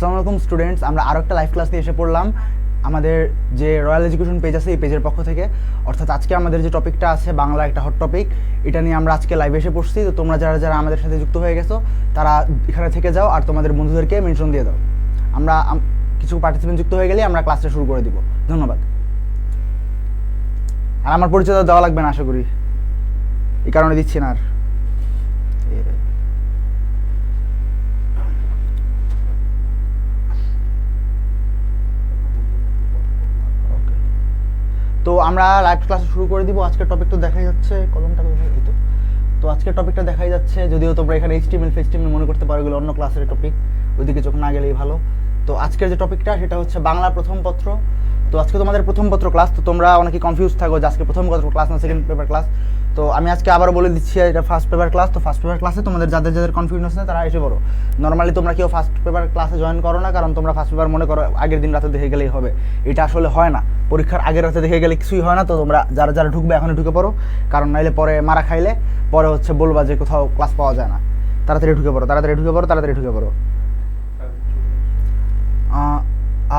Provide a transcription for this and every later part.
আসসালামু আলাইকুম স্টুডেন্টস, আমরা আরও একটা লাইভ ক্লাস নিয়ে এসে পড়লাম আমাদের যে রয়্যাল এডুকেশন পেজ আছে এই পেজের পক্ষ থেকে। অর্থাৎ আজকে আমাদের যে টপিকটা আছে বাংলা একটা হট টপিক, এটা নিয়ে আমরা আজকে লাইভে এসে পড়ছি। তো তোমরা যারা যারা আমাদের সাথে যুক্ত হয়ে গেছো তারা এখানে থেকে যাও আর তোমাদের বন্ধুদেরকে মেনশন দিয়ে দাও। আমরা কিছু পার্টিসিপেন্ট যুক্ত হয়ে গেলে আমরা ক্লাসটা শুরু করে দিব। ধন্যবাদ। আর আমার পরিচয় দেওয়া লাগবে না আশা করি, এই কারণে দিচ্ছি না। আর তো আমরা লাইভ ক্লাস শুরু করে দিব। আজকের টপিক তো দেখাই যাচ্ছে, কলমটা এই তো। তো আজকের টপিকটা দেখাই যাচ্ছে, যদিও তোমরা এখানে এইচটিএমএল ফেস্টিএমএল মনে করতে পারো, এগুলো অন্য ক্লাসের টপিক, ওইদিকে চোখ না গেলেই ভালো। তো আজকের যে টপিকটা সেটা হচ্ছে বাংলা প্রথম পত্র। তো আজকে তোমাদের প্রথম পত্র ক্লাস। তো তোমরা অনেকে কনফিউজ থাকো যে আজকে প্রথম পত্র ক্লাস না সেকেন্ড পেপার ক্লাস। তো আমি আজকে আবারও বলে দিচ্ছি এটা ফার্স্ট পেপার ক্লাস। তো ফার্স্ট পেপার ক্লাসে তোমাদের যাদের যাদের কনফিউশন আছে তারা এসে পড়ো। নর্মালি তোমরা কেউ ফার্স্ট পেপার ক্লাসে জয়েন করো না, কারণ তোমরা ফার্স্ট পেপার মনে করো আগের দিন রাতে দেখে গেলেই হবে। এটা আসলে হয় না, পরীক্ষার আগের রাতে দেখে গেলে কিছুই হয় না। তো তোমরা যারা যারা ঢুকবে এখনই ঢুকে পড়ো, কারণ নাইলে পরে মারা খাইলে পরে হচ্ছে বলবা যে কোথাও ক্লাস পাওয়া যায় না। তাড়াতাড়ি ঢুকে পড়ো, তাড়াতাড়ি ঢুকে পড়ো, তাড়াতাড়ি ঢুকে পড়ো।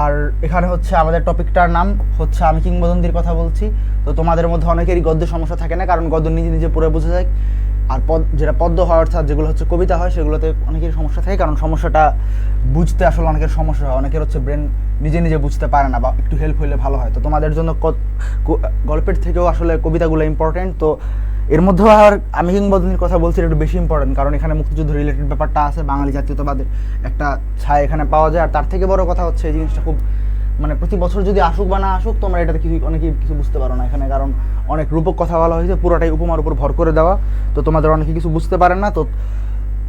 আর এখানে হচ্ছে আমাদের টপিকটার নাম হচ্ছে আমি কিংবদন্তির কথা বলছি। তো তোমাদের মধ্যে অনেকেরই গদ্যের সমস্যা থাকে না, কারণ গদ্য নিজে নিজে পড়ে বোঝা যায়। আর যেটা পদ্য হয় অর্থাৎ যেগুলো হচ্ছে কবিতা হয় সেগুলোতে অনেকেরই সমস্যা থাকে, কারণ সমস্যাটা বুঝতে আসলে অনেকের সমস্যা হয়। অনেকের হচ্ছে ব্রেন নিজে নিজে বুঝতে পারে না, বা একটু হেল্প হলে ভালো হয়। তো তোমাদের জন্য গল্পের থেকেও আসলে কবিতাগুলো ইম্পর্টেন্ট। তো এর মধ্যেও আর আমি কিংবদন্তির কথা বলছি একটু বেশি ইম্পর্টেন্ট, কারণ এখানে মুক্তিযুদ্ধ রিলেটেড ব্যাপারটা আছে, বাঙালি জাতীয়তাবাদের একটা ছায়া এখানে পাওয়া যায়। আর তার থেকে বড় কথা হচ্ছে এই জিনিসটা খুব মানে প্রতি বছর যদি আসুক বা না আসুক তোমরা এটাতে কিছু অনেকেই কিছু বুঝতে পারো না এখানে, কারণ অনেক রূপক কথা বলা হয়েছে, পুরোটাই উপমার উপর ভর করে দেওয়া। তো তোমাদের অনেকে কিছু বুঝতে পারেন না, তো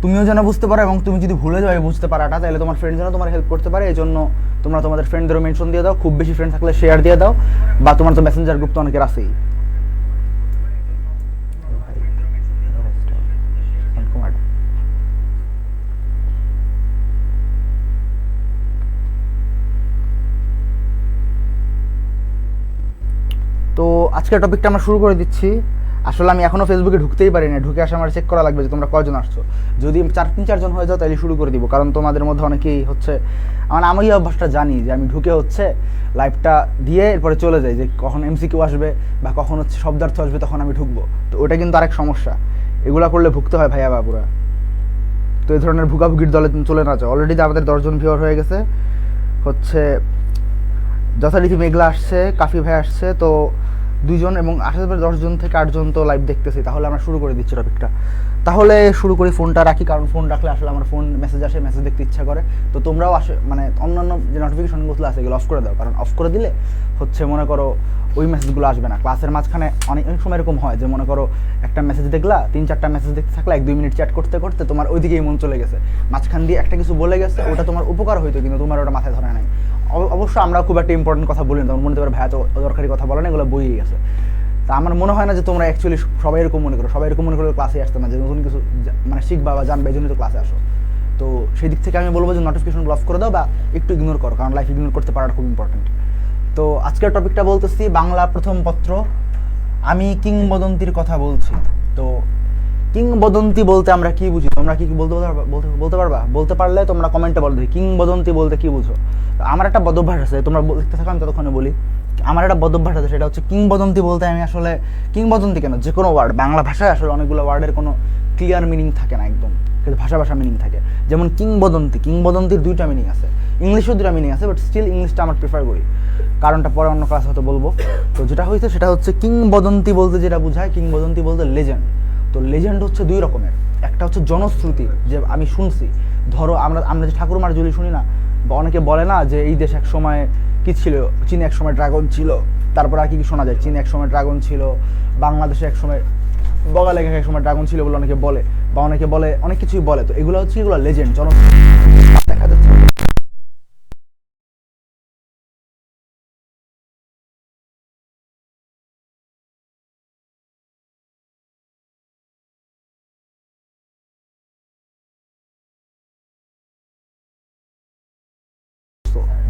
তুমিও যেন বুঝতে পারো, এবং তুমি যদি ভুলে যাও বুঝতে পারাটা, তাহলে তোমার ফ্রেন্ড যেন তোমার হেল্প করতে পারে। এই জন্য তোমরা তোমাদের ফ্রেন্ডদেরও মেনশন দিয়ে দাও, খুব বেশি ফ্রেন্ড থাকলে শেয়ার দিয়ে দাও, বা তোমার তো মেসেঞ্জার গ্রুপ তো অনেকের আছেই। তো আজকের টপিকটা আমরা শুরু করে দিচ্ছি। আসলে আমি এখনও ফেসবুকে ঢুকতেই পারি না, ঢুকে আসে আমার চেক করা লাগবে যে তোমরা কয়জন আসছো। যদি 4-3-4 জন হয়ে যাও তাহলে শুরু করে দিব, কারণ তোমাদের মধ্যে অনেকেই হচ্ছে মানে আমি এই অভ্যাসটা জানি যে আমি ঢুকে হচ্ছে লাইভটা দিয়ে এরপরে চলে যাই, যে কখন এমসিকিউ আসবে বা কখন হচ্ছে শব্দার্থ আসবে তখন আমি ঢুকবো। তো ওটা কিন্তু আরেক সমস্যা, এগুলা করলে ভুগতে হয় ভাইয়া বাবুরা। তো এই ধরনের ভুগাভুগির দলে তুমি চলে না যাও। অলরেডি আমাদের 10 জন ভিউয়ার হয়ে গেছে, হচ্ছে যথারীতি মেঘলা আসছে, কাফি ভাই আসছে, তো 2 জন, এবং আশেপাশে 10 জন থেকে 8 জন তো লাইভ দেখতেছি। তাহলে আমরা শুরু করে দিচ্ছি টপিকটা। তাহলে শুরু করি। ফোনটা রাখি, কারণ ফোন রাখলে আসলে আমার ফোন মেসেজ আসে, মেসেজ দেখতে ইচ্ছা করে। তো তোমরাও আসে মানে অন্যান্য যে নোটিফিকেশনগুলো আছে এগুলো অফ করে দাও, কারণ অফ করে দিলে হচ্ছে মনে করো ওই মেসেজগুলো আসবে না। ক্লাসের মাঝখানে অনেক সময় এরকম হয় যে মনে করো একটা মেসেজ দেখলা, 3-4টা মেসেজ দেখতে থাকলে 1-2 মিনিট চ্যাট করতে করতে তোমার ওইদিকেই মন চলে গেছে, মাঝখান দিয়ে একটা কিছু বলে গেছে, ওটা তোমার উপকার হইতো কিন্তু তোমার ওটা মাথায় ধরে নাই। অবশ্য আমরা খুব একটা ইম্পর্টেন্ট কথা বলি না, তোমার মনে হতে পারে ভাইয়া তো দরকারি কথা বলে না, এগুলো বইয়ে গেছে। তা আমার মনে হয় না যে তোমরা অ্যাকচুয়ালি সবাই এরকম মনে করো। সবাই এরকম মনে করলে ক্লাসে আসতে না, যে নতুন কিছু মানে শিখবা বা জানবে, এই জন্য তো ক্লাসে আসো। তো সেই দিক থেকে আমি বলবো যে নোটিফিকেশনগুলো অফ করে দাও বা একটু ইগনোর করো, কারণ লাইফ ইগনোর করতে পারাটা খুব ইম্পর্টেন্ট। তো আজকের টপিকটা বলতেছি বাংলা প্রথম পত্র, আমি কিংবদন্তির কথা বলছি। তো কিংবদন্তি বলতে আমরা কি বুঝি, তোমরা কি বলতে বলতে পারবা? বলতে পারলে তোমরা কমেন্টে বলো দেখি কিংবদন্তি বলতে কি বুঝো। আমার একটা বদভ্যাস আছে, তোমরা দেখতে থাকো, আমি ততক্ষণে বলি। আমার একটা বদভ্যাস আছে, সেটা হচ্ছে কিংবদন্তি বলতে আমি আসলে কিংবদন্তি কেন, যে কোনো ওয়ার্ড বাংলা ভাষায় আসলে অনেকগুলো ওয়ার্ডের কোনো ক্লিয়ার মিনিং থাকে না একদম, কিন্তু ভাষা ভাষা মিনিং থাকে। যেমন কিংবদন্তি, কিংবদন্তির 2টা মিনিং আছে, ইংলিশেও 2টা মিনিং আছে, বাট স্টিল ইংলিশটা আমার প্রিফার করি, কারণটা পরে অন্য ক্লাস হয়তো বলবো। তো যেটা হয়েছে সেটা হচ্ছে কিংবদন্তি বলতে যেটা বোঝায়, কিংবদন্তি বলতে লেজেন্ড। তো লেজেন্ড হচ্ছে 2 রকমের, একটা হচ্ছে জনশ্রুতি, যে আমি শুনছি। ধরো আমরা আমরা যে ঠাকুরমার ঝুলি শুনি না, বা অনেকে বলে না যে এই দেশ এক সময় কি ছিল, চীনে এক সময় ড্রাগন ছিল, তারপর আর কি কি শোনা যায়, চীনে এক সময় ড্রাগন ছিল, বাংলাদেশে এক সময় বগালেখা এক সময় ড্রাগন ছিল বলে অনেকে বলে, বা অনেকে বলে অনেক কিছুই বলে। তো এগুলো হচ্ছে এগুলো লেজেন্ড, জনশ্রুতি। দেখা যাচ্ছে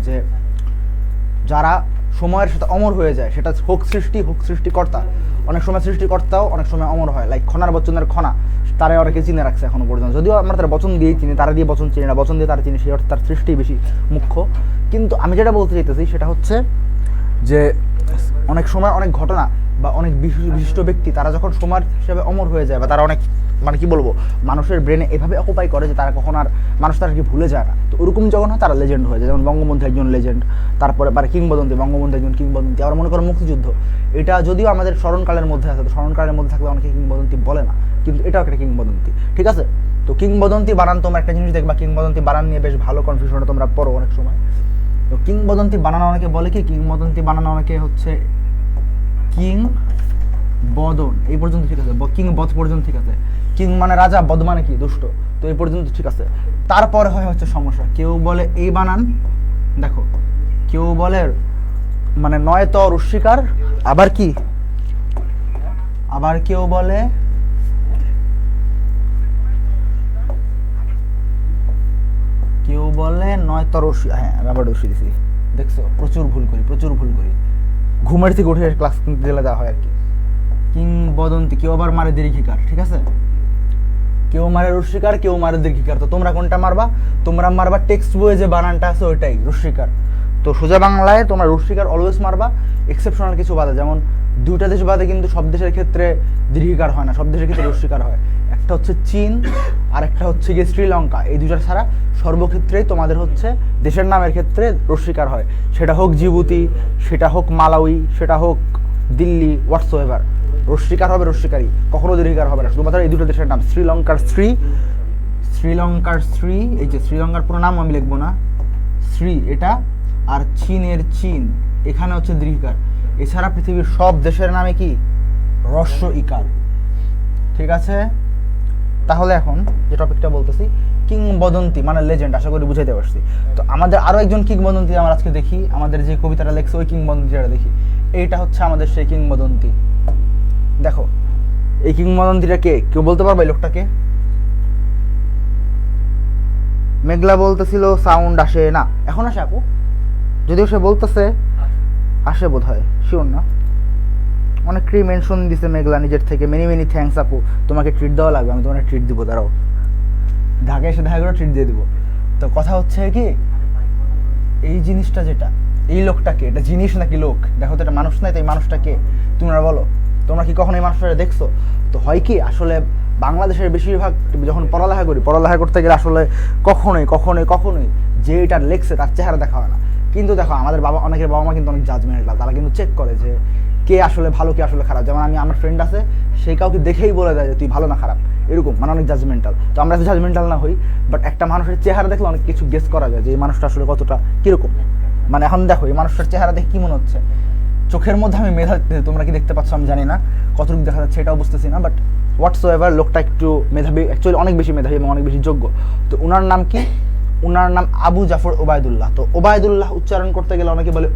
যে যারা সময়ের সাথে অমর হয়ে যায়, সেটা হোক সৃষ্টি হোক সৃষ্টিকর্তা। অনেক সময় সৃষ্টিকর্তাও অনেক সময় অমর হয়, লাইক খনার বচনের খনা, তারা অনেকে চিনে রাখছে এখনো পর্যন্ত, যদিও আমরা তার বচন দিয়েই চিনি, তারা দিয়ে বচন চিনি না, বচন দিয়ে তারা চিনি, সেই অর্থে তার সৃষ্টি বেশি মুখ্য। কিন্তু আমি যেটা বলতে চাইতেছি সেটা হচ্ছে যে অনেক সময় অনেক ঘটনা বা অনেক বিশিষ্ট ব্যক্তি তারা যখন সময়ের হিসাবে অমর হয়ে যায়, বা তারা অনেক মানে কি বলবো মানুষের ব্রেনে এভাবে অকুপাই করে যে তারা কখন আর মানুষ তারা কি ভুলে যায় না। তো ওরকম যখন হয় তারা লেজেন্ড হয়ে যায়, যেমন বঙ্গবন্ধু একজন লেজেন্ড, তারপরে কিংবদন্তি, বঙ্গবন্ধু একজন কিংবদন্তি। আবার মনে করো মুক্তিযুদ্ধ, এটা যদিও আমাদের স্মরণকালের মধ্যে আছে, তো স্মরণকালের মধ্যে থাকলে অনেকে কিংবদন্তি বলে না, কিন্তু এটাও একটা কিংবদন্তি, ঠিক আছে। তো কিংবদন্তি বানান, তোমরা একটা জিনিস দেখবা, কিংবদন্তি বানান নিয়ে বেশ ভালো কনফিউশনে তোমরা পড়ো অনেক সময়। তো কিংবদন্তি বানানো অনেকে বলে কি, কিংবদন্তি বানানো অনেকে হচ্ছে কিং বদন, এই পর্যন্ত ঠিক আছে, কিং বধ পর্যন্ত ঠিক আছে, কিং মানে রাজা, বদ মানে কি দুষ্ট, তো এই পর্যন্ত ঠিক আছে। তারপরে হয় হচ্ছে সমস্যা, কেউ বলে এই বানান, দেখো কেউ বলে মানে নয় ত রস্বীকার, আবার কি, আবার কেউ বলে নয় ত রস্বী, হ্যাঁ আমি আবার রস্বী দিছি, দেখছো প্রচুর ভুল করি, ঘুমের থেকে উঠে ক্লাস দিলে দেওয়া হয় আর কি। কিংবদন্তি, কেউ আবার মারে দীর্ঘিকার, ঠিক আছে, কেউ মারে রস্বীকার, কেউ মারে দীর্ঘিকার। তো তোমরা কোনটা মারবা? তোমরা মারবা টেক্সট বইয়ে যে বানানটা আছে ওইটাই, রস্বীকার। তো সোজা বাংলায় তোমরা রস্বীকার অলওয়েজ মারবা, এক্সেপশনাল কিছু বাদে, যেমন দুইটা দেশ বাদে কিন্তু সব দেশের ক্ষেত্রে দীর্ঘিকার হয় না, সব দেশের ক্ষেত্রে রস্বীকার হয়। একটা হচ্ছে চীন আর একটা হচ্ছে গিয়ে শ্রীলঙ্কা, এই দুটার ছাড়া সর্বক্ষেত্রেই তোমাদের হচ্ছে দেশের নামের ক্ষেত্রে রস্বীকার হয়, সেটা হোক জিবুতি, সেটা হোক মালাউই, সেটা হোক দিল্লি, হোয়াটসোএভার, রস্বীকার হবে রস্বীকারী, কখনো দীর্ঘিকার হবে না, শুধুমাত্র এই দুটো দেশের নাম, শ্রীলঙ্কার শ্রী, এই যে শ্রীলঙ্কার পুরো নাম আমি লিখবো না, শ্রী এটা, আর চীনের চীন, এখানে হচ্ছে দীর্ঘিকার। এছাড়া পৃথিবীর সব দেশের নামে কি হ্রস্ব ইকার, ঠিক আছে। তাহলে এখন যে টপিকটা বলতেছি, কিংবদন্তি মানে লেজেন্ড, আশা করি বুঝাইতে পারছি। তো আমাদের আরো একজন কিংবদন্তি আমরা আজকে দেখি, আমাদের যে কবিতাটা লেখছে ওই কিংবদন্তিটা দেখি, এইটা হচ্ছে আমাদের সেই কিংবদন্তি। দেখো এই কিংবদন্তিটা কে, কেউ বলতে পারবে এই লোকটাকে? মেঘলা বলতেছিল সাউন্ড আসে না, এখন আসে আপু? যদিও সে বলতেছে আসে বোধ হয়, শিওর না। অনেককেই মেনশন দিছে মেঘলা নিজের থেকে, মেনি থ্যাঙ্কস আপু, তোমাকে ট্রিট দেওয়া লাগবে, আমি তোমাকে ট্রিট দিব, দাঁড়াও ঢাকায় এসে দেখা করে ট্রিট দিয়ে দিব। তো কথা হচ্ছে কি, এই জিনিসটা যেটা, এই লোকটাকে, এটা জিনিস নাকি লোক? দেখো তো এটা মানুষ নাই, তো এই মানুষটাকে তোমরা বলো, তোমরা কি কখনো এই মানুষটা দেখছো? তো হয় কি, আসলে বাংলাদেশের বেশিরভাগ যখন পড়ালেখা করতে গেলে আসলে কখনোই যে এটার লেখছে তার চেহারা দেখা হয় না। কিন্তু দেখো আমাদের অনেকের বাবা মা কিন্তু অনেক জাজমেন্টাল, তারা কিন্তু চেক করে যে কে আসলে ভালো কে আসলে খারাপ। যেমন আমার ফ্রেন্ড আছে, সে কাউকে দেখেই বলে দেয় যে তুই ভালো না খারাপ, এরকম, মানে অনেক জাজমেন্টাল। তো আমরা জাজমেন্টাল না হই, বাট একটা মানুষের চেহারা দেখলে অনেক কিছু গেস করা যায় যে এই মানুষটা আসলে কতটা কিরকম। মানে এখন দেখো এই মানুষটার চেহারা দেখে কি মনে হচ্ছে, চোখের মধ্যে আমি মেধা, তোমরা কি দেখতে পাচ্ছ আমি জানি না, কতটুকু দেখা যাচ্ছে এটাও বুঝতেছি না, বাট হোয়াটসোএভার লোকটা একটু মেধাবী, অ্যাকচুয়ালি অনেক বেশি মেধাবী এবং অনেক বেশি যোগ্য। তো ওনার নাম কি? ওনার নাম আবু জাফর ওবায়দুল্লাহ। তো ওবায়দুল্লাহ উচ্চারণ করতে গেলে অনেকে বলে,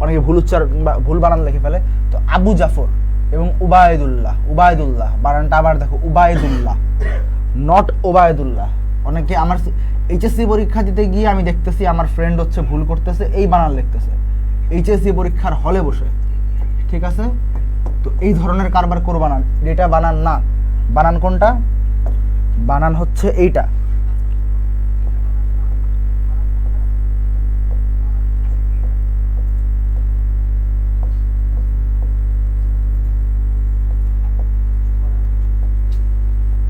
অনেকে ভুল উচ্চারণ বা ভুল বানান লিখে ফেলে। তো আবু জাফর এবং উবায়দুল্লাহ বানানটা আবার দেখো, উবায়দুল্লাহ, নট ওবায়দুল্লাহ। অনেকে আমার এইচএসসি পরীক্ষা দিতে গিয়ে আমি দেখতেছি আমার ফ্রেন্ড হচ্ছে ভুল করতেছে, এই বানান লিখতেছে এইচএসসি পরীক্ষার হলে বসে, ঠিক আছে। তো এই ধরনের কারবার করবা না, এটা বানান না। বানান কোনটা? বানান হচ্ছে এইটা।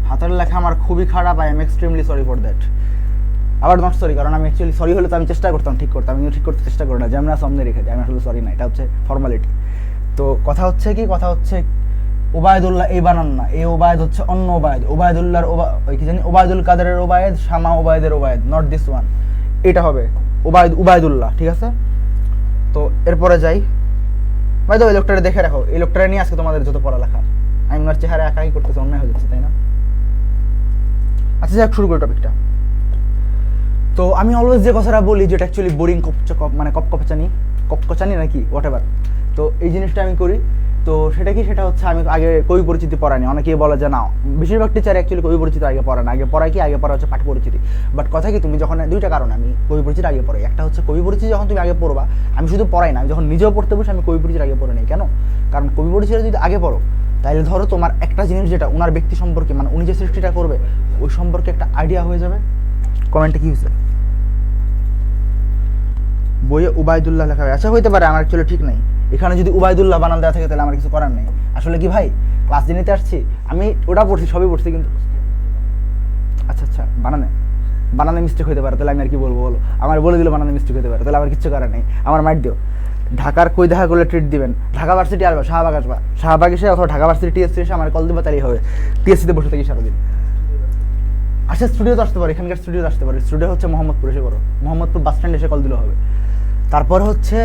হাতের লেখা আমার খুবই খারাপ, I am extremely sorry for that. আবার নট সরি, কারণ আমি অ্যাকচুয়ালি সরি হলে তো আমি চেষ্টা করতাম ঠিক করতাম, আমি ঠিক করতে চেষ্টা করি না, যেমন সামনে রেখে দিই, আমি আসলে সরি না, এটা হচ্ছে ফর্মালিটি। তো কথা হচ্ছে কি, কথা হচ্ছে ওবায়দুল্লাহ এই বানান না, এই ওবায়দ হচ্ছে অন্য ওবায়দ, ওবায়দুল্লাহর ওই কি জানি, ওবায়দুল কাদেরের ওবায়দ, শামা ওবায়দের ওবায়দ, নট দিস ওয়ান, এটা হবে উবায়দুল্লাহ, ঠিক আছে। তো এরপরে যাই, ভাই তো ওই লোকটারে দেখে রাখো, এই লোকটারে নিয়ে আজকে তোমাদের যত পড়ালেখা, আমি ওনার চেহারা একাই করতেছি, অন্যায় হয়ে যাচ্ছে, তাই না? আচ্ছা যাক, শুরু করি টপিকটা। তো আমি অলওয়েজ যে কথাটা বলি, যেটা অ্যাকচুয়ালি বোরিং, মানে কপকচানি নাকি হোয়াট এভার, তো এই জিনিসটা আমি করি তো সেটা কি, সেটা হচ্ছে আমি আগে কবি পরিচিতি পড়াইনি। অনেকেই বলে যে না, বেশিরভাগ টিচার অ্যাকচুয়ালি কবি পরিচিতি আগে পড়ে না, আগে পড়ায় কি, আগে পড়া হচ্ছে পাঠ পরিচিতি। বাট কথা কি, তুমি যখন দুইটা কারণে আমি কবি পরিচিতি আগে পড়াই। একটা হচ্ছে কবি পরিচিতি যখন তুমি আগে পড়বা, আমি শুধু পড়াই না, আমি যখন নিজেও পড়তে বসে আমি কবি পরিচিতি আগে পড়ে নিই। কেন? কারণ কবি পরিচিতি যদি আগে পড়ো, তাহলে ধরো তোমার একটা জিনিস যেটা ওনার ব্যক্তি সম্পর্কে, মানে উনি যে সৃষ্টিটা করবে ওই সম্পর্কে একটা আইডিয়া হয়ে যাবে। কমেন্টে কি হয়েছে? বইয়ে উবাইদুল্লাহ লেখা হয়। আচ্ছা হইতে পারে, আমার অ্যাকচুয়ালি ঠিক নেই। এখানে যদি উবাইদুল্লাহ বানান দেওয়া থাকে তাহলে আমার কিছু করার নেই। আসলে কি ভাই, ক্লাস যে নিতে আসছি আমি ওটা পড়ছি, সবই পড়ছি, কিন্তু আচ্ছা আচ্ছা বানানে মিস্টেক হতে পারে, তাহলে আমি আর কি বলবো বলো? আমার বলে দিল বানানে মিস্টেক হতে পারে, তাহলে আমার কিছু করার নেই, আমার মাইট দিও। ঢাকার কই দেখা করলে ট্রিট দিবেন? ঢাকা ভার্সিটি আসবা, শাহবাগ আসবা, শাহবাগ এসে অথবা ঢাকা ভার্সিটি টিএসসি এসে আমার কল দিবা, তাহলেই হবে। টিএসসিতে বসে থাকি সারাদিন। আচ্ছা স্টুডিওতে আসতে পারে, এখানকার স্টুডিওতে আসতে পারে। স্টুডিও হচ্ছে মোহাম্মদপুর, এসে করো মোহাম্মদপুর বাস স্ট্যান্ড এসে কল দিলে হবে। তারপর হচ্ছে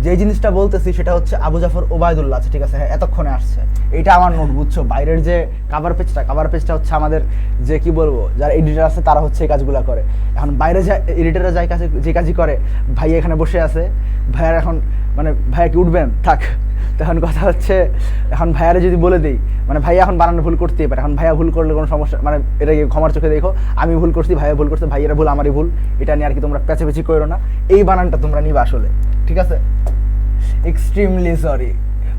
যে জিনিসটা বলতেছি সেটা হচ্ছে আবু জাফর ওবায়দুল্লাহ আছে, ঠিক আছে? হ্যাঁ, এতক্ষণে আসছে। এটা আমার নোট, বুঝছো? বাইরের যে কাভার পেজটা হচ্ছে আমাদের যে কি বলবো, যারা এডিটর আছে তারা হচ্ছে এই কাজগুলো করে। এখন বাইরে যে এডিটররা যে কাজই করে, ভাই এখানে বসে আছে, ভাইয়ার এখন মানে ভাইয়া কি উঠবেন থাক। তখন কথা হচ্ছে, এখন ভাইয়ারে যদি বলে দিই, মানে ভাইয়া এখন বানানো ভুল করতেই পারে। এখন ভাইয়া ভুল করলে কোনো সমস্যা, মানে এটা ক্ষমার চোখে দেখো, আমি ভুল করছি, ভাইয়া ভুল করছে, ভাইয়েরা ভুল, আমারই ভুল। এটা নিয়ে আর কি তোমরা পেঁচাপেচি করো না, এই বানানটা তোমরা নিবা আসলে, ঠিক আছে? এক্সট্রিমলি সরি,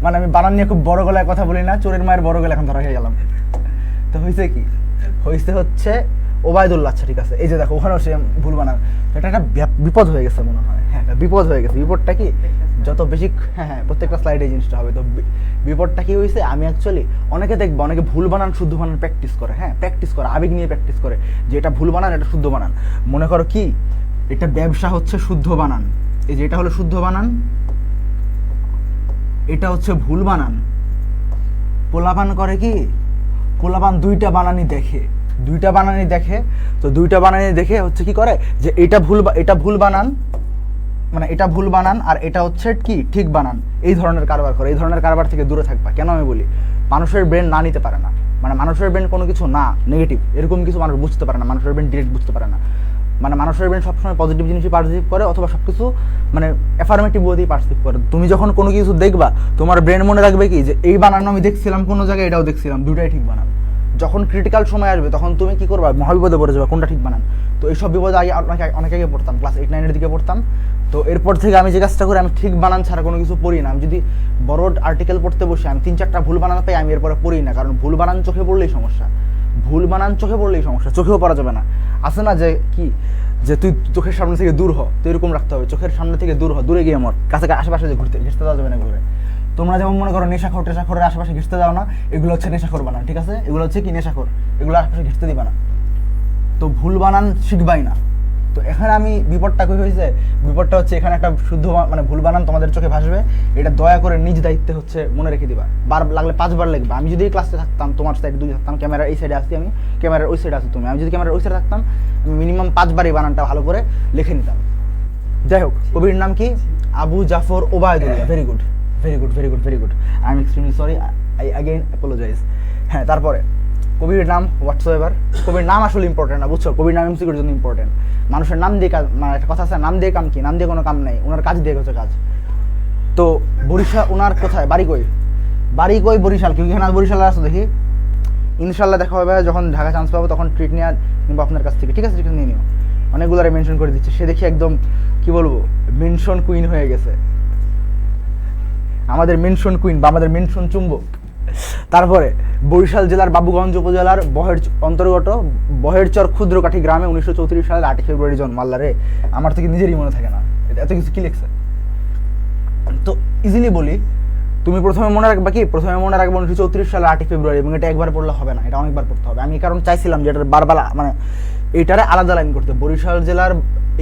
মানে আমি বানান নিয়ে খুব বড় গলায় কথা বলি না, চোরের মায়ের বড় গলা এখন ধরা হয়ে গেলাম। তো হয়েছে কি, হচ্ছে ওবায়দুল্লাহ। আচ্ছা ঠিক আছে, এই যে দেখো ওখানেও সে ভুল বানান। এটা একটা বিপদ হয়ে গেছে মনে হয়। হ্যাঁ, একটা বিপদ হয়ে গেছে। বিপদটা কি, যত বেশি হ্যাঁ প্রত্যেকটা স্লাইডে এই জিনিসটা হবে। তো বিপদটা কি হয়েছে, আমি অ্যাকচুয়ালি অনেকে দেখবো, অনেকে ভুল বানান শুদ্ধ বানান প্র্যাকটিস করে। হ্যাঁ, প্র্যাকটিস করে, আবেগ নিয়ে প্র্যাকটিস করে যে এটা ভুল বানান, এটা শুদ্ধ বানান। মনে করো কি, এটা ব্যবসা হচ্ছে শুদ্ধ বানান, এই যে এটা হলো শুদ্ধ বানান, এটা হচ্ছে ভুল বানান। পোলাপান করে কি, পোলাপান দুইটা বানানই দেখে। তো দুইটা বানানই দেখে হচ্ছে কি করে, যে এটা ভুল বানান, মানে এটা ভুল বানান আর এটা হচ্ছে কি ঠিক বানান, এই ধরনের কারবার করে। এই ধরনের কারবার থেকে দূরে থাকবা। কেন আমি বলি, মানুষের ব্রেন না নিতে পারে না, মানে মানুষের ব্রেন কোনো কিছু না নেগেটিভ এরকম কিছু মানুষ বুঝতে পারে না, মানুষের ব্রেন ডিরেক্ট বুঝতে পারে না। মানে মানুষের ব্রেন সবসময় পজিটিভ জিনিসই পারসিভ করে, অথবা সব কিছু মানে অ্যাফার্মেটিভ ওয়েতেই পারসিভ করে। তুমি যখন কোনো কিছু দেখবা, তোমার ব্রেন মনে রাখবে কি, যে এই বানানো আমি দেখছিলাম কোনো জায়গায়, এটাও দেখছিলাম, দুটাই ঠিক বানান। যখন ক্রিটিক্যাল সময় আসবে তখন তুমি কি করবা, মহাবিপদে পড়ে যাবে, কোনটা ঠিক বানান। তো এইসব বিপদে আগে অনেক আগে পড়তাম, ক্লাস 8-9 দিকে পড়তাম। তো এরপর থেকে আমি যে কাজটা করি, আমি ঠিক বানান ছাড়া কোনো কিছু পড়ি না। আমি যদি বড় আর্টিকেল পড়তে বসে আমি 3-4টা ভুল বানান পাই, আমি এরপরে পড়ি না। কারণ ভুল বানান চোখে পড়লেই সমস্যা, চোখেও পড়া যাবে না। আছে না যে কি, যে তুই চোখের সামনে থেকে দূর হ, তো এরকম রাখতে হবে, চোখের সামনে থেকে দূর হ, দূরে গিয়ে মর, কাছে আশেপাশে যে ঘুরতে দেওয়া যাবে না ঘুরে। তোমরা যেমন মনে করো টেশাখোরের আশেপাশে ঘিরতে যাও না, এগুলো হচ্ছে নেশাখোর বানান, ঠিক আছে? এগুলো হচ্ছে কি নেশাখোর, এগুলো আশেপাশে ঘিরতে দিবা না। তো ভুল বানান শিখবাই না। তো এখানে আমি বিপদটা কই হয়েছে, বিপদটা হচ্ছে এখানে একটা শুদ্ধ মানে ভুল বানান তোমাদের চোখে ভাসবে, এটা দয়া করে নিজ দায়িত্বে হচ্ছে মনে রেখে দিবা, লাগলে 5 বার লিখবা। আমি যদি এই ক্লাসে থাকতাম, তোমার সাইডে 2 থাকতাম, ক্যামেরার এই সাইডে আসছি আমি, ক্যামেরার ওই সাইডে আসছি তুমি, আমি যদি ক্যামেরার ওই সাইডে থাকতাম, আমি মিনিমাম 5 বার এই বানানটা ভালো করে লিখে নিতাম। যাই হোক, কবির নাম কি, Abu Zafar Obaidullah. Very good. I am extremely sorry, I again apologise. হ্যাঁ, তারপরে কবির নাম হোয়াটসোএভার, কবির নাম আসলে ইম্পর্টেন্ট না, বুঝছো? কবির নাম এমসিকিউর জন্য ইম্পর্টেন্ট। মানুষের নাম দিয়ে কাজ, মানে একটা কথা আছে, নাম দিয়ে কাম কি, নাম দিয়ে কোনো কাম নেই, ওনার কাজ দিয়ে হচ্ছে কাজ। তো বরিশাল, ওনার কোথায় বাড়ি কই বরিশাল। কেউ এখানে বরিশালে আসো দেখি, ইনশাল্লাহ দেখা হবে যখন ঢাকা চান্স পাবো, তখন ট্রিট নিয়ে নিবো আপনার কাছ থেকে, ঠিক আছে? নিয়ে নিও, অনেকগুলারে মেনশন করে দিচ্ছে। সে দেখি একদম কি বলবো, মেনশন কুইন হয়ে গেছে, আমাদের মেনশন কুইন বা আমাদের মেনশন চুম্বক। তারপরে বরিশাল জেলার বাবুগঞ্জ উপজেলার অন্তর্গত বহেরচর ক্ষুদ্রকাঠি গ্রামে 1934 সালের 8 ফেব্রুয়ারি জন্ম। আল্লাহ রে, আমার তো কি নিজেরই মনে থাকে না, এত কিছু কি লিখছে। তো ইজিলি বলি, তুমি প্রথমে মনে রাখবা 1934 সালের 8 ফেব্রুয়ারি, এবং এটা একবার পড়লে হবে না, এটা অনেকবার পড়তে হবে। আমি কারণ চাইছিলাম যে এটা বারবার মানে এইটারে আলাদা লাইন করতে, বরিশাল জেলার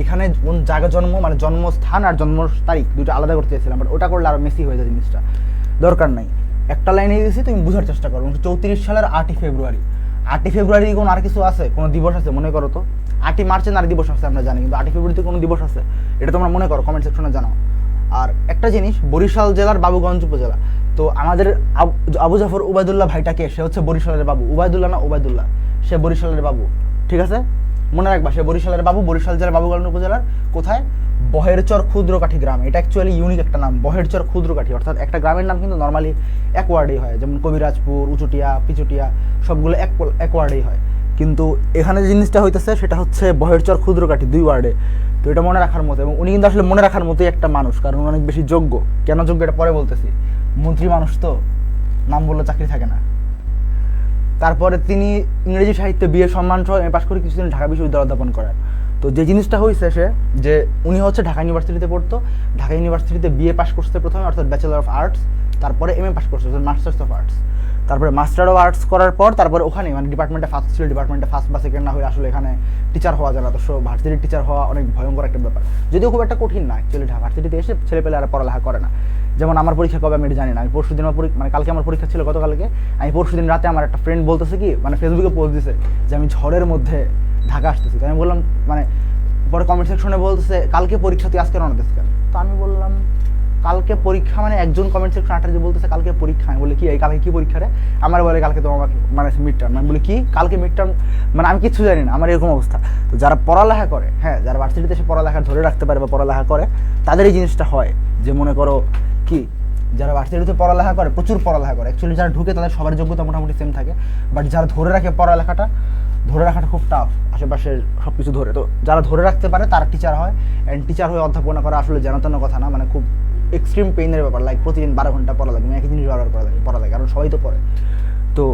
এখানে কোন জায়গা জন্ম, মানে জন্মস্থান আর জন্ম তারিখ দুটো আলাদা করতে চাইছিলাম, বাট ওটা করলে আরো মেসি হয়ে যায় জিনিসটা, দরকার নাই। একটা লাইনে দিয়েছি, তুমি বোঝার চেষ্টা করো। 34 সালের 8 ফেব্রুয়ারি, 8 ফেব্রুয়ারি কোন আর কিছু আছে, কোনো দিবস আছে মনে করো তো? 8 মার্চে নারী দিবস আছে আমরা জানি, কিন্তু 8 ফেব্রুয়ারিতে কোনো দিবস আছে, এটা তোমরা মনে করো, কমেন্ট সেকশনে জানাও। আর একটা জিনিস, বরিশাল জেলার বাবুগঞ্জ উপজেলা, তো আমাদের আবু জাফর ওবায়দুল্লাহ ভাইটাকে, সে হচ্ছে বরিশালের বাবু, ওবায়দুল্লাহ না ওবায়দুল্লাহ, সে বরিশালের বাবু, ঠিক আছে? মনে রাখবা সে বরিশালের বাবু, বরিশাল জেলার বাবুগঞ্জ উপজেলার কোথায়, বহেরচর ক্ষুদ্রকাঠি গ্রাম। এটা অ্যাকচুয়ালি ইউনিক একটা নাম, বহেরচর ক্ষুদ্রকাঠি। অর্থাৎ একটা গ্রামের নাম কিন্তু নর্মালি এক ওয়ার্ডেই হয়, যেমন কবিরাজপুর, উচুটিয়া, পিচুটিয়া সবগুলো এক ওয়ার্ডেই হয়, কিন্তু এখানে যে জিনিসটা হইতেছে সেটা হচ্ছে বহেরচর ক্ষুদ্রকাঠি 2 ওয়ার্ডে। তো এটা মনে রাখার মতো, এবং উনি কিন্তু আসলে মনে রাখার মতোই একটা মানুষ, কারণ উনি অনেক বেশি যোগ্য। কেন যোগ্য এটা পরে বলতেছি, মন্ত্রী মানুষ তো, নাম বললে চাকরি থাকে না। তারপরে তিনি ইংরেজি সাহিত্যে বিএ সম্মান সহ পাশ করে কিছুদিন ঢাকা বিশ্ববিদ্যালয় অধ্যাপন করেন। তো যে জিনিসটা হয়েছে সে যে উনি হচ্ছে ঢাকা ইউনিভার্সিটিতে পড়তো, ঢাকা ইউনিভার্সিটিতে বিএ পাশ করতে প্রথমে, অর্থাৎ ব্যাচেলর অফ আর্টস, তারপরে এমএ পাশ করছে, মাস্টার্স অফ আর্টস, তারপরে মাস্টার অফ আর্টস করার পর তারপরে ওখানে মানে ডিপার্টমেন্টে ফার্স্ট ছিল, ডিপার্টমেন্টে ফার্স্ট বা সেকেন্ড না হয়ে আসলে এখানে টিচার হওয়া যায় না। তো ভার্সিটির টিচার হওয়া অনেক ভয়ঙ্কর একটা ব্যাপার, যদিও খুব একটা কঠিন না অ্যাকচুয়ালি। ভার্সিটিতে এসে ছেলেপেলে আর পড়ালেখা করে না। যেমন আমার পরীক্ষা কবে আমি এটা জানি না, আমি পরশুদিন মানে কালকে আমার পরীক্ষা ছিল, গতকালকে। আমি পরশুদিন রাতে আমার একটা ফ্রেন্ড বলতেছে কি, মানে ফেসবুকে পোস্ট দিছে যে আমি ঝড়ের মধ্যে ঢাকা আসতেছি। তো আমি বললাম, মানে পরে কমেন্ট সেকশনে বলতেছে কালকে পরীক্ষা, তুই আজকে রওনা দিস কেন? তো আমি বললাম কালকে পরীক্ষা, মানে একজন কমেন্ট সেকশন আটার যে বলতেছে কালকে পরীক্ষা। আমি বলি কি এই কালকে কি পরীক্ষা রে? আমার বলে কালকে তো আমার মানে মিড টার্ম। আমি বলি কি কালকে মিড টার্ম? মানে আমি কিছু জানি না, আমার এরকম অবস্থা। তো যারা পড়ালেখা করে, হ্যাঁ, যারা ভার্সিটিতে এসে পড়ালেখা ধরে রাখতে পারে বা পড়ালেখা করে, তাদের এই জিনিসটা হয় যে মনে করো কি, যারা ভার্সিটিতে পড়ালেখা করে, প্রচুর পড়ালেখা করে, অ্যাকচুয়ালি যারা ঢুকে তাদের সবার যোগ্যতা মোটামুটি সেম থাকে, বাট যারা ধরে রাখে পড়ালেখাটা, ধরে রাখাটা খুব টাফ, আশেপাশের সব কিছু ধরে। তো যারা ধরে রাখতে পারে তারা টিচার হয়, অ্যান্ড টিচার হয়ে অধ্যাপনা করা আসলে জানাতেন কথা না, মানে খুব এক্সট্রিম পেইনের ব্যাপার। লাইক প্রতিদিন 12 ঘন্টা পড়া লাগে, একই জিনিস বারবার পড়া লাগে, কারণ সবাই তো পড়ে। তো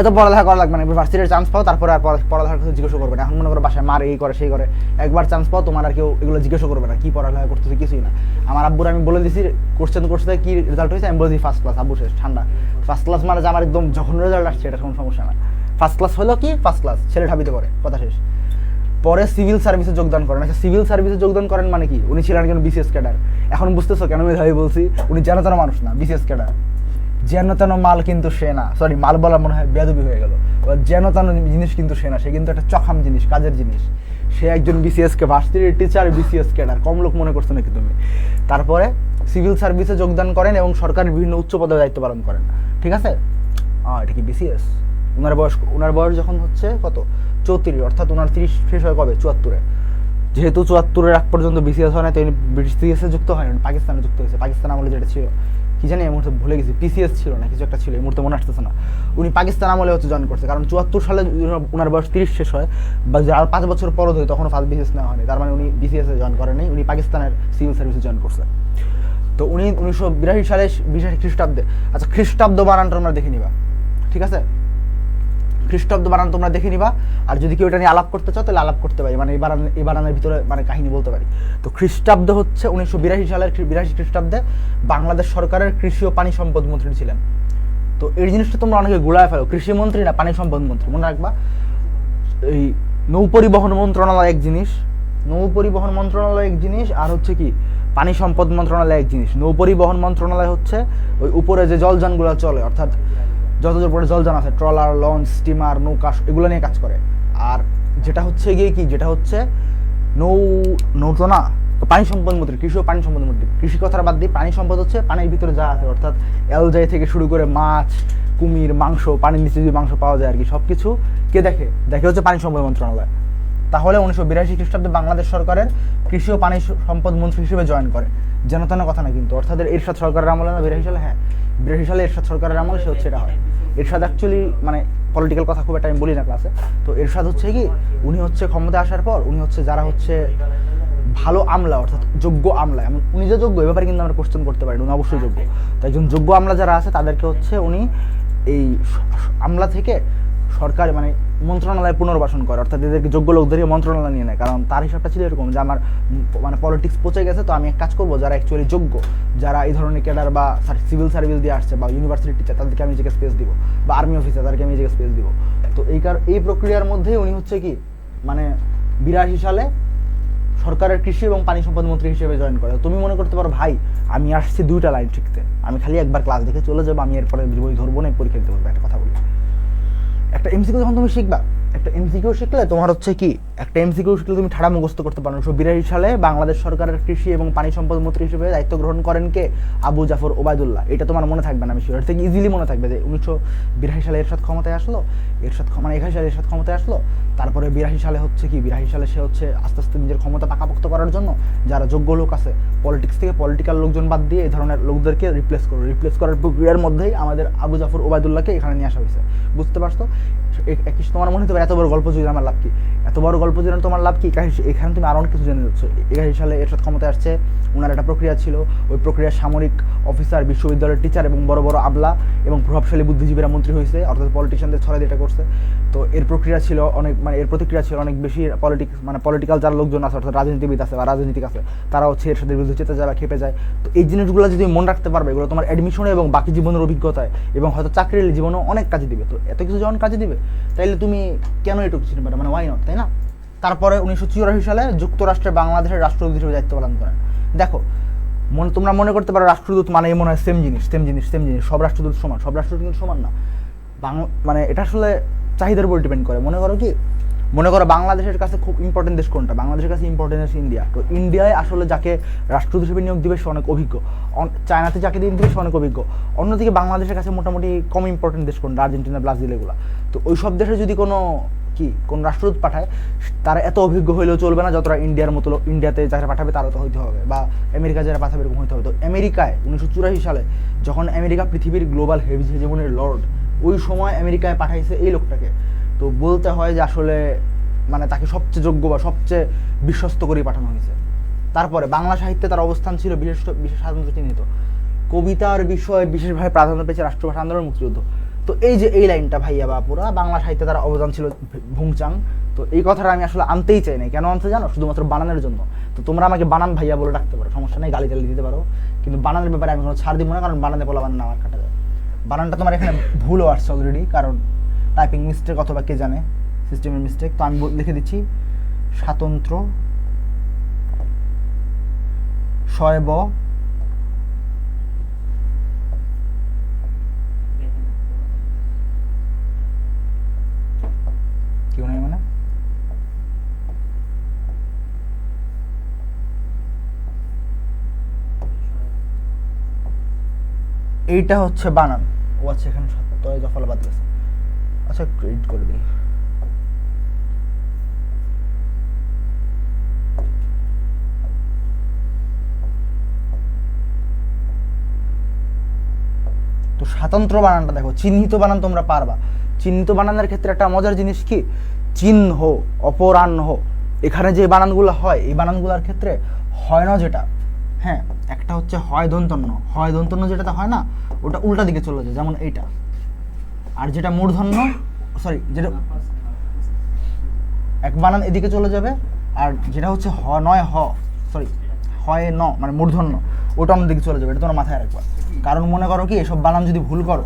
এত পড়ালেখা করা লাগবে না, ভার্সিটির চান্স পাও, তারপরে আর পড়ালেখার কথা জিজ্ঞাসা করবে না। এখন মনে করো বাসায় মার এই করে সেই করে, একবার চান্স পাও, তোমার আর কেউ এগুলো জিজ্ঞাসা করবে না কি পড়ালেখা করতেছে, কিছুই না। আমার আব্বুর আমি বলে দিছি কোশ্চেন করছে কি রেজাল্ট হয়েছে, আমি বলে দিই ফার্স্ট ক্লাস। আব্বু শেষ ঠান্ডা, ফার্স্ট ক্লাস মানে যে আমার একদম যখন রেজাল্ট আসছে এটা কোনো সমস্যা না। ফার্স্ট ক্লাস হলো কি ফার্স্ট ক্লাস, ছেলে ঢাবিতে পড়ে, কথা শেষ। পরে সিভিল সার্ভিসে যোগদান করেন। আচ্ছা, সিভিল সার্ভিসে যোগদান করেন মানে কি? উনি ছিলেন কেন বিসিএস ক্যাডার। এখন বুঝতেছো কেন আমি ভাই বলছি উনি যেন তেন মানুষ না, বিসিএস ক্যাডার। যেন তেন মাল কিন্তু সে না, সরি মাল বলা মনে হয় বেয়াদবি হয়ে গেল। যেন তেন জিনিস কিন্তু সে না, সে কিন্তু একটা চখাম জিনিস, কাজের জিনিস। সে একজন বিসিএস কে ভার্সিটির টিচার, বিসিএস ক্যাডার, কম লোক মনে করছো নাকি তুমি? তারপরে সিভিল সার্ভিসে যোগদান করেন এবং সরকারের বিভিন্ন উচ্চ পদে দায়িত্ব পালন করেন, ঠিক আছে? এটা কি বিসিএস? ওনার বয়স যখন হচ্ছে কত, 34, অর্থাৎ ওনার 30 শেষ হয় কবে, 74-এ। যেহেতু 74-এর আগ পর্যন্ত বিসিএস হয় না, তো ব্রিটিশ সিএসে যুক্ত হয় না, পাকিস্তানে যুক্ত হয়েছে। পাকিস্তান আমলে যেটা ছিল কি জানি এই মুহূর্তে ভুলে গেছি, পিসিএস ছিল না কিছু একটা ছিল, এই মুহূর্তে মনে আসতেছে না। উনি পাকিস্তান আমলে হচ্ছে জয়েন করছে, কারণ 74 সালে ওনার বয়স 30 শেষ হয়, বা আর 5 বছর পর ধরে তখন ফার্স্ট বিসিএস নেওয়া হয়নি, তার মানে উনি বিসিএস এ জয়েন করেন নাই, উনি পাকিস্তানের সিভিল সার্ভিসে জয়েন করছে। তো উনি 1982 সালে 22 খ্রিস্টাব্দে, আচ্ছা খ্রিস্টাব্দ বানানটা তোমরা দেখে নিবা, ঠিক আছে? খ্রিস্টাব্দ বানান তোমরা দেখে নিবা, আর যদি কেউ এটা নিয়ে আলাপ করতে চাও তাহলে আলাপ করতে পারি, মানে এই বানানের ভিতরে মানে কাহিনী বলতে পারি। তো খ্রিস্টাব্দ হচ্ছে 1982 সালের 82 খ্রিস্টাব্দে বাংলাদেশ সরকারের কৃষি ও পানি সম্পদ মন্ত্রী ছিলেন। তো এই জিনিসটা তোমরা অনেকে গুলায় ফেলো, কৃষি মন্ত্রী না পানি সম্পদ মন্ত্রী। মনে রাখবা, এই নৌপরিবহন মন্ত্রণালয় এক জিনিস, নৌপরিবহন মন্ত্রণালয় এক জিনিস, আর হচ্ছে কি পানি সম্পদ মন্ত্রণালয় এক জিনিস। নৌপরিবহন মন্ত্রণালয় হচ্ছে ওই উপরে যে জলযানগুলো চলে, অর্থাৎ যত পরে জলযান আছে, ট্রলার, লঞ্চ, স্টিমার, নৌকা, এগুলো নিয়ে কাজ করে। আর যেটা হচ্ছে গিয়ে কি, যেটা হচ্ছে নৌতো না, পানি সম্পদ মন্ত্রী, কৃষি ও পানি সম্পদ মন্ত্রী। কৃষি কথাটা বাদ দিয়ে পানি সম্পদ হচ্ছে পানির ভিতরে যা আছে, অর্থাৎ এলজাই থেকে শুরু করে মাছ, কুমির, মাংস, পানির নিচে যে মাংস পাওয়া যায় আর কি, সব কিছু কে দেখে হচ্ছে পানি সম্পদ মন্ত্রণালয়। তাহলে 1982 খ্রিস্টাব্দে বাংলাদেশ সরকারের কৃষি ও পানি সম্পদ মন্ত্রী হিসেবে জয়েন করে, যেন তেন কথা না কিন্তু, অর্থাৎ এরশাদ সরকারের আমলে না, 82 সালে, হ্যাঁ 82 সালে এরশাদ সরকারের আমলে সে হচ্ছে এটা হয়। এরশাদ অ্যাকচুয়ালি মানে পলিটিক্যাল কথা খুব একটা আমি বলি না ক্লাসে। তো এরশাদ হচ্ছে কি, উনি হচ্ছে ক্ষমতা আসার পর উনি হচ্ছে যারা হচ্ছে ভালো আমলা, অর্থাৎ যোগ্য আমলা, এমন উনি যে যোগ্য এ ব্যাপারে কিন্তু আমরা কোশ্চেন করতে পারি, উনি অবশ্যই যোগ্য। তো একজন যোগ্য আমলা যারা আছে তাদেরকে হচ্ছে উনি এই আমলা থেকে সরকার মানে মন্ত্রণালয়ে পুনর্বাসন করে, অর্থাৎ এদেরকে যোগ্য লোকদেরই মন্ত্রণালয় নিয়ে নেয়। কারণ তার হিসাবটা ছিল এরকম যে আমার মানে পলিটিক্স পচে গেছে, তো আমি এক কাজ করবো, যারা অ্যাকচুয়ালি যোগ্য, যারা এই ধরনের ক্যাডার বা সিভিল সার্ভিস দিয়ে আসছে বা ইউনিভার্সিটির টিচার, তাদেরকে আমি নিজেকে স্পেস দিব, বা আর্মি অফিসার তাদেরকে আমি নিজেকে স্পেস দিব। তো এই প্রক্রিয়ার মধ্যেই উনি হচ্ছে কি মানে 82 সালে সরকারের কৃষি এবং পানি সম্পদ মন্ত্রী হিসেবে জয়েন করে। তুমি মনে করতে পারো ভাই আমি আসছি 2টা লাইন শিখতে, আমি খালি একবার ক্লাস দেখে চলে যাবো, আমি এরপরে বই ধরবো না, পরীক্ষা দিতে পারবো। একটা কথা বলি, একটা এমসিকিউ যখন তুমি শিখবা, একটা এমসিকিউ শিখলে তোমার হচ্ছে কি একটা এমসিকিউ শিখলে তুমি ঠাড়া মুখস্থ করতে পারো। 1982 সালে বাংলাদেশ সরকারের কৃষি এবং পানি সম্পদ মন্ত্রী হিসেবে দায়িত্ব গ্রহণ করেন কে? আবু জাফর ওবায়দুল্লাহ। এটা তোমার মনে থাকবে না, আমি শিওর। এর থেকে ইজিলি মনে থাকবে যে 1982 সালে এরশাদ ক্ষমতায় আসলো, মানে 81 সালে এরশাদ ক্ষমতায় আসলো, তারপরে 82 সালে হচ্ছে কি, 82 সালে সে হচ্ছে আস্তে আস্তে নিজের ক্ষমতা পাকাপোক্ত করার জন্য যারা যোগ্য লোক আছে পলিটিক্স থেকে, পলিটিক্যাল লোকজন বাদ দিয়ে এই ধরনের লোকদেরকে রিপ্লেস করার প্রক্রিয়ার মধ্যেই আমাদের আবু জাফর ওবায়দুল্লাহকে এখানে নিয়ে আসা হয়েছে। বুঝতে পারছো? তোমার মনে হতে পারে এত বড় গল্প জুড়ে আমার লাভ কি, এত বড় গল্প জুড়ে তোমার লাভ কি? এখানে তুমি আরও অনেক কিছু জেনে যাচ্ছ। 81 সালে এরশাদ ক্ষমতায় আসছে, ওনার একটা প্রক্রিয়া ছিল, ওই প্রক্রিয়ার সামরিক অফিসার, বিশ্ববিদ্যালয়ের টিচার এবং বড় বড় আবলা এবং প্রভাবশালী বুদ্ধিজীবীরা মন্ত্রী হয়েছে, অর্থাৎ পলিটিশিয়ানদের ছড়াই এটা করছে। তো এর প্রক্রিয়া ছিল অনেক, মানে এর প্রতিক্রিয়া ছিল অনেক বেশি। পলিটিক্যাল যারা লোকজন আছে, অর্থাৎ রাজনীতিবিদ আছে বা রাজনীতিক আছে, তারা হচ্ছে এর সাথে বিরুদ্ধে চেতে যায় বা খেপে যায়। তো এই জিনিসগুলো যদি মনে রাখতে পারবে, এগুলো তোমার অ্যাডমিশনে এবং বাকি জীবনের অভিজ্ঞতায় এবং হয়তো চাকরির জীবনেও অনেক কাজে দিবে। তো এত কিছু যখন কাজে দিবে, তাইলে তুমি কেন এটুকু চিনবে না, মানে ওয়াই নট, তাই না? তারপরে 1984 সালে যুক্তরাষ্ট্রে বাংলাদেশের রাষ্ট্রদূত হিসেবে দায়িত্ব পালন করেন। দেখো, তোমরা মনে করতে পারো রাষ্ট্রদূত মানে মনে হয় সেম জিনিস, সব রাষ্ট্রদূত সমান, সব রাষ্ট্রদূত কিন্তু সমান না। মানে এটা আসলে চাহিদার উপর ডিপেন্ড করে। মনে করো বাংলাদেশের কাছে খুব ইম্পর্টেন্ট দেশ কোনটা? বাংলাদেশের কাছে ইম্পর্টেন্ট দেশ ইন্ডিয়া। তো ইন্ডিয়ায় আসলে যাকে রাষ্ট্রদূত হিসেবে নিয়োগ দিবে সে অনেক অভিজ্ঞ, চায়নাতে যাকে দিয়ে দিবে সে অনেক অভিজ্ঞ। অন্যদিকে বাংলাদেশের কাছে মোটামুটি কম ইম্পর্টেন্ট দেশ কোনটা? আর্জেন্টিনা, ব্রাজিল, এগুলো। তো ওই সব দেশে যদি কোন রাষ্ট্রদূত পাঠায়, তারা এত অভিজ্ঞ হইলেও চলবে না যতটা ইন্ডিয়াতে যারা পাঠাবে তারা তো হইতে হবে, বা আমেরিকা যারা পাঠাবে এরকম হইতে হবে। তো আমেরিকায় 1984 সালে যখন আমেরিকা পৃথিবীর গ্লোবাল হেজেমনির লর্ড, ওই সময় আমেরিকায় পাঠাইছে এই লোকটাকে। তো বলতে হয় যে আসলে মানে তাকে সবচেয়ে যোগ্য বা সবচেয়ে বিশ্বস্ত করেই পাঠানো হয়েছে। তারপরে বাংলা সাহিত্যে তার অবস্থান ছিল বিশেষ স্বাতন্ত্র্য চিহ্নিত। কবিতার বিষয় বিশেষভাবে প্রাধান্য পেয়েছে রাষ্ট্রভাষা আন্দোলন, মুক্তিযুদ্ধ। তো এই যে এই লাইনটা ভাইয়া বাপুরা, বাংলা সাহিত্যে তার অবদান ছিল ভুংচাং। তো এই কথাটা আমি আসলে আনতেই চাই না। কেন আনতে জানো? শুধুমাত্র বানানের জন্য। তো তোমরা আমাকে বানান ভাইয়া বলে ডাকতে পারো, সমস্যা নেই, গালি টালি দিতে পারো, কিন্তু বানানের ব্যাপারে আমি কোনো ছাড় দিব না, কারণ বানানে বলা বানান আমার কাটা যায়। বানানটা তোমার এখানে ভুলও আসছে অলরেডি, কারণ টাইপিং মিস্টেক অথবা কে জানে সিস্টেমের মিস্টেক। তো আমি লিখে দিচ্ছি স্বাতন্ত্র শয়ব কেউ নেই মানে এইটা হচ্ছে বানান। ও আচ্ছা, এখানে সত্য জফলাবাদ গেছে। আচ্ছা, একটু এডিট করে দিই। তো স্বাতন্ত্র বানানটা দেখো, চিহ্নিত বানান তোমরা পারবা। চিহ্নিত বানানের ক্ষেত্রে একটা মজার জিনিস কি, চিহ্ন, অপরাহ্ন, এখানে যে বানানগুলো হয় এই বানানগুলোর ক্ষেত্রে হয় না যেটা, হ্যাঁ, একটা হচ্ছে হয় দন্তন্য। হয় দন্তন্য যেটাতে হয় না, ওটা উল্টা দিকে চলে যায়, যেমন এইটা। আর যেটা মূর্ধন্য, সরি, যেটা এক বানান এদিকে চলে যাবে, আর যেটা হচ্ছে হয় ন মানে মূর্ধন্য, ওটা অন্যদিকে চলে যাবে। এটা তোমরা মাথায় রাখবা। কারণ মনে করো কি, এসব বানান যদি ভুল করো,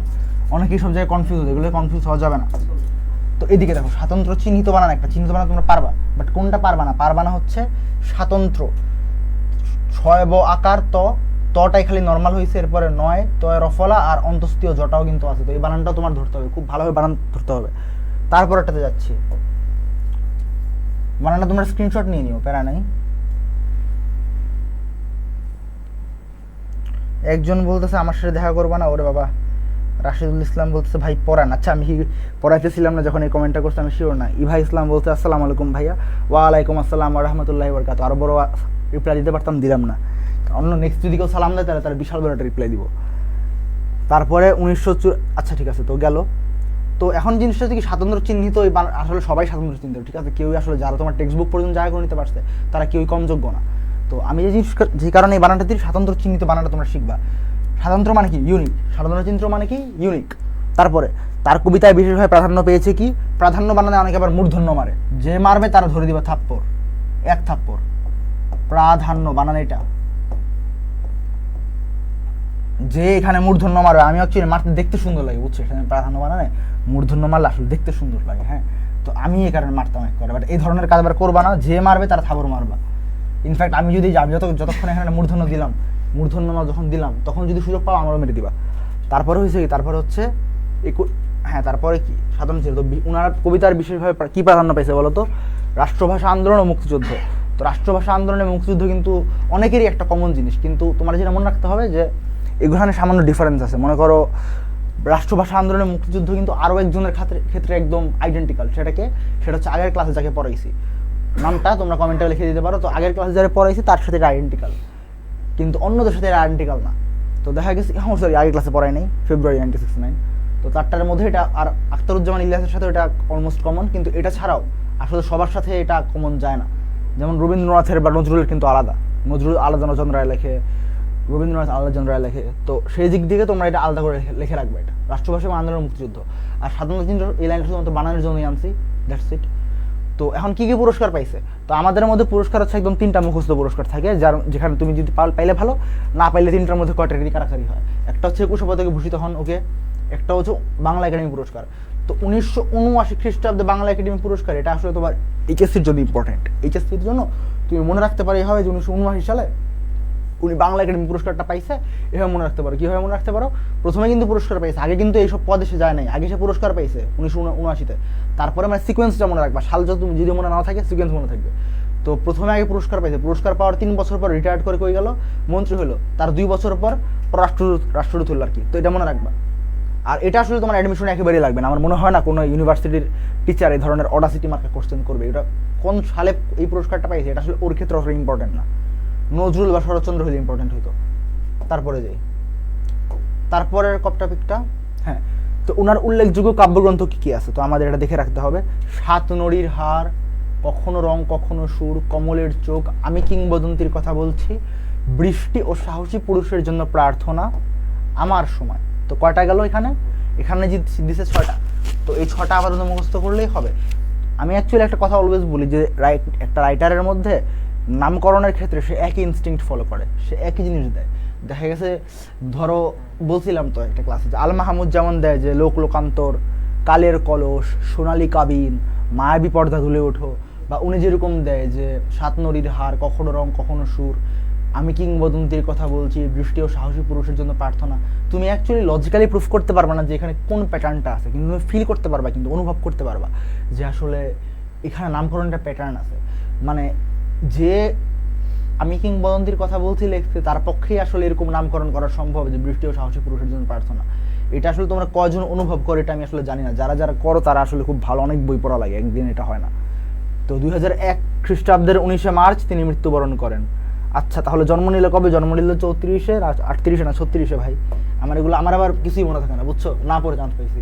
অনেকে সব জায়গায় কনফিউজ হয়, এগুলো কনফিউজ হওয়া যাবে না। তো এদিকে দেখো, স্বাতন্ত্র চিহ্নিত বানান একটা, চিহ্নিত বানান তোমরা পারবা, বাট কোনটা পারবা না হচ্ছে স্বাতন্ত্র। ছয়ব আকার তটাই খালি নর্মাল হয়েছে, এরপরে নয় তয় রফলা আর অন্তস্থীয় জটাও কিন্তু আছে। তো এই বানানটাও তোমার ধরতে হবে, খুব ভালোভাবে বানান ধরতে হবে। তারপরটাতে যাচ্ছি, বানানটা তোমরা স্ক্রিনশট নিয়ে নিও, প্যারা নাই। একজন বলতেছে আমার সাথে দেখা করবা না, ওরে বাবা। রাশিদুল ইসলাম বলতেছে ভাই পড়ান। আচ্ছা, আমি পড়াইতেছিলাম না যখন এই কমেন্টটা করছে, আমি শিওর না। ইভা ইসলাম বলছে আসসালামু আলাইকুম ভাইয়া। ওয়ালাইকুম আসসালাম ওয়া রাহমাতুল্লাহি ওয়া বারাকাতুহু। আরো বড় রিপ্লাই দিতে পারতাম, দিলাম না। অন্য নেক্সট যদি কেউ সালাম দেয় তাহলে তার বিশাল বড় একটা রিপ্লাই দিব। তারপরে 1900, আচ্ছা ঠিক আছে, তো গেল। তো এখন জিনিসটা হচ্ছে কি, স্বাতন্ত্র চিহ্নিত আসলে সবাই স্বাতন্ত্র চিহ্নিত, ঠিক আছে? কেউই আসলে যারা তোমার টেক্সট বুক পর্যন্ত জায়গা করে নিতে পারছে তারা কেউই কম যোগ্য না। তো আমি যে কারণে এই বানানটা দিই, স্বাতন্ত্র চিহ্নিত বানানটা তোমরা শিখবা। স্বাতন্ত্র মানে কি? ইউনিক। স্বাতন্ত্র চিহ্নিত মানে কি? ইউনিক। তারপরে তার কবিতায় বিশেষভাবে প্রাধান্য পেয়েছে কি? প্রাধান্য বানানে অনেকে আবার মূর্ধন্য মারে, যে মারবে তারা ধরে দিবা থাপ্পড়, এক থাপ্পড়। প্রাধান্য বানান এটা, যে এখানে মূর্ধন্য মারবে, আমি অ্যাকচুয়ালি মারতে দেখতে সুন্দর লাগে, বুঝছো? এখানে প্রাধান্য বানানে মূর্ধন্য মারলে আসলে দেখতে সুন্দর লাগে, হ্যাঁ। তো আমি এই কারণে মারতাম এক করে, বাট এই ধরনের কাজ আবার করবা না, যে মারবে তারা থাবড় মারবা। ইনফ্যাক্ট আমি যতক্ষণ এখানে মূর্ধন্য যখন দিলাম তখন যদি সুযোগ পাও আমারও মেরে দিবা। তারপরে হয়েছে কি, তারপরে হচ্ছে হ্যাঁ, তারপরে কি সাধারণ ছিল তো ওনার কবিতার বিশেষভাবে কি প্রাধান্য পাইছে বলো তো? রাষ্ট্রভাষা আন্দোলন ও মুক্তিযুদ্ধ। তো রাষ্ট্রভাষা আন্দোলন এবং মুক্তিযুদ্ধ কিন্তু অনেকেরই একটা কমন জিনিস, কিন্তু তোমার যেটা মনে রাখতে হবে যে এগুলোখানে সামান্য ডিফারেন্স আছে। মনে করো রাষ্ট্রভাষা আন্দোলনের মুক্তিযুদ্ধ কিন্তু আরও একজনের ক্ষেত্রে একদম আইডেন্টিক্যাল। সেটা হচ্ছে আগের ক্লাসে যাকে পড়াইছি, নামটা তোমরা কমেন্টে লিখে দিতে পারো। তো আগের ক্লাসে যারা পড়াইছি তার সাথে এটা আইডেন্টিক্যাল, কিন্তু অন্যদের সাথে এটা আইডেন্টিক্যাল না। তো দেখা গেছে সরি আগের ক্লাসে পড়াই নেই, ফেব্রুয়ারি 1969। তো তারটার মধ্যে এটা আর আখতারুজ্জামান ইলিয়াসের সাথে এটা অলমোস্ট কমন, কিন্তু এটা ছাড়াও আসলে সবার সাথে এটা কমন যায় না। যেমন রবীন্দ্রনাথের বা নজরুলের কিন্তু আলাদা, নজরুল আলাদা জন রায় লেখে, রবীন্দ্রনাথ আলাদা জন রায় লেখে। তো সেই দিক থেকে তোমরা এটা আলাদা করে লিখে রাখবে, এটা রাষ্ট্রভাষা এবং আন্দোলন মুক্তিযুদ্ধ। আর স্বাধীনতা এই লাইনটা শুধুমাত্র বানানোর জন্যই আনছি, দ্যাটস ইট। তো এখন কী কী পুরস্কার পাইছে? তো আমাদের মধ্যে পুরস্কার হচ্ছে একদম 3টা মুখস্থ পুরস্কার থাকে, যেখানে তুমি যদি পাইলে ভালো, না পাইলে 3টার মধ্যে ক্যাটাগরি কারাকারি হয়। একটা হচ্ছে 21 পদকে ভূষিত হন, ওকে। একটা হচ্ছে বাংলা একাডেমি পুরস্কার। তো 1979 খ্রিস্টাব্দে বাংলা একাডেমি পুরস্কার, এটা আসলে তোমার এইচএসসির জন্য ইম্পর্টেন্ট। এইচএসসির জন্য তুমি মনে রাখতে পারো হবে যে 1979 সালে উনি বাংলা একাডেমি পুরস্কারটা পাইছে, এভাবে মনে রাখতে পারো। কীভাবে মনে রাখতে পারো? প্রথমে কিন্তু পুরস্কার পাইছে, আগে কিন্তু এইসব পদে সে যায় নাই, আগে সে পুরস্কার পাইছে 1979-তে। তারপরে মানে সিকোয়েন্সটা মনে রাখবা, সাল তুমি যদি মনে না থাকে সিকোয়েন্স মনে থাকবে। তো প্রথমে আগে পুরস্কার পাইছে, পুরস্কার পাওয়ার 3 বছর পর রিটায়ার্ড করে কই গেল, মন্ত্রী হলো। তার 2 বছর পর রাষ্ট্রদূত হলো আর কি। তো এটা মনে রাখবা। আর এটা আসলে তোমার অ্যাডমিশনে একেবারেই লাগবে না। আমার মনে হয় না কোনো ইউনিভার্সিটির টিচার এই ধরনের অডাসিটি মার্কে কোশ্চেন করবে এটা কোন সালে এই পুরস্কারটা পাইছে, এটা আসলে ওর ক্ষেত্রে আসলে ইম্পর্টেন্ট না। নজরুল বা শরৎচন্দ্র হলে ইম্পর্টেন্ট হইতো। তারপরে যাই, তারপরের টপিকটা, হ্যাঁ। তো ওনার উল্লেখযোগ্য কাব্যগ্রন্থ কী কী আছে? তো আমাদের এটা দেখে রাখতে হবে। 7 নড়ির হার, কখনো রং কখনো সুর, কমলের চোখ, আমি কিংবদন্তির কথা বলছি, বৃষ্টি ও সাহসী পুরুষের জন্য প্রার্থনা, আমার সময়। তো কয়টা গেল এখানে? এখানে দিছে 6টা। তো এই 6টা আপাতত মুখস্থ করলেই হবে। আমি অ্যাকচুয়ালি একটা কথা অলওয়েজ বলি যে একটা রাইটারের মধ্যে নামকরণের ক্ষেত্রে সে একই ইনস্টিংক্ট ফলো করে, সে একই জিনিস দেয়। দেখা গেছে ধরো বলছিলাম তো একটা ক্লাসে যে আল মাহমুদ যেমন দেয় যে লোক লোকান্তর, কালের কলস, সোনালী কাবিন, মায়াবী পর্দা তুলে ওঠো, বা উনি যেরকম দেয় যে 7 নড়ির হার, কখনো রং কখনো সুর, আমি কিংবদন্তির কথা বলছি, বৃষ্টি ও সাহসী পুরুষের জন্য প্রার্থনা। তুমি অ্যাকচুয়ালি লজিক্যালি প্রুফ করতে পারবা না যে এখানে কোন প্যাটার্নটা আছে, কিন্তু তুমি ফিল করতে পারবা, কিন্তু অনুভব করতে পারবা যে আসলে এখানে নামকরণটা প্যাটার্ন আছে। মানে যে আমি কিংবদন্তির কথা বলছি লিখতে, তার পক্ষেই আসলে এরকম নামকরণ করা সম্ভব যে বৃষ্টি ও সাহসী পুরুষের জন্য প্রার্থনা। এটা আসলে তোমরা কয়জন অনুভব করো এটা আমি আসলে জানি না, যারা যারা করো তারা আসলে খুব ভালো, অনেক বই পড়া লাগে, একদিন এটা হয় না। তো 2001 খ্রিস্টাব্দের 19শে মার্চ তিনি মৃত্যুবরণ করেন। আচ্ছা, তাহলে জন্ম নিল কবে? জন্ম নিল 34-এ, 38-এ না 36-এ ভাই। আমার আবার কিছুই মনে থাকে না, বুঝছো, না পড়ে চান্স পাইছি।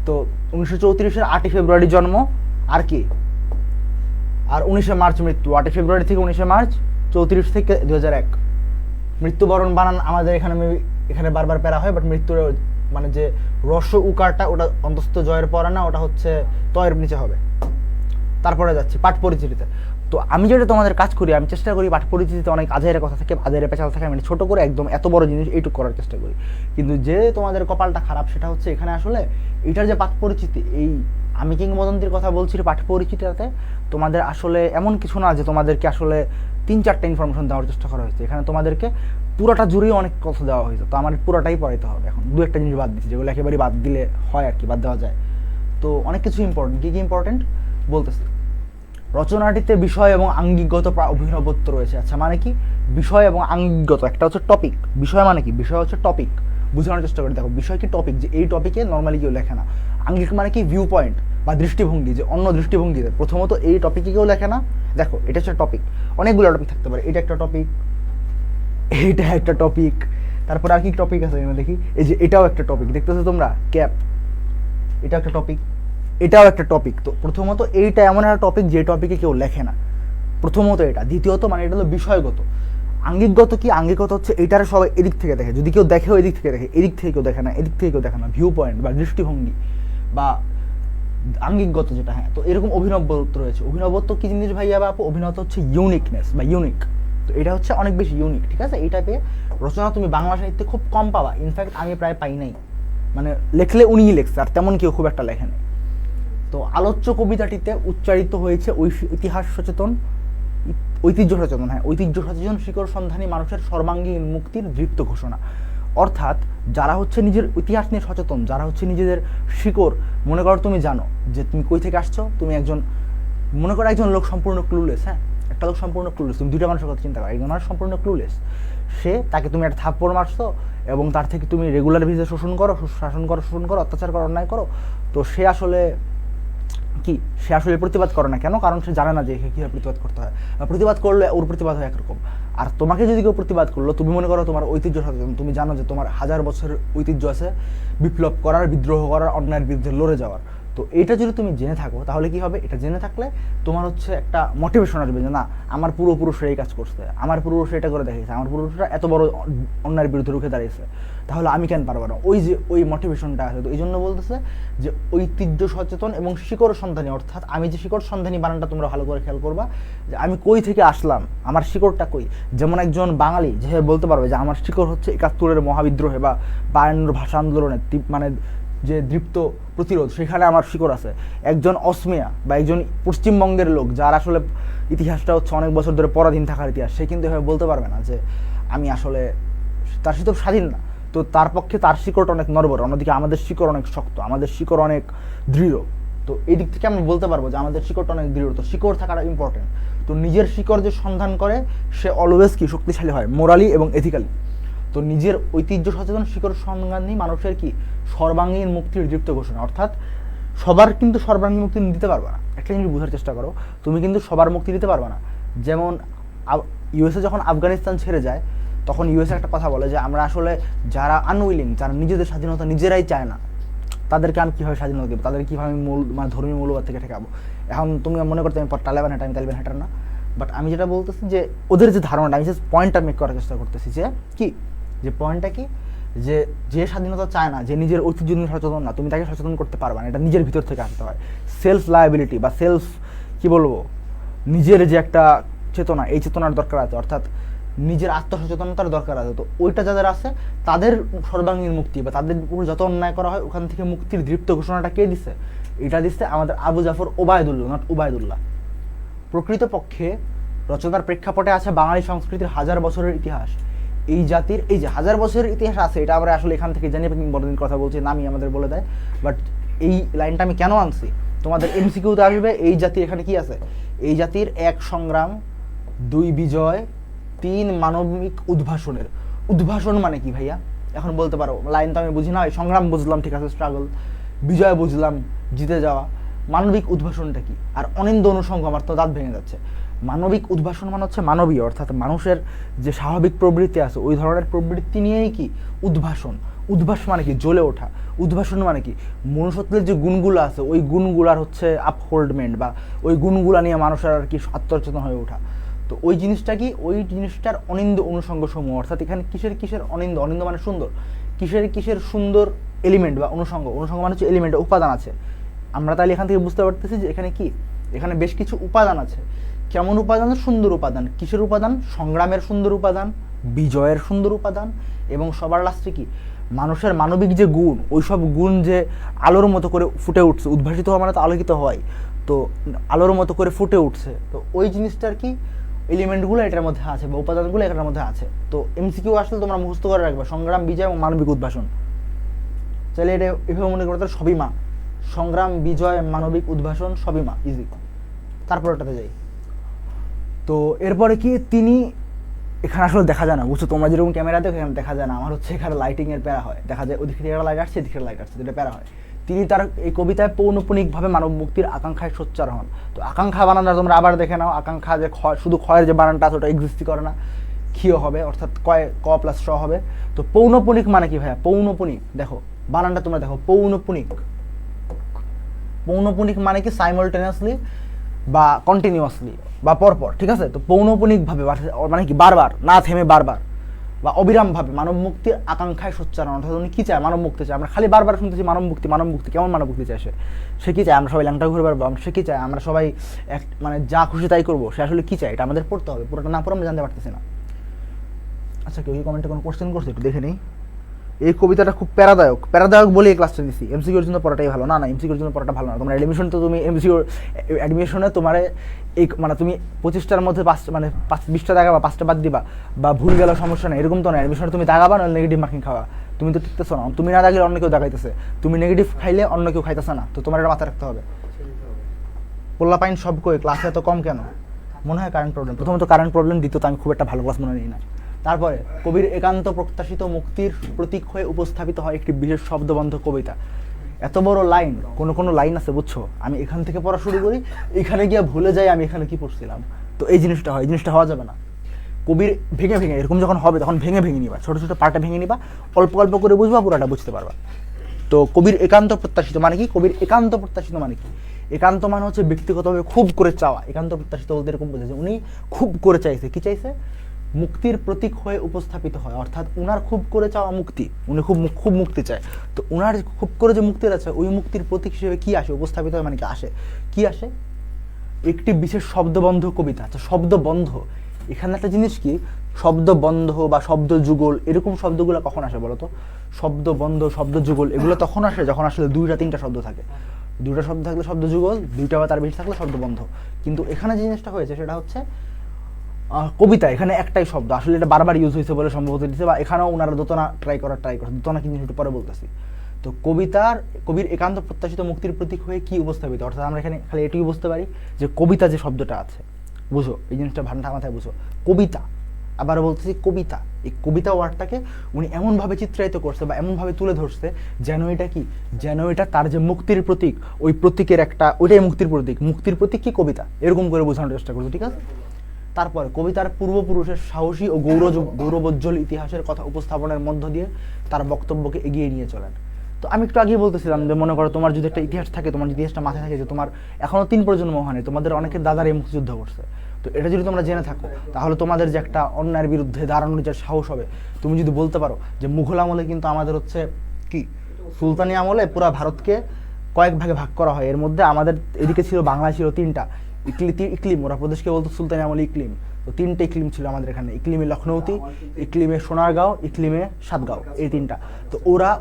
তো 1934-এর 8ই ফেব্রুয়ারি জন্ম, আর কি, আর 19শে মার্চ মৃত্যু। 8ই ফেব্রুয়ারি থেকে 19শে মার্চ, 34 থেকে 2001। মৃত্যুবরণ বানান আমাদের এখানে বারবার প্যারা হয়, বাট মৃত্যুর মানে যে রস্য উকারটা ওটা অন্তস্থ জয়ের পরে না, ওটা হচ্ছে তয়ের নিচে হবে। তারপরে যাচ্ছি পাঠ পরিচিতিতে। তো আমি যেটা তোমাদের কাজ করি, আমি চেষ্টা করি পাঠ পরিচিতিতে অনেক আজের কথা থাকে, আজের পেঁচাল থাকে, আমি ছোটো করে একদম এত বড় জিনিস এইটুকু করার চেষ্টা করি। কিন্তু যে তোমাদের কপালটা খারাপ সেটা হচ্ছে এখানে আসলে এটার যে পাঠ পরিচিতি, এই আমি কিংবদন্তির কথা বলছি পাঠ পরিচিতিটাতে তোমাদের আসলে এমন কিছু না যে তোমাদেরকে আসলে 3-4টা ইনফরমেশন দেওয়ার চেষ্টা করা হয়েছে। এখানে তোমাদেরকে পুরোটা জুড়েই অনেক কথা দেওয়া হয়েছে। তো আমার পুরোটাই পড়াইতে হবে। এখন 2-একটা জিনিস বাদ দিচ্ছি, যেগুলো একেবারেই বাদ দিলে হয় আর কি, বাদ দেওয়া যায়। তো অনেক কিছু ইম্পর্টেন্ট। কী কী ইম্পর্টেন্ট বলতেছি। রচনাটিতে বিষয় এবং আঙ্গিকগত অভিনবত্ব রয়েছে। আচ্ছা, মানে কি বিষয় এবং আঙ্গিকগত? একটা হচ্ছে টপিক, বিষয় মানে কি, বিষয় হচ্ছে টপিক, বোঝানোর চেষ্টা করে দেখো। বিষয় কি টপিক, যে এই টপিকে নর্মালি কেউ লেখে না। আঙ্গিক মানে কি ভিউ পয়েন্ট বা দৃষ্টিভঙ্গি, যে অন্য দৃষ্টিভঙ্গিতে। প্রথমত এই টপিকে কেউ লেখে না। দেখো এটা হচ্ছে টপিক, অনেকগুলো টপিক থাকতে পারে, এটা একটা টপিক, এইটা একটা টপিক, তারপর আর কি টপিক আছে আমি দেখি, এই যে এটাও একটা টপিক, দেখতেছো তোমরা, ক্যাপ, এটা একটা টপিক, এটাও একটা টপিক। তো প্রথমত এইটা এমন একটা টপিক যে টপিকে কেউ লেখে না, প্রথমত এটা। দ্বিতীয়ত মানে এটা হলো বিষয়গত। আঙ্গিকগত কি? আঙ্গিকগত হচ্ছে এইটার সবাই এদিক থেকে দেখে, যদি কেউ দেখেও এদিক থেকে দেখে, এদিক থেকে কেউ দেখে না, এদিক থেকে কেউ দেখে না, ভিউ পয়েন্ট বা দৃষ্টিভঙ্গি বা আঙ্গিকগত যেটা। হ্যাঁ, তো এরকম অভিনবত্ব রয়েছে। অভিনবত্ব কি জিনিস ভাইয়া বাপু? অভিনবত্ব হচ্ছে ইউনিকনেস বা ইউনিক। তো এটা হচ্ছে অনেক বেশি ইউনিক, ঠিক আছে? এই টাইপের রচনা তুমি বাংলা সাহিত্যে খুব কম পাবা, ইনফ্যাক্ট আমি প্রায় পাই নাই। মানে লেখলে উনিই লেখছে, আর তেমন কেউ খুব একটা লেখে নেই। তো আলোচ্য কবিতাটিতে উচ্চারিত হয়েছে ইতিহাস সচেতন, ঐতিহ্য সচেতন শিকড় সন্ধানী মানুষের সর্বাঙ্গীন মুক্তির দৃপ্ত ঘোষণা। অর্থাৎ যারা হচ্ছে নিজের ইতিহাস নিয়ে সচেতন, যারা হচ্ছে নিজেদের শিকড়, মনে করো তুমি জানো যে তুমি কই থেকে আসছো, তুমি একজন, মনে করো একজন লোক সম্পূর্ণ ক্লুলেস, হ্যাঁ, একটা লোক সম্পূর্ণ ক্লুলেস, তুমি দুইটা মানুষের কথা চিন্তা করো, একজন মানুষ সম্পূর্ণ ক্লুলেস, তাকে তুমি একটা থাপ্পড় মারছো এবং তার থেকে তুমি রেগুলার ভিজে শোষণ করো, অত্যাচার করো, অন্যায় করো, তো সে আসলে প্রতিবাদ করে না কেন? কারণ সে জানে না যে কীভাবে প্রতিবাদ করতে হয়। প্রতিবাদ করলে ওর প্রতিবাদ হয় একরকম, আর তোমাকে যদি কেউ প্রতিবাদ করলো, তুমি মনে করো তোমার ঐতিহ্য সচেতন, তুমি জানো যে তোমার 1000 বছরের ঐতিহ্য আছে বিপ্লব করার, বিদ্রোহ করার, অন্যায়ের বিরুদ্ধে লড়ে যাওয়ার, তো এইটা যদি তুমি জেনে থাকো তাহলে কি হবে? এটা জেনে থাকলে তোমার হচ্ছে একটা মোটিভেশন আসবে যে না, আমার পূর্বপুরুষরা এই কাজ করছে, আমার পূর্বপুরুষরা এটা করে দেখিয়েছে, আমার পূর্বপুরুষরা এত বড় অন্যায়ের বিরুদ্ধে রুখে দাঁড়িয়েছে, তাহলে আমি কেন পারবো না? ওই মোটিভেশনটা আছে। তো এই জন্য বলতেছে যে ঐতিহ্য সচেতন এবং শিকড় সন্ধানী, অর্থাৎ আমি যে শিকড় সন্ধানী বানানটা তোমরা ভালো করে খেয়াল করবা, যে আমি কই থেকে আসলাম, আমার শিকড়টা কই। যেমন একজন বাঙালি যেভাবে বলতে পারবে যে আমার শিকড় হচ্ছে 71-এর মহাবিদ্রোহে বা 52-এর ভাষা আন্দোলনে, মানে যে দৃপ্ত প্রতিরোধ, সেখানে আমার শিকড় আছে। একজন অসমিয়া বা একজন পশ্চিমবঙ্গের লোক, যার আসলে ইতিহাসটা হচ্ছে অনেক বছর ধরে পরাধীন থাকার ইতিহাস, সে কিন্তু এভাবে বলতে পারবে না যে আমি আসলে, তার সে তো স্বাধীন না, তো তার পক্ষে তার শিকড়টা অনেক নড়বড়। অন্যদিকে আমাদের শিকড় অনেক শক্ত, আমাদের শিকড় অনেক দৃঢ়। তো এই দিক থেকে আমরা বলতে পারবো যে আমাদের শিকড়টা অনেক দৃঢ়। তো শিকড় থাকাটা ইম্পর্টেন্ট। তো নিজের শিকড় যে সন্ধান করে সে অলওয়েজ কি শক্তিশালী হয়, মোরালি এবং এথিক্যালি। তো নিজের ঐতিহ্য সচেতন শিকড় সন্ধানী মানুষের কি সর্বাঙ্গীন মুক্তির দৃপ্ত ঘোষণা। অর্থাৎ সবার কিন্তু সর্বাঙ্গীন মুক্তি দিতে পারবে না, একটা জিনিস বোঝার চেষ্টা করো, তুমি কিন্তু সবার মুক্তি দিতে পারবে না। যেমন ইউএসএ যখন আফগানিস্তান ছেড়ে যায়, তখন ইউএসএ একটা কথা বলে যে আমরা আসলে যারা আনউইলিং, যারা নিজেদের স্বাধীনতা নিজেরাই চায় না, তাদেরকে আমি কীভাবে স্বাধীনতা দেবো, তাদেরকে কীভাবে আমি মানে ধর্মীয় মূল্যবোধ থেকে ঠেকাবো। এখন তুমি মনে করতে আমি তালেবান হেঁটা, আমি তালেবান হেঁটার না, বাট আমি যেটা বলতেছি যে ওদের যে ধারণাটা, আমি যে পয়েন্টটা মেক করার চেষ্টা করতেছি যে কি, যে পয়েন্টটা কি, যে স্বাধীনতা চায় না, যে নিজের ঐতিহ্য নিয়ে সচেতন না, তুমি তাকে সচেতন করতে পারবে না। এটা নিজের ভিতর থেকে আসতে হয়। সেলফ লায়াবিলিটি বা সেলফ কি বলবো, নিজের যে একটা চেতনা, এই চেতনার দরকার আছে, অর্থাৎ নিজের আত্মসচেতনতার দরকার আছে। তো ওইটা যাদের আছে তাদের সর্বাঙ্গীন মুক্তি, বা তাদের উপর যত অন্যায় করা হয় ওখান থেকে মুক্তির দৃপ্ত ঘোষণাটা কে দিচ্ছে? এটা দিচ্ছে আমাদের আবু জাফর ওবায়দুল্লাহ, নট উবায়দুল্লাহ। প্রকৃতপক্ষে রচনার প্রেক্ষাপটে আছে বাঙালি সংস্কৃতির 1000 বছরের ইতিহাস। এই জাতির এই যে 1000 বছরের ইতিহাস আছে, এটা আমরা আসলে এখান থেকে জানি, বড়দিন কথা বলছি, নামই আমাদের বলে দেয়। বাট এই লাইনটা আমি কেন আনছি, তোমাদের এমসিকিউতে আসবে, এই জাতির এখানে কি আছে? এই জাতির 1 সংগ্রাম, 2 বিজয়, 3 মানবিক উদ্ভাসনের। উদ্ভাসন মানে কি ভাইয়া? এখন বলতে পারো, লাইন তো আমি বুঝি না, সংগ্রাম বুঝলাম, ঠিক আছে, স্ট্রাগল, বিজয় বুঝলাম, জিতে যাওয়া, মানবিক উদ্ভাসনটা কি? আর অনিন্দ অনুষঙ্গ, আমার তো দাঁত ভেঙে যাচ্ছে। মানবিক উদ্ভাসন মানে হচ্ছে মানবীয়, অর্থাৎ মানুষের যে স্বাভাবিক প্রবৃত্তি আছে ওই ধরনের প্রবৃত্তি নিয়েই কি উদ্ভাসন। উদ্ভাস মানে কি? জ্বলে ওঠা। উদ্ভাসন মানে কি? মনুষ্যত্বের যে গুণগুলো আছে ওই গুণগুলার হচ্ছে আপহোল্ডমেন্ট, বা ওই গুণগুলা নিয়ে মানুষের আর কি আত্মচেতন হয়ে ওঠা। তো ওই জিনিসটা কি? ওই জিনিসটার অনিন্দ অনুষঙ্গ সমূহ, অর্থাৎ এখানে কিসের অনিন্দ, অনিন্দ মানে সুন্দর, কিসের সুন্দর এলিমেন্ট বা অনুষঙ্গ মানে হচ্ছে এলিমেন্ট, উপাদান আছে। আমরা তাহলে এখান থেকে বুঝতে পারতেছি যে এখানে কি, এখানে বেশ কিছু উপাদান আছে। কেমন উপাদান? সুন্দর উপাদান। কিসের উপাদান? সংগ্রামের সুন্দর উপাদান, বিজয়ের সুন্দর উপাদান, এবং সবার লাস্টে কি, মানুষের মানবিক যে গুণ, ওই সব গুণ যে আলোর মতো করে ফুটে উঠছে। উদ্ভাসিত হওয়া মানে তো আলোকিত হয়, তো আলোর মতো করে ফুটে উঠছে। তো ওই জিনিসটার কি এলিমেন্টগুলো এটার মধ্যে আছে, বা উপাদানগুলো এটার মধ্যে আছে। তো এমসিকিউ আসলে তোমরা মুখস্থ করে রাখবে, সংগ্রাম, বিজয় এবং মানবিক উদ্ভাসন। তাহলে এটা এভাবে মনে করতে সবই মা, সংগ্রাম, বিজয়, মানবিক উদ্ভাসন সবই মা, ইজি। তারপর ওটাতে যাই। তো এরপরে কি, তিনি এখানে আসলে দেখা যায় না, বুঝছো, তোমরা যেরকম ক্যামেরা দেখো এখানে দেখা যায় না, আমার হচ্ছে এখানে লাইটিংয়ের প্যারা হয়, দেখা যায় ওদিক থেকে একটা লাইট আসছে, এদিকে লাইট আসছে, যেটা প্যারা হয়। তিনি তার এই কবিতায় পৌনঃপুনিকভাবে মানব মুক্তির আকাঙ্ক্ষায় সোচ্চার হন। তো আকাঙ্ক্ষা বানানটা তোমরা আবার দেখে নাও। আকাঙ্ক্ষা যে শুধু ক্ষয়ের যে বানানটা আছে ওটা এক্সিস্টই করে না, ক্ষীয় হবে, অর্থাৎ ক প্লাস স হবে। তো পৌনঃপুনিক মানে কি ভাইয়া? পৌনঃপুনিক দেখো বানানটা তোমরা দেখো, পৌনঃপুনিক। পৌনঃপুনিক মানে কি? সাইমালটেনিয়াসলি বা কন্টিনিউয়াসলি বা পরপর, ঠিক আছে। তো পৌনঃপুনিকভাবে মানে কি? বারবার, না থেমে বারবার, বা অবিরামভাবে মানব মুক্তির আকাঙ্ক্ষায় সোচ্চার। অর্থাৎ উনি কী চায়? মানব মুক্তি চায়। আমরা খালি বারবার শুনতেছি মানব মুক্তি, মানব মুক্তি। কেমন মানব মুক্তি চায় সে কী চায়? আমরা সবাই ল্যাংটা ঘুরে পারবো? সে কী চায়? আমরা সবাই মানে যা খুশি তাই করবো? সে আসলে কী চায়? এটা আমাদের পড়তে হবে, পুরোটা না পড়ে আমরা জানতে পারতেছি না। আচ্ছা, কেউ কি কমেন্টে কোনো কোশ্চেন করছে? একটু দেখে নিই। এই কবিতাটা খুব প্যারাদায়ক বলে এই ক্লাসটা দিছি। এমসিকিউর জন্য পড়াটাই ভালো না, এমসিকিউর জন্য পড়াটা ভালো না। তোমার অ্যাডমিশন তো তুমি অ্যাডমিশনে তোমার এই মানে তুমি 25টার মধ্যে 20টা দাগাবা, 5টা বাদ দিবা, বা ভুল গেল সমস্যা নেই, এরকম তো না। অ্যাডমিশনে তুমি দাগাবা, নাহলে নেগেটিভ মার্কিং খাওয়া। তুমি তো টিকতেছো না, তুমি না দাগলে অন্য কেউ দাগাইতেছে, তুমি নেগেটিভ খাইলে অন্য কেউ খাইতেছে না। তো তোমার এটা মাথায় রাখতে হবে। পোল্লাপাইন সব কই ক্লাসে এত কম কেন? মনে হয় কারেন্ট প্রবলেম। প্রথমত কারেন্ট প্রবলেম, দ্বিতীয়ত আমি খুব একটা ভালো ক্লাস মনে নিই না। তারপরে কবির একান্ত প্রত্যাশিত মুক্তির প্রতীক হয়ে উপস্থাপিত হয় একটি বিশেষ শব্দবন্ধ কবিতা। এত বড় লাইন, কোনো লাইন আছে বুঝছো? আমি এখান থেকে পড়া শুরু করি, এখানে গিয়ে ভুলে যাই আমি এখানে কি পড়ছিলাম। তো এই জিনিসটা হওয়া যাবে না। কবির ভেঙে এরকম যখন হবে তখন ভেঙে নিবা, ছোটো ছোটো পার্টে ভেঙে নিবা, অল্প অল্প করে বুঝবা, পুরাটা বুঝতে পারবা। তো কবির একান্ত প্রত্যাশিত মানে কি? কবির একান্ত প্রত্যাশিত মানে কি? একান্ত মানে হচ্ছে ব্যক্তিগতভাবে খুব করে চাওয়া। একান্ত প্রত্যাশিত বলতে এরকম বোঝাচ্ছে উনি খুব করে চাইছে। কি চাইছে? মুক্তির প্রতীক হয়ে উপস্থাপিত হয়, অর্থাৎ উনার খুব করে চাওয়া মুক্তি। উনি খুব মুক্তি চায়। তো উনার খুব করে যে মুক্তির আছে, ওই মুক্তির প্রতীক হিসেবে কি আসে? উপস্থাপিত হয় মানে কি আসে? একটি বিশেষ শব্দবন্ধ কবিতা। আচ্ছা, শব্দবন্ধ, এখানে একটা জিনিস কি, শব্দবন্ধ বা শব্দ যুগল, এরকম শব্দগুলো কখন আসে বলো তো? শব্দবন্ধ, শব্দ যুগল এগুলো তখন আসে যখন আসলে 2-3টা শব্দ থাকে। 2টা শব্দ থাকলে শব্দ যুগল, 2টা বা তার বেশি থাকলে শব্দবন্ধ। কিন্তু এখানে যে জিনিসটা হয়েছে সেটা হচ্ছে কবিতা, এখানে একটাই শব্দ, আসলে এটা বারবার ইউজ হয়েছে বলে সম্ভবত দিচ্ছে, বা এখানেও ওনারা দোতনা ট্রাই করছে। দোতনা কি জিনিস একটু পরে বলতেছি। তো কবির একান্ত প্রত্যাশিত মুক্তির প্রতীক হয়ে কি উপস্থাপিত, অর্থাৎ আমরা এখানে খালি এটুকুই বুঝতে পারি যে কবিতা যে শব্দটা আছে, বুঝো এই জিনিসটা ভান্ডা মাথায় বুঝো। কবিতা, আবার বলতেছি কবিতা, এই কবিতা ওয়ার্ডটাকে উনি এমনভাবে চিত্রায়িত করছে বা এমনভাবে তুলে ধরছে যেন এটা তার যে মুক্তির প্রতীক, ওই প্রতীকের ওইটাই মুক্তির প্রতীক কি কবিতা, এরকম করে বোঝানোর চেষ্টা করছে। ঠিক আছে। তারপর কবিতার পূর্বপুরুষের সাহসী ও গৌরবোজ্জ্বল ইতিহাসের কথা উপস্থাপনের মধ্য দিয়ে তার বক্তব্যকে এগিয়ে নিয়ে চলেন। তো আমি একটু আগেই বলতেছিলাম যে মনে করো তোমার যদি একটা ইতিহাস থাকে, তোমার যদি ইতিহাসটা মাথায় থাকে যে তোমার এখনো 3 প্রজন্ম হয়নি, তোমাদের অনেকের দাদার এই মুক্তিযুদ্ধ করছে। তো এটা যদি তোমরা জেনে থাকো, তাহলে তোমাদের যে একটা অন্যায়ের বিরুদ্ধে দাঁড়ানোর যে সাহস হবে, তুমি যদি বলতে পারো যে মুঘল আমলে কিন্তু আমাদের হচ্ছে কি সুলতানি আমলে পুরো ভারতকে কয়েক ভাগে ভাগ করা হয়। এর মধ্যে আমাদের এদিকে ছিল, বাংলায় ছিল 3টা ইকলিম, ওরা প্রদেশকে বলতো সুলতানি আমলে ইকলিম। তো 3টে ইকলিম ছিল আমাদের এখানে, ইকলিমে লখনৌতি, ইকলিমে সোনারগাঁও, ইকলিমে সাতগাঁও, এই 3টা। তো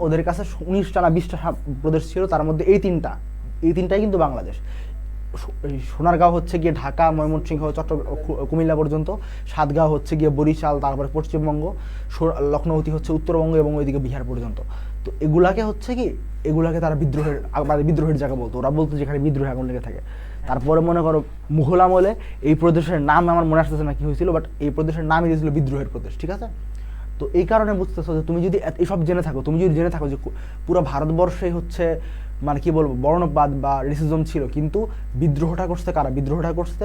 ওদের কাছে 19টা না 20টা প্রদেশ ছিল, তার মধ্যে এই 3টাই কিন্তু বাংলাদেশ। সোনারগাঁও হচ্ছে গিয়ে ঢাকা, ময়মনসিংহ, কুমিল্লা পর্যন্ত, সাতগাঁও হচ্ছে গিয়ে বরিশাল, তারপরে পশ্চিমবঙ্গ, লখনৌতি হচ্ছে উত্তরবঙ্গ এবং ওইদিকে বিহার পর্যন্ত। তো এগুলাকে তারা বিদ্রোহের জায়গা বলতো। ওরা বলতো যেখানে বিদ্রোহ আগুন লেগে থাকে। তারপরে মনে করো মুঘল আমলে এই প্রদেশের নাম আমার মনে আসতেছে না কি হয়েছিল, বাট এই প্রদেশের নামই দিয়েছিল বিদ্রোহের প্রদেশ। ঠিক আছে। তো এই কারণে বুঝতেছো যে তুমি যদি এইসব জেনে থাকো যে পুরো ভারতবর্ষে হচ্ছে মানে কি বলবো বর্ণবাদ বা রেসিজম ছিল, কিন্তু বিদ্রোহটা করছে কারা? বিদ্রোহটা করছে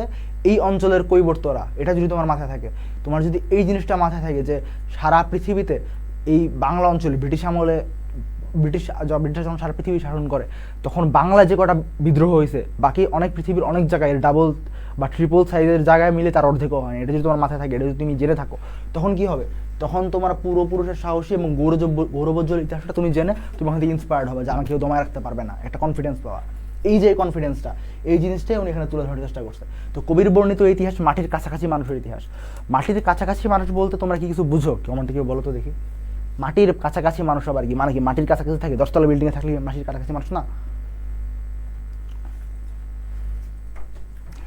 এই অঞ্চলের কৈবর্তরা। এটা যদি তোমার মাথায় থাকে, তোমার যদি এই জিনিসটা মাথায় থাকে যে সারা পৃথিবীতে এই বাংলা অঞ্চলে ব্রিটিশ যখন সারা পৃথিবী শাসন করে, তখন বাংলায় যে কটা বিদ্রোহ হয়েছে, বাকি পৃথিবীর অনেক জায়গায় ডাবল বা ট্রিপল সাইজের জায়গায় মিলে তার অর্ধেকও হয়। এটা যদি তোমার মাথায় থাকে, এটা যদি তুমি জেনে থাকো, তখন কি হবে? তখন তোমার পূর্বপুরুষের সাহসী এবং গৌরবোজ্জ্বল ইতিহাসটা তুমি জেনে তুমি ওখান থেকে ইন্সপায়ার্ড হবে যে আমাকে কেউ দমায় রাখতে পারবে না, একটা কনফিডেন্স পাওয়া। এই যে কনফিডেন্সটা, এই জিনিসটাই উনি এখানে তুলে ধরার চেষ্টা করছে। তো কবির বর্ণিত ইতিহাস মাটির কাছাকাছি মানুষের ইতিহাস। মাটির কাছাকাছি মানুষ বলতে তোমরা কি কিছু বুঝো? কেমন কেউ বলো তো দেখি। মাটির কাছাকাছি মানুষ আবার কি মানে? কি মাটির কাছাকাছি থাকে? 10তলা বিল্ডিংয়ে থাকলে মাটির কাছাকাছি মানুষ না?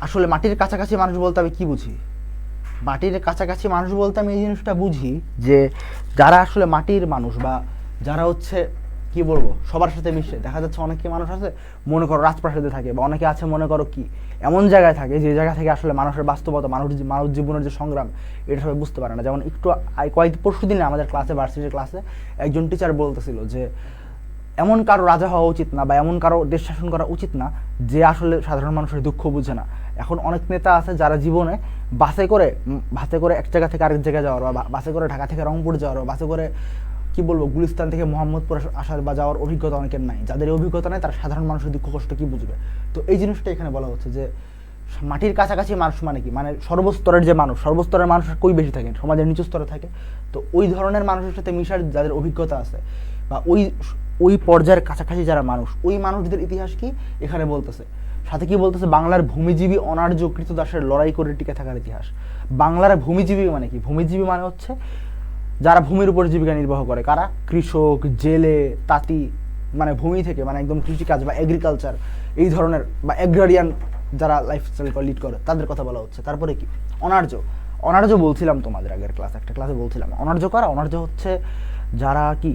আসলে মাটির কাছাকাছি মানুষ বলতে আমি কি বুঝি? মাটির কাছাকাছি মানুষ বলতে আমি এই জিনিসটা বুঝি যে যারা আসলে মাটির মানুষ, বা যারা হচ্ছে কি বলবো সবার সাথে মিশে। দেখা যাচ্ছে অনেকে মানুষ আছে মনে করো রাজপ্রাসাদে থাকে, বা অনেকে আছে মনে করো কি এমন জায়গায় থাকে যে জায়গা থেকে আসলে মানুষের বাস্তবতা, মানব জীবনের যে সংগ্রাম, এটা সবাই বুঝতে পারে না। যেমন পরশু দিনে আমাদের ভার্সিটির ক্লাসে একজন টিচার বলতেছিল যে এমন কারো রাজা হওয়া উচিত না, বা এমন কারো দেশ শাসন করা উচিত না যে আসলে সাধারণ মানুষের দুঃখ বুঝে না। এখন অনেক নেতা আছে যারা জীবনে বাসে করে এক জায়গা থেকে আরেক জায়গায় যাওয়ার, বা বাসে করে ঢাকা থেকে রংপুর যাওয়ার, বা বাসে করে কি বলবো গুলিস্তান থেকে মোহাম্মদপুর আসার বা যাওয়ার অভিজ্ঞতা অনেকের নাই। যাদের এই অভিজ্ঞতা নেই তারা সাধারণ মানুষের দুঃখ কষ্ট কি বুঝবে? তো এই জিনিসটা এখানে বলা হচ্ছে যে মাটির কাছাকাছি মানুষ মানে কি, মানে সর্বস্তরের মানুষ কই বেশি থাকে? সমাজের নিচু স্তরে থাকে। তো ওই ধরনের মানুষের সাথে মিশার যাদের অভিজ্ঞতা আছে, বা ওই পর্যায়ের কাছাকাছি যারা মানুষ, ওই মানুষদের ইতিহাস কি এখানে বলতেছে। সাথে কি বলতেছে? বাংলার ভূমিজীবী অনার্য কৃতদাসের লড়াই করে টিকে থাকার ইতিহাস। বাংলার ভূমিজীবী মানে কি? ভূমিজীবী মানে হচ্ছে যারা ভূমির উপর জীবিকা নির্বাহ করে, কারা? কৃষক, জেলে, তাঁতি, মানে ভূমি থেকে, মানে একদম কৃষিকাজ বা এগ্রিকালচার এই ধরনের বা এগ্রারিয়ান যারা লাইফস্টাইল লিড করে তাদের কথা বলা হচ্ছে। তারপরে কি? অনার্য। অনার্য বলছিলাম তোমাদের আগের একটা ক্লাসে বলছিলাম, অনার্য কারা? অনার্য হচ্ছে যারা কি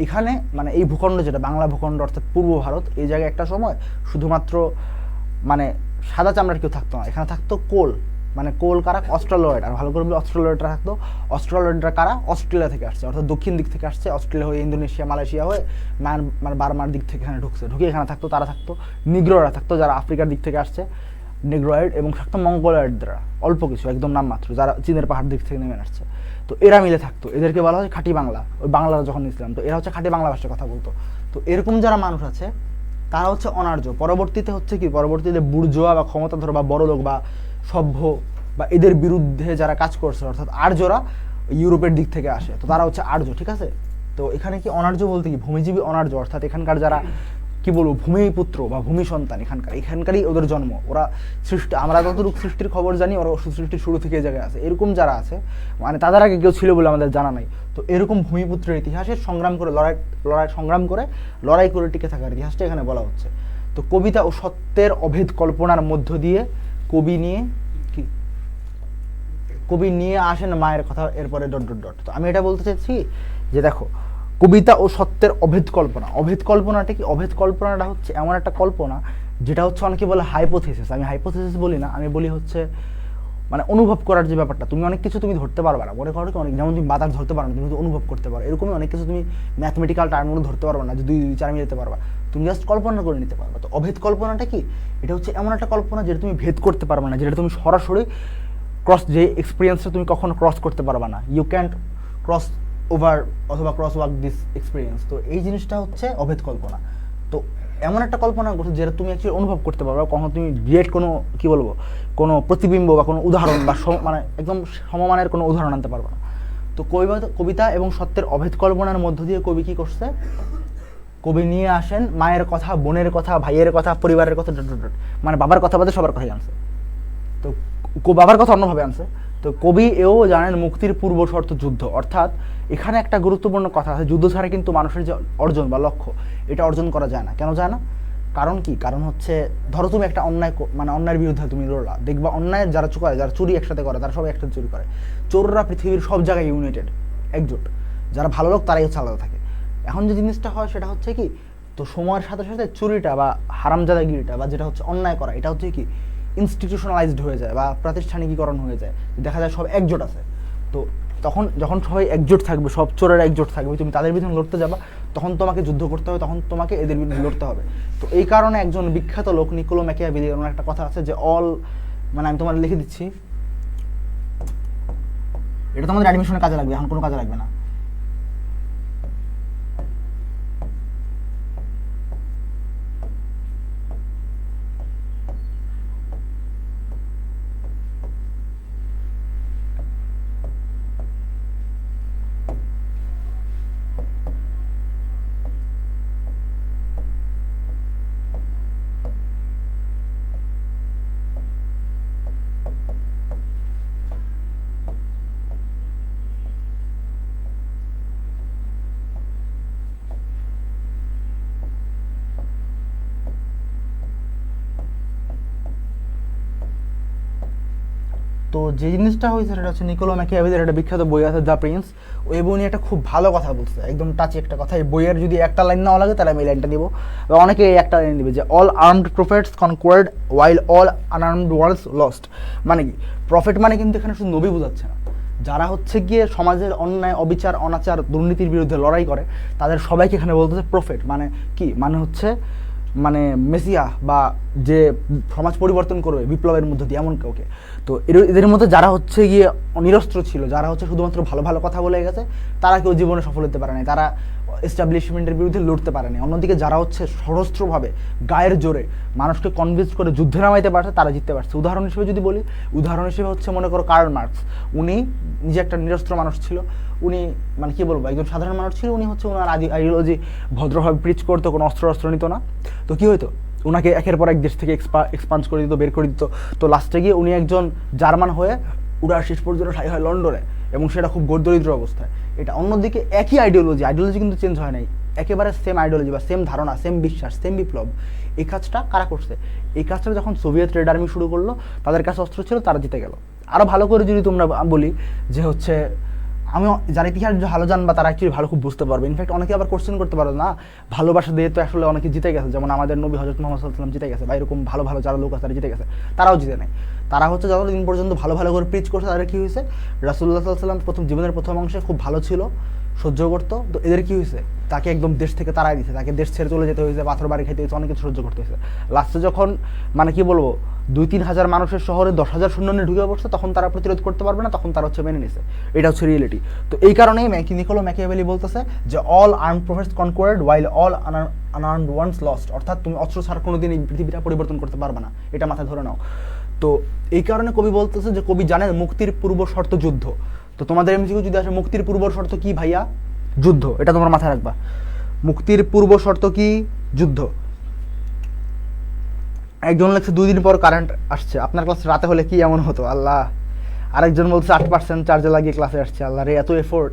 এখানে মানে এই ভূখণ্ড যেটা বাংলা ভূখণ্ড অর্থাৎ পূর্ব ভারত, এই জায়গায় একটা সময় শুধুমাত্র মানে সাদা চামড়ার কেউ থাকতো না, এখানে থাকতো কোল, মানে কোল কারা? অস্ট্রালয়েড। আর ভালো করে বলি অস্ট্রালয়েডরা থাকতো। অস্ট্রালয়েডরা কারা? অস্ট্রেলিয়া থেকে আসছে, অর্থাৎ দক্ষিণ দিক থেকে আসছে, অস্ট্রেলিয়া হয়ে ইন্দোনেশিয়া, মালয়েশিয়া হয়ে মানে বার্মার দিক থেকে এখানে ঢুকছে, ঢুকে এখানে থাকতো। তারা থাকতো। নিগ্রোরা থাকতো যারা আফ্রিকার দিক থেকে আসছে, নেগ্রয়েড। এবং থাকতো মঙ্গোলয়েডরা, অল্প কিছু, একদম নামমাত্র, যারা চীনের পাহাড় দিক থেকে নেমে আসছে। তো এরা মিলে থাকতো, এদেরকে বলা হয় খাঁটি বাংলা। ওই বাংলারা যখন ইসলাম, তো এরা হচ্ছে খাঁটি বাংলা ভাষায় কথা বলতো। তো এরকম যারা মানুষ আছে তারা হচ্ছে অনার্য। পরবর্তীতে হচ্ছে কি, পরবর্তীতে বুর্জোয়া বা ক্ষমতাধর বা বড়লোক বা সভ্য বা এদের বিরুদ্ধে যারা কাজ করছে অর্থাৎ আর্যরা ইউরোপের দিক থেকে আসে, তো তারা হচ্ছে আর্য, ঠিক আছে। তো এখানে কি অনার্য বলতে কি ভূমিজীবী অনার্য, অর্থাৎ এখানকার যারা কি বলবো ভূমিপুত্র বা ভূমি সন্তান, এখানকারই ওদের জন্ম, ওরা সৃষ্টি, আমরা যতটুকু সৃষ্টির খবর জানি ওরা সৃষ্টির শুরু থেকে এই জায়গায় আছে, এরকম যারা আছে মানে তাদের আগে কেউ ছিল বলে আমাদের জানা নাই। তো এরকম ভূমিপুত্রের ইতিহাসের সংগ্রাম করে লড়াই করে টিকে থাকার ইতিহাসটা এখানে বলা হচ্ছে। তো কবিতা ও সত্যের অভেদ কল্পনার মধ্য দিয়ে কবি নিয়ে আসেন মায়ের কথা, এরপরে ডট ডট ডট। তো আমি এটা বলতে চাইছি যে দেখো, কবিতা ও সত্যের অভেদ কল্পনা। অভেদ কল্পনাটা কি? অভেদ কল্পনাটা হচ্ছে এমন একটা কল্পনা যেটা হচ্ছে অনেকে বলে হাইপোথিসিস। আমি হাইপোথিসিস বলি না, আমি বলি হচ্ছে মানে অনুভব করার যে ব্যাপারটা। তুমি অনেক কিছু তুমি ধরতে পারবে না, মনে করো কি, অনেক, যেমন তুমি বাতাস ধরতে পারো না, তুমি কিন্তু অনুভব করতে পারো। এরকমই অনেক কিছু তুমি ম্যাথমেটিক্যাল টার্মগুলো ধরতে পারবে না যে 2 2 4 মিলাতে পারবা, তুমি জাস্ট কল্পনা করে নিতে পারবা। তো অভেদ কল্পনাটা কি? এটা হচ্ছে এমন একটা কল্পনা যেটা তুমি ভেদ করতে পারবে না, যেটা তুমি সরাসরি যে এক্সপিরিয়েন্সটা তুমি কখনো ক্রস করতে পারবা না। ইউ ক্যান্ট ক্রস ওভার অথবা ক্রস ওয়ার্ক দিস এক্সপিরিয়েন্স। তো এই জিনিসটা হচ্ছে অভেদ কল্পনা। তো এমন একটা কল্পনা করছো যেটা তুমি অ্যাকচুয়ালি অনুভব করতে পারবে, কখনো তুমি ডিরেক্ট কোনো কি বলবো কোনো প্রতিবিম্ব বা কোনো উদাহরণ বা মানে একদম সমমানের কোনো উদাহরণ আনতে পারবে না। তো কবিতা এবং সত্যের অভেদ কল্পনার মধ্য দিয়ে কবি কী করছে? কবি নিয়ে আসেন মায়ের কথা, বোনের কথা, ভাইয়ের কথা, পরিবারের কথা, মানে বাবার কথা বাদে সবার কথাই আনছে। তো বাবার কথা অন্যভাবে আনছে। তো কবি এও জানেন মুক্তির পূর্ব শর্ত যুদ্ধ। অর্থাৎ এখানে একটা গুরুত্বপূর্ণ কথা আছে, যুদ্ধ ছাড়া কিন্তু মানুষের যে অর্জন বা লক্ষ্য, এটা অর্জন করা যায় না। কেন যায় না? কারণ কি? কারণ হচ্ছে ধরো তুমি একটা অন্যায়ের বিরুদ্ধে তুমি লড়লা, দেখবা অন্যায় যারা করে, যারা চুরি একসাথে করে, তারা সবাই একসাথে চুরি করে। চোররা পৃথিবীর সব জায়গায় ইউনাইটেড, একজোট। যারা ভালো লোক তারাই হচ্ছে আলাদা থাকে। এখন যে জিনিসটা হয় সেটা হচ্ছে কি, তো সময়ের সাথে সাথে চুরিটা বা হারামজাদাগিরিটা বা যেটা হচ্ছে অন্যায় করা, এটা হচ্ছে কি ইনস্টিটিউশনালাইজড হয়ে যায় বা প্রাতিষ্ঠানিকীকরণ হয়ে যায়। দেখা যায় সব একজোট আছে। তো তখন যখন সবাই একজোট থাকবে, সব চোরেরা একজোট থাকবে, তুমি তাদের বিরুদ্ধে লড়তে যাবা, তখন তোমাকে যুদ্ধ করতে হবে, তখন তোমাকে এদের বিরুদ্ধে লড়তে হবে। তো এই কারণে একজন বিখ্যাত লোক নিকোলো ম্যাকিয়াভেলি, ওনার একটা কথা আছে যে মানে আমি তোমার লিখে দিচ্ছি, এটা তোমাদের অ্যাডমিশনের কাজে লাগবে, এখন কোনো কাজে লাগবে না। তো যে জিনিসটা হয়েছে সেটা হচ্ছে নিকোলো ম্যাকিয়াভেলির একটা বিখ্যাত বই আছে দ্য প্রিন্স। ওই বই নিয়ে একটা খুব ভালো কথা বলছে, একদম টাচি একটা কথা। এই বইয়ের যদি একটা লাইন নাও লাগে তাহলে আমি এই লাইনটা দিব, বা অনেকে এই একটা লাইন দিবে যে অল আর্মড প্রফেটস কনকোয়ার্ড ওয়াইল অল আনআর্মড ওয়ার্ল্ডস লস্ট। মানে কি, প্রফেট মানে কিন্তু এখানে শুধু নবী বোঝাচ্ছে না, যারা হচ্ছে গিয়ে সমাজের অন্যায়, অবিচার, অনাচার, দুর্নীতির বিরুদ্ধে লড়াই করে তাদের সবাইকে এখানে বলতেছে প্রফেট। মানে কি, মানে হচ্ছে মানে মেসিয়া বা যে সমাজ পরিবর্তন করবে বিপ্লবের মধ্য দিয়ে এমন কাউকে। তো এদের মধ্যে যারা হচ্ছে গিয়ে নিরস্ত্র ছিল, যারা হচ্ছে শুধুমাত্র ভালো ভালো কথা বলে গেছে, তারা কেউ জীবনে সফল হতে পারে নাই, তারা এস্টাবলিশমেন্টের বিরুদ্ধে লড়তে পারেনি। অন্যদিকে যারা হচ্ছে সশস্ত্রভাবে গায়ের জোরে মানুষকে কনভিন্স করে যুদ্ধে নামাইতে পারছে, তারা জিততে পারছে। উদাহরণ হিসেবে যদি বলি, উদাহরণ হিসেবে হচ্ছে মনে করো কার্ল মার্কস। উনি নিজে একটা নিরস্ত্র মানুষ ছিল, উনি মানে কি বলবো একজন সাধারণ মানুষ ছিল। উনি হচ্ছে ওনার আইডিওলজি ভদ্রভাবে প্রিচ করতো, কোনো অস্ত্র নিত না। তো কী হইতো, ওনাকে একের পর এক দেশ থেকে এক্সপান্স করে দিত, বের করে দিত। তো লাস্টে গিয়ে উনি একজন জার্মান হয়ে উড়ার শেষ পর্যন্ত ঠাই হয় লন্ডনে, এবং সেটা খুব দরিদ্র অবস্থায়। এটা অন্যদিকে একই আইডিওলজি কিন্তু চেঞ্জ হয় নাই, একেবারে সেম আইডিওলজি বা সেম ধারণা, সেম বিশ্বাস, সেম বিপ্লব। এই কাজটা কারা করছে? এই কাজটা যখন সোভিয়েত রেড আর্মি শুরু করলো, তাদের কাছে অস্ত্র ছিল, তারা জিতে গেল। আরও ভালো করে যদি তোমরা বলি যে হচ্ছে, আমি যারা ইতিহাস ভালো জানবা তারা অ্যাকচুয়ালি ভালো খুব বুঝতে পারবে। ইনফ্যাক্ট অনেকে আবার কোশ্চেন করতে পারো না, ভালোবাসা দিয়ে তো আসলে অনেকে জিতে গেছে, যেমন আমাদের নবী হযরত মুহাম্মদ সাল্লাল্লাহু আলাইহি ওয়াসাল্লাম জিতে গেছে, বা এরকম ভালো ভালো যারা লোক আছে তারা জিতে গেছে, তারাও জিতে নেয়। তারা হচ্ছে যতদিন পর্যন্ত ভালো ভালো করে প্রিচ করছে, তাদের কী হয়েছে, রাসূলুল্লাহ সাল্লাল্লাহু আলাইহি ওয়াসাল্লাম জীবনের প্রথম অংশে খুব ভালো ছিল, সহ্য করতো, তো এদের কী হয়েছে, তাকে একদম দেশ থেকে তাড়াই দিয়েছে, তাকে দেশ ছেড়ে চলে যেতে হয়েছে, পাথর বাড়ি খেতে হয়েছে, অনেক কিছু সহ্য করতে হয়েছে। লাস্টে যখন মানে কি বলবো 2-3 হাজার মানুষের শহরে 10,000 সৈন্য নিয়ে ঢুকে পড়ছে, তখন তারা প্রতিরোধ করতে পারবে না, তখন তারা হচ্ছে মেনে নিছে। এটা হচ্ছে রিয়েলিটি। তো এই কারণেই নিকোলো ম্যাকিয়াভেলি বলতেছে যে অল আর্মড প্রফেটস কনকোয়ার্ড ওয়াইল অল আনআর্মড ওয়ান্স লস্ট, অর্থাৎ তুমি অস্ত্র ছাড়া কোনোদিন এই পৃথিবীটা পরিবর্তন করতে পারবে না, এটা মাথায় ধরে নাও। তো এই কারণে কবি বলতেছে যে কবি জানেন মুক্তির পূর্ব শর্ত যুদ্ধ। তো তোমাদের এমসিকিউ যদি আসে মুক্তির পূর্ব শর্ত কি ভাইয়া? যুদ্ধ। এটা তোমার মাথায় রাখবা, মুক্তির পূর্ব শর্ত কি? যুদ্ধ। একজন লিখছে 2 দিন পর কারেন্ট আসছে, আপনার ক্লাস রাতে হলে কি এমন হতো আল্লাহ। আরেকজন বলছে 8% চার্জে লাগিয়ে ক্লাসে আসছে, আল্লাহ রে এত এফোর্ট,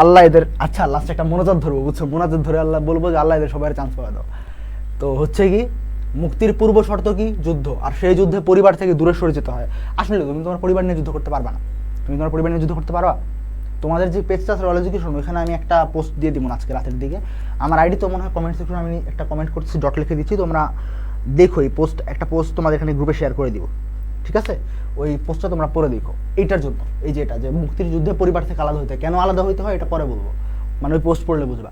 আল্লাহ এদের। আচ্ছা লাস্ট একটা মোনাজাত ধরবো, বুঝছো, মোনাজাত ধরে আল্লাহ বলবো যে আল্লাহ এদের সবাই চান্স পাওয়া দাও। তো হচ্ছে কি, মুক্তির পূর্ব শর্ত কি? যুদ্ধ। আর সেই যুদ্ধে পরিবার থেকে দূরে সরে যেতে হয়। আসলে তুমি তোমার পরিবার নিয়ে যুদ্ধ করতে পারবা না, তুমি তোমার পরিবার নিয়ে যুদ্ধ করতে পারবা? তোমাদের যে পেজটা আছে রয়্যাল এডুকেশন, ওখানে আমি একটা পোস্ট দিয়ে দিব আজকে রাতের দিকে। আমার আইডি তো মনে হয় কমেন্ট সেকশনে আমি একটা কমেন্ট করছি, ডট লিখে দিচ্ছি, তোমরা দেখো এই একটা পোস্ট তোমাদের এখানে গ্রুপে শেয়ার করে দিব, ঠিক আছে? ওই পোস্টটা তোমরা পড়ে দেখো। এইটার জন্য, এই যে এটা যে মুক্তির যুদ্ধে পরিবার থেকে আলাদা হইতে, কেন আলাদা হইতে হয় এটা পরে বলবো, মানে ওই পোস্ট পড়লে বুঝবা।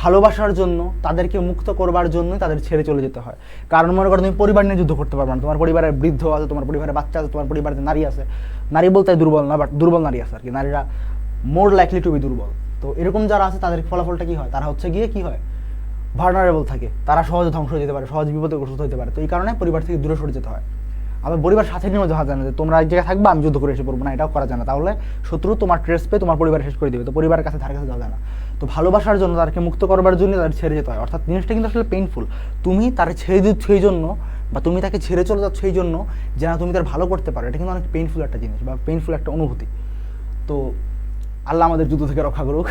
ভালোবাসার জন্য, তাদেরকে মুক্ত করবার জন্যই তাদের ছেড়ে চলে যেতে হয়। কারণ মনে করো তুমি পরিবার নিয়ে যুদ্ধ করতে পারবে না, তোমার পরিবারের বৃদ্ধ আছে, তোমার পরিবারের বাচ্চা আছে, তোমার পরিবারে নারী আছে, নারী বলতে দুর্বল না, বাট দুর্বল নারী আছে আর কি, নারীরা মোর লাইকলি টু বি দুর্বল। তো এরকম যারা আছে তাদের ফলাফলটা কি হয়, তারা হচ্ছে গিয়ে কি হয়, ভার্নারেবল থাকে, তারা সহজে ধ্বংস হয়ে যেতে পারে, সহজে বিপদে গ্রস্ত হতে পারে। তো এই কারণে পরিবার থেকে দূরে সরে যেতে হয়। আবার পরিবার সাথে নিয়েও যাওয়া যায় না যে তোমরা এক জায়গায় থাকবে আমি যুদ্ধ করে এসে পড়বো না, এটাও করা যায় না, তাহলে শত্রু তোমার ট্রেস পেয়ে তোমার পরিবার শেষ করে দেবে। তো পরিবারের কাছে ধারে কাছে যাওয়া যায় না। তো ভালোবাসার জন্য, তাদেরকে মুক্ত করবার জন্য তাদের ছেড়ে যেতে হয়। অর্থাৎ জিনিসটা কিন্তু আসলে পেইনফুল। তুমি তাকে ছেড়ে দিচ্ছ এই জন্য, বা তুমি তাকে ছেড়ে চলে যাচ্ছ এই জন্য যেন তুমি তার ভালো করতে পারো, এটা কিন্তু অনেক পেইনফুল একটা জিনিস বা পেইনফুল একটা অনুভূতি। তো আল্লাহ আমাদের যুদ্ধ থেকে রক্ষা করুক।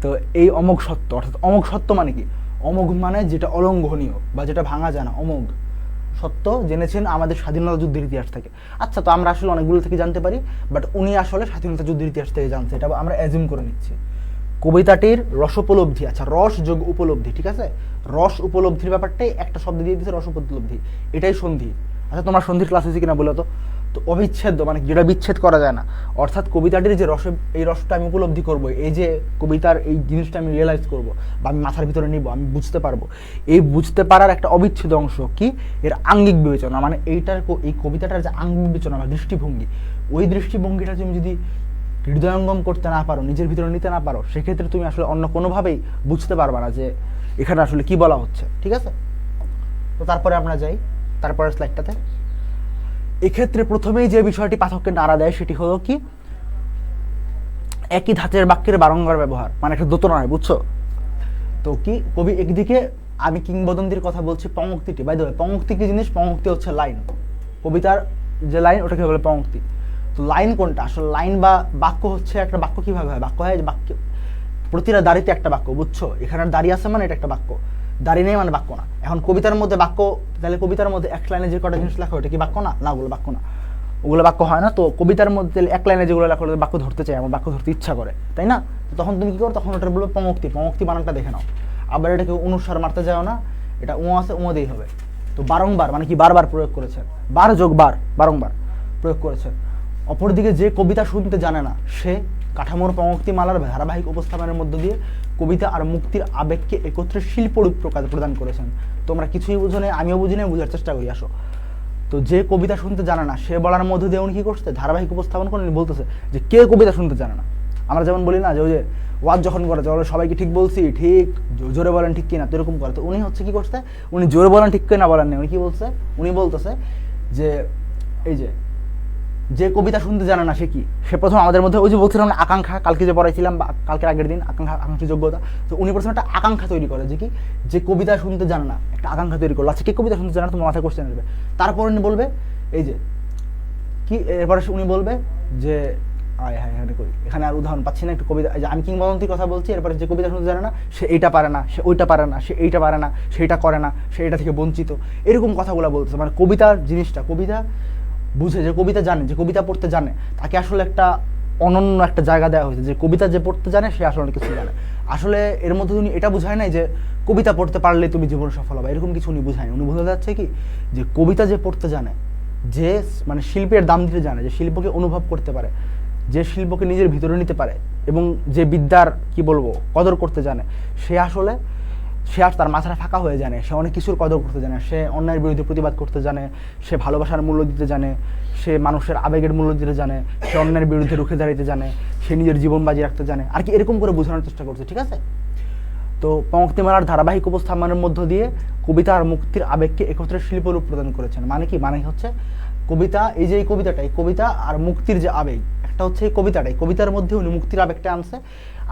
তো এই অমোঘ সত্য, অর্থাৎ অমোঘ সত্য মানে কি? অমোঘ মানে যেটা অলঙ্ঘনীয় বা যেটা ভাঙা যায় না, অমোঘ সত্য জেনেছেন আমাদের স্বাধীনতা যুদ্ধের ইতিহাস থেকে। আচ্ছা, তো আমরা আসলে অনেকগুলো থেকে জানতে পারি, বাট উনি আসলে স্বাধীনতা যুদ্ধের ইতিহাস থেকে জানছে, এটা আমরা অ্যাজিউম করে নিচ্ছি। কবিতাটির রসোপলব্ধি, আচ্ছা রস যোগ উপলব্ধি, ঠিক আছে, রস উপলব্ধির ব্যাপারটাই একটা শব্দ দিয়ে দিচ্ছে, রস উপলব্ধি, এটাই সন্ধি। আচ্ছা তোমার সন্ধির ক্লাস হয়েছে কিনা বলো তো? তো অবিচ্ছেদ্য মানে যেটা বিচ্ছেদ করা যায় না, অর্থাৎ কবিতাটির যে রস, এই রসটা আমি উপলব্ধি করবো, এই যে কবিতার এই জিনিসটা আমি রিয়েলাইজ করবো বা আমি মাথার ভিতরে নিব, আমি বুঝতে পারবো, এই বুঝতে পারার একটা অবিচ্ছেদ অংশ কি এর আঙ্গিক বিবেচনা, মানে এই কবিতাটার যে আঙ্গিক বিবেচনা বা দৃষ্টিভঙ্গি, ওই দৃষ্টিভঙ্গিটা তুমি যদি হৃদয়ঙ্গম করতে না পারো, নিজের ভিতরে নিতে না পারো, সেক্ষেত্রে তুমি আসলে অন্য কোনোভাবেই বুঝতে পারবা না যে এখানে আসলে কি বলা হচ্ছে, ঠিক আছে? তো তারপরে আমরা যাই তারপরের স্লাইডটাতে। এক্ষেত্রে প্রথমেই যে বিষয়টি পাঠককে নাড়া দেয় সেটি হলো কি, একই ধাঁচের বাক্যের বারংবার ব্যবহার, মানে একটা দোতনা নয়, বুঝছো? তো কি কবি একদিকে, আমি কিংবদন্তির কথা বলছি, পঙ্ক্তিটি, বাই দ্য ওয়ে পঙ্ক্তি কি জিনিস? পঙ্ক্তি হচ্ছে লাইন, কবিতার যে লাইন ওটাকে বলে পঙ্ক্তি। তো লাইন কোনটা? আসলে লাইন বা বাক্য হচ্ছে একটা বাক্য কিভাবে হয়? বাক্য হয় বাক্য, প্রতিটা দাঁড়িতে একটা বাক্য, বুঝছো? এখানে দাঁড়িয়ে আছে মানে এটা একটা বাক্য, দাঁড়িয়ে নেই মানে বাক্য না। এখন কবিতার মধ্যে বাক্য, তাহলে কবিতার মধ্যে এক লাইনে যে কটা জিনিস লেখা ওটা কি বাক্য না? না, ওগুলো বাক্য না, ওগুলো বাক্য হয় না। তো কবিতার মধ্যে এক লাইনে যেগুলো লেখা ওগুলো বাক্য ধরতে চাই, আমার বাক্য ধরতে ইচ্ছা করে, তাই না? তো তখন তুমি কি করো? তখন ওটার বলবে পঙ্ক্তি, পঙ্ক্তি বানানটা দেখে নাও। আবার এটাকে অনুসার মারতে যাও না, এটা ও আছে ও দিয়েই হবে। তো বারংবার মানে কি, বারবার প্রয়োগ করেছেন, বার যোগ বার, বারংবার প্রয়োগ করেছেন। অপরদিকে যে কবিতা শুনতে জানে না, সে কাঠামোর পঙ্ক্তিমালার ধারাবাহিক উপস্থাপনের মধ্য দিয়ে কবিতা আর মুক্তির আবেগকে একত্রে শিল্পরূপ প্রদান করেছেন। তোমরা কিছুই বুঝো না, আমিও বুঝি না, বোঝার চেষ্টা করি, আসো। তো যে কবিতা শুনতে জানে না, সে বলার মধ্যে দিয়ে উনি কি করছে? ধারাবাহিক উপস্থাপন করে উনি বলতেছে যে কে কবিতা শুনতে জানে না। আমরা যেমন বলি না যে ওই যে ওয়াজ যখন করে তাহলে সবাইকে ঠিক বলছি, ঠিক জোরে বলেন ঠিক কিনা, তো এরকম করে। তো উনি হচ্ছে কি করছে, উনি জোরে বলেন ঠিক কিনা বলেন না, উনি কি বলছে? উনি বলতেছে যে এই যে কবিতা শুনতে জানে না সে কি, সে প্রথম আমাদের মধ্যে ওই যে বলছিলাম না আকাঙ্ক্ষা, কালকে যে পড়াইছিলাম বা কালকের আগের দিন, আকাঙ্ক্ষী যোগ্যতা। তো উনি প্রথমে একটা আকাঙ্ক্ষা তৈরি করে যে কি, যে কবিতা শুনতে জানে না, একটা আকাঙ্ক্ষা তৈরি করলো। আচ্ছা কে কবিতা শুনতে জানে না, তোমার মাথায় কোশ্চেন আসবে। তারপর উনি বলবে এই যে কি, এরপরে উনি বলবে যে আয় হ্যাঁ এখানে করি, এখানে আর উদাহরণ পাচ্ছি না, একটু কবিতা, যে আমি কিংবদন্তির কথা বলছি, এরপরে যে কবিতা শুনতে জানে না সে এইটা পারে না, সে ওইটা পারে না, সে এইটা পারে না, সেইটা করে না, সে এটা থেকে বঞ্চিত, এরকম কথাগুলো বলতেছে। মানে কবিতার জিনিসটা, কবিতা বুঝে, যে কবিতা জানে, যে কবিতা পড়তে জানে, তাকে আসলে একটা অনন্য একটা জায়গা দেওয়া হয়েছে, যে কবিতা যে পড়তে জানে সে আসলে অনেক কিছু জানে। আসলে এর মধ্যে উনি এটা বুঝায় নাই যে কবিতা পড়তে পারলে তুমি জীবন সফল হবে, এরকম কিছু উনি বুঝায় না। উনি বোঝা যাচ্ছে কি যে কবিতা যে পড়তে জানে, যে মানে শিল্পের দাম দিতে জানে, যে শিল্পকে অনুভব করতে পারে, যে শিল্পকে নিজের ভিতরে নিতে পারে, এবং যে বিদ্যার কি বলবো কদর করতে জানে, সে আসলে সে আর তার মাথাটা ফাঁকা হয়ে জানে, সে অনেক কিছুর কদর করতে জানে, সে অন্যায়ের বিরুদ্ধে প্রতিবাদ করতে জানে, সে ভালোবাসার মূল্য দিতে জানে, সে মানুষের আবেগের মূল্য দিতে জানে, সে অন্যায়ের বিরুদ্ধে রুখে দাঁড়াতে জানে, সে নিজের জীবন বাজি রাখতে জানে আর কি, এরকম করে বোঝানোর চেষ্টা করছে। ঠিক আছে, তো পঙ্ক্তিমালার ধারাবাহিক উপস্থাপনের মধ্য দিয়ে কবিতা আর মুক্তির আবেগকে একত্রে শিল্পরূপ প্রদান করেছেন। মানে কি, মানে হচ্ছে কবিতা, এই যে এই কবিতাটা, এই কবিতা আর মুক্তির যে আবেগ, একটা হচ্ছে এই কবিতাটাই, কবিতার মধ্যে উনি মুক্তির আবেগটা আনছে,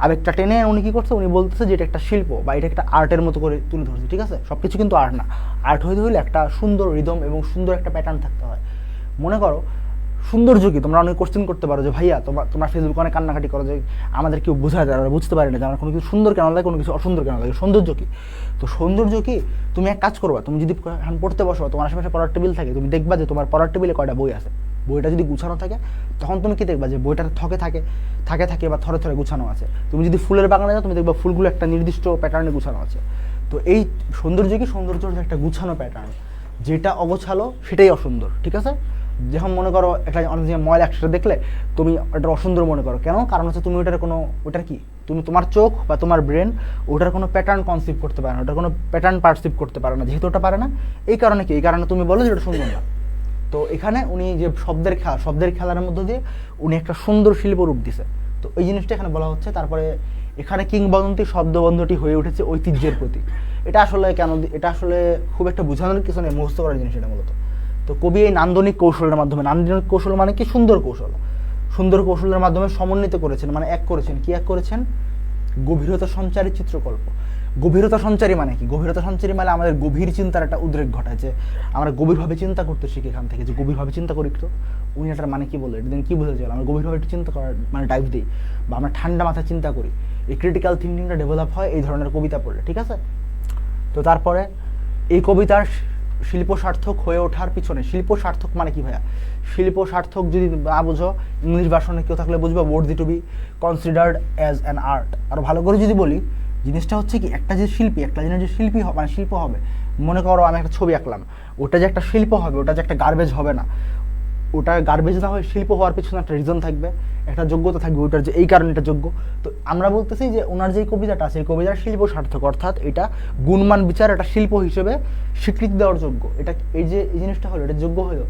আবেগটা টেনে উনি কী করছে, উনি বলতেছে যে এটা একটা শিল্প বা এটা একটা আর্টের মতো করে তুলে ধরছে। ঠিক আছে, সব কিছু কিন্তু আর্ট না, আর্ট হইতে হলে একটা সুন্দর রিদম এবং সুন্দর একটা প্যাটার্ন থাকতে হয়। মনে করো সৌন্দর্য কি, তোমরা অনেক কোশ্চেন করতে পারো যে ভাইয়া তোমরা ফেসবুকে অনেক কান্নাকাটি করো যে আমাদের কেউ বোঝায় যায়, আমরা বুঝতে পারি না যে আমার কোনো কিছু সুন্দর কেন লাগে, কোনো কিছু অসুন্দর কেন লাগে, সৌন্দর্য কি? তো সৌন্দর্য কি, তুমি এক কাজ করবা, তুমি যদি এখন পড়তে বসো, তোমার আশেপাশে পড়ার টেবিল থাকে, তুমি দেখবা যে তোমার পড়ার টেবিলে কয়টা বই আছে, বইটা যদি গুছানো থাকে তখন তুমি কি দেখবা যে বইটার থকে থাকে বা থরে থরে গুছানো আছে। তুমি যদি ফুলের বাগানে যাও, তুমি দেখবা ফুলগুলো একটা নির্দিষ্ট প্যাটার্নে গুছানো আছে। তো এই সৌন্দর্য কি, সৌন্দর্য হচ্ছে একটা গুছানো প্যাটার্ন, যেটা অগোছালো সেটাই অসুন্দর। ঠিক আছে, যখন মনে করো একটা অনেক জায়গায় ময়লা একসাথে দেখলে তুমি ওটা অসুন্দর মনে করো, কেন? কারণ হচ্ছে তুমি ওটার কি, তুমি তোমার চোখ বা তোমার ব্রেন ওটার কোনো প্যাটার্ন কনসিভ করতে পারে না, ওটার কোনো প্যাটার্ন পারসিভ করতে পারে না, যেহেতু ওটা পারে না এই কারণে কি, এই কারণে তুমি বলো যে ওটা সুন্দর না। তো এখানে উনি যে শব্দের খেলার মধ্য দিয়ে উনি একটা সুন্দর শিল্প রূপ দিছে, তো এই জিনিসটা এখানে বলা হচ্ছে। তারপরে এখানে কিংবদন্তি শব্দবন্ধটি হয়ে উঠেছে ঐতিহ্যের প্রতি। এটা আসলে কেন, এটা আসলে খুব একটা বোঝানোর কিছু নেই, মুখস্থ করার জিনিস এটা মূলত। তো কবি এই নান্দনিক কৌশলের মাধ্যমে, নান্দনিক কৌশল মানে কি, সুন্দর কৌশল, সুন্দর কৌশলের মাধ্যমে সমন্বিত করেছেন, মানে এক করেছেন গভীরতা সঞ্চারী চিত্রকল্প। গভীরতা সঞ্চারী মানে কি, গভীরতা সঞ্চারী মানে আমাদের গভীর চিন্তার একটা উদ্রেক ঘটায়, যে আমরা গভীরভাবে চিন্তা করতে শিখি এখান থেকে, যে গভীরভাবে চিন্তা করি। তো উনি এটার মানে কি বললো, এটা দিন কী বুঝতে চাইল, আমরা গভীরভাবে একটু চিন্তা করার মানে ডাইভ দিই, বা আমরা ঠান্ডা মাথায় চিন্তা করি, এই ক্রিটিক্যাল থিঙ্কিংটা ডেভেলপ হয় এই ধরনের কবিতা পড়লে। ঠিক আছে, তো তারপরে এই কবিতার শিল্প সার্থক হয়ে ওঠার পিছনে, শিল্প সার্থক মানে কি ভাইয়া, শিল্প সার্থক যদি না বুঝো, ইংলিশ ভার্সনে কেউ থাকলে বুঝবে worthy to be considered as an art. আর ভালো করে যদি বলি, জিনিসটা হচ্ছে কি, একটা যে শিল্পী, একটা জিনিস যে শিল্পী মানে শিল্প হবে, মনে করো আমি একটা ছবি আঁকলাম, ওটা যে একটা শিল্প হবে, ওটা যে একটা গার্বেজ হবে না, ওটা গার্বেজ না হয়ে শিল্প হওয়ার পিছনে একটা রিজন থাকবে, একটা যোগ্যতা থাকবে, ওটার যে এই কারণে এটা যোগ্য। তো আমরা বলতেছি যে ওনার যে কবিতাটা আছে, এই কবিতার শিল্প সার্থক, অর্থাৎ এটা গুণমান বিচার, এটা শিল্প হিসেবে স্বীকৃতি দেওয়ার যোগ্য। এটা এই যে এই জিনিসটা হলো, এটা যোগ্য হলো,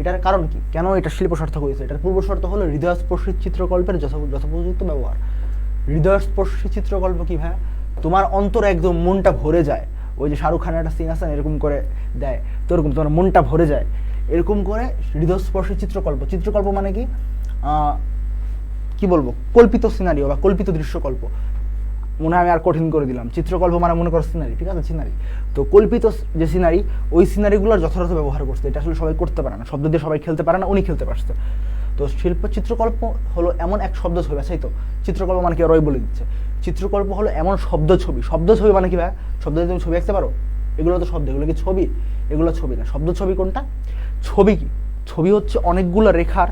এটার কারণ কি, কেন এটা শিল্প সার্থক হয়েছে? এটার পূর্ব শর্ত হলো হৃদয়স্পর্শী চিত্রকল্পের যথোপযুক্ত ব্যবহার। হৃদয়স্পর্শী চিত্রকল্প কি ভাইয়া, তোমার অন্তরে একদম মনটা ভরে যায়, ওই যে শাহরুখ খানের একটা সিন আছে না, এরকম করে দেয়, তো এরকম তোমার মনটা ভরে যায়, এরকম করে হৃদয়স্পর্শী চিত্রকল্প। চিত্রকল্প মানে কি, কি বলবো, কল্পিত সিনারিও বা কল্পিত দৃশ্যকল্প, মনে হয় আমি আর কঠিন করে দিলাম। চিত্রকল্প মানে মনে করো সিনারি, ঠিক আছে, সিনারি। তো কল্পিত যে সিনারি, ওই সিনারিগুলোর যথাযথ ব্যবহার করছে, এটা আসলে সবাই করতে পারে না, শব্দ দিয়ে সবাই খেলতে পারে না, উনি খেলতে পারছে। তো চিত্রকল্প হলো এমন এক শব্দ ছবি, আচ্ছাই তো চিত্রকল্প মানে কি, ওরাই বলে দিচ্ছে, চিত্রকল্প হলো এমন শব্দ ছবি মানে কি ভাই, শব্দ দিয়ে তুমি ছবি আঁকতে পারো, এগুলো তো শব্দ, এগুলো কি ছবি? এগুলো ছবি না, শব্দ ছবি কোনটা? ছবি কি, ছবি হচ্ছে অনেকগুলো রেখার,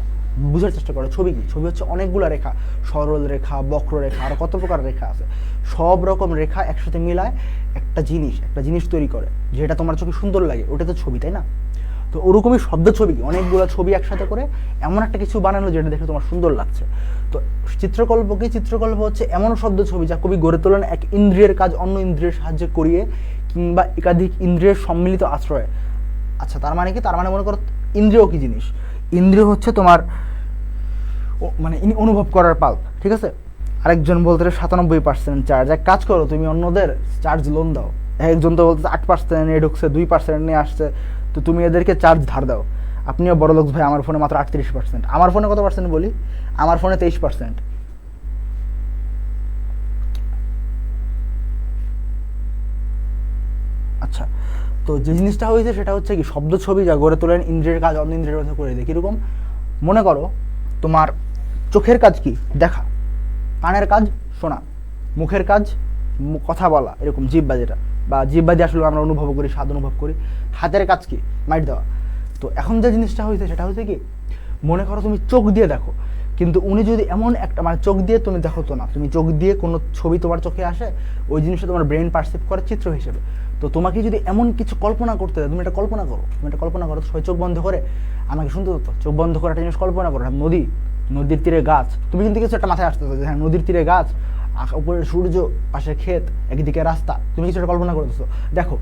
বুঝার চেষ্টা করো, ছবি কি, ছবি হচ্ছে অনেকগুলো রেখা, সরল রেখা, বক্র রেখা, আর কত প্রকার রেখা আছে, সব রকম রেখা একসাথে মিলায় একটা জিনিস তৈরি করে, যেটা তোমার চোখে সুন্দর লাগে, ওটা তো ছবি, তাই না? তো ওরকমই শব্দ ছবি, অনেকগুলো ছবি একসাথে করে এমন একটা কিছু বানানো যেটা দেখে তোমার সুন্দর লাগছে। তো চিত্রকল্প কি, চিত্রকল্প হচ্ছে এমন শব্দ ছবি যা কবি গড়ে তোলেন এক ইন্দ্রিয়ের কাজ অন্য ইন্দ্রিয়ের সাহায্যে করিয়ে, কিংবা একাধিক ইন্দ্রিয়ের সম্মিলিত আশ্রয়ে। আচ্ছা, তার মানে কি, তার মানে মনে করো ইন্দ্রিয় কি জিনিস, ইন্দ্রিয় হচ্ছে তোমার মানে অনুভব করার পাল্প, ঠিক আছে। আরেকজন বলতে 97% চার্জ, এক কাজ করো তুমি অন্যদের চার্জ লোন দাও, একজন তো বলতে 8% নিয়ে ঢুকছে, 2% নিয়ে আসছে, তো তুমি এদেরকে চার্জ ধার দাও। আপনিও বড় লোক ভাই, আমার ফোনে মাত্র 38%, আমার ফোনে কত পার্সেন্ট বলি, আমার ফোনে 23%। আচ্ছা, তো যে জিনিসটা হয়েছে সেটা হচ্ছে কি, শব্দ ছবি যা গড়ে তোলেন ইন্দ্রিয়ের কাজ অন্য ইন্দ্রিয়ের মধ্যে করে দেয়। কীরকম, মনে করো তোমার চোখের কাজ কি? দেখা। কানের কাজ শোনা। মুখের কাজ কথা বলা, এরকম জিহ্বা যেটা, বা জিহ্বা দিয়ে আসলে আমরা অনুভব করি, স্বাদ অনুভব করি। হাতের কাজ কি? মাইট দেওয়া। তো এখন যে জিনিসটা হয়েছে সেটা হচ্ছে কি, মনে করো তুমি চোখ দিয়ে দেখো, কিন্তু উনি যদি এমন একটা, মানে চোখ দিয়ে তুমি দেখো তো না, তুমি চোখ দিয়ে কোনো ছবি তোমার চোখে আসে, ওই জিনিসটা তোমার ব্রেন পারসিভ করে চিত্র হিসেবে। তো তোমাকে যদি এমন কিছু কল্পনা করতে দেয়, তুমি এটা কল্পনা করো, সবাই চোখ বন্ধ করে, আমাকে শুনতে হতো, চোখ বন্ধ করে একটা জিনিস কল্পনা করো, নদী, নদীর তীরে গাছ, তুমি কিন্তু কিছু একটা মাথায় আসতেছো যে হ্যাঁ নদীর তীরে গাছ, উপরে সূর্য, পাশে ক্ষেত, একদিকে রাস্তা, তুমি কিছু একটা কল্পনা করতেছো। দেখো,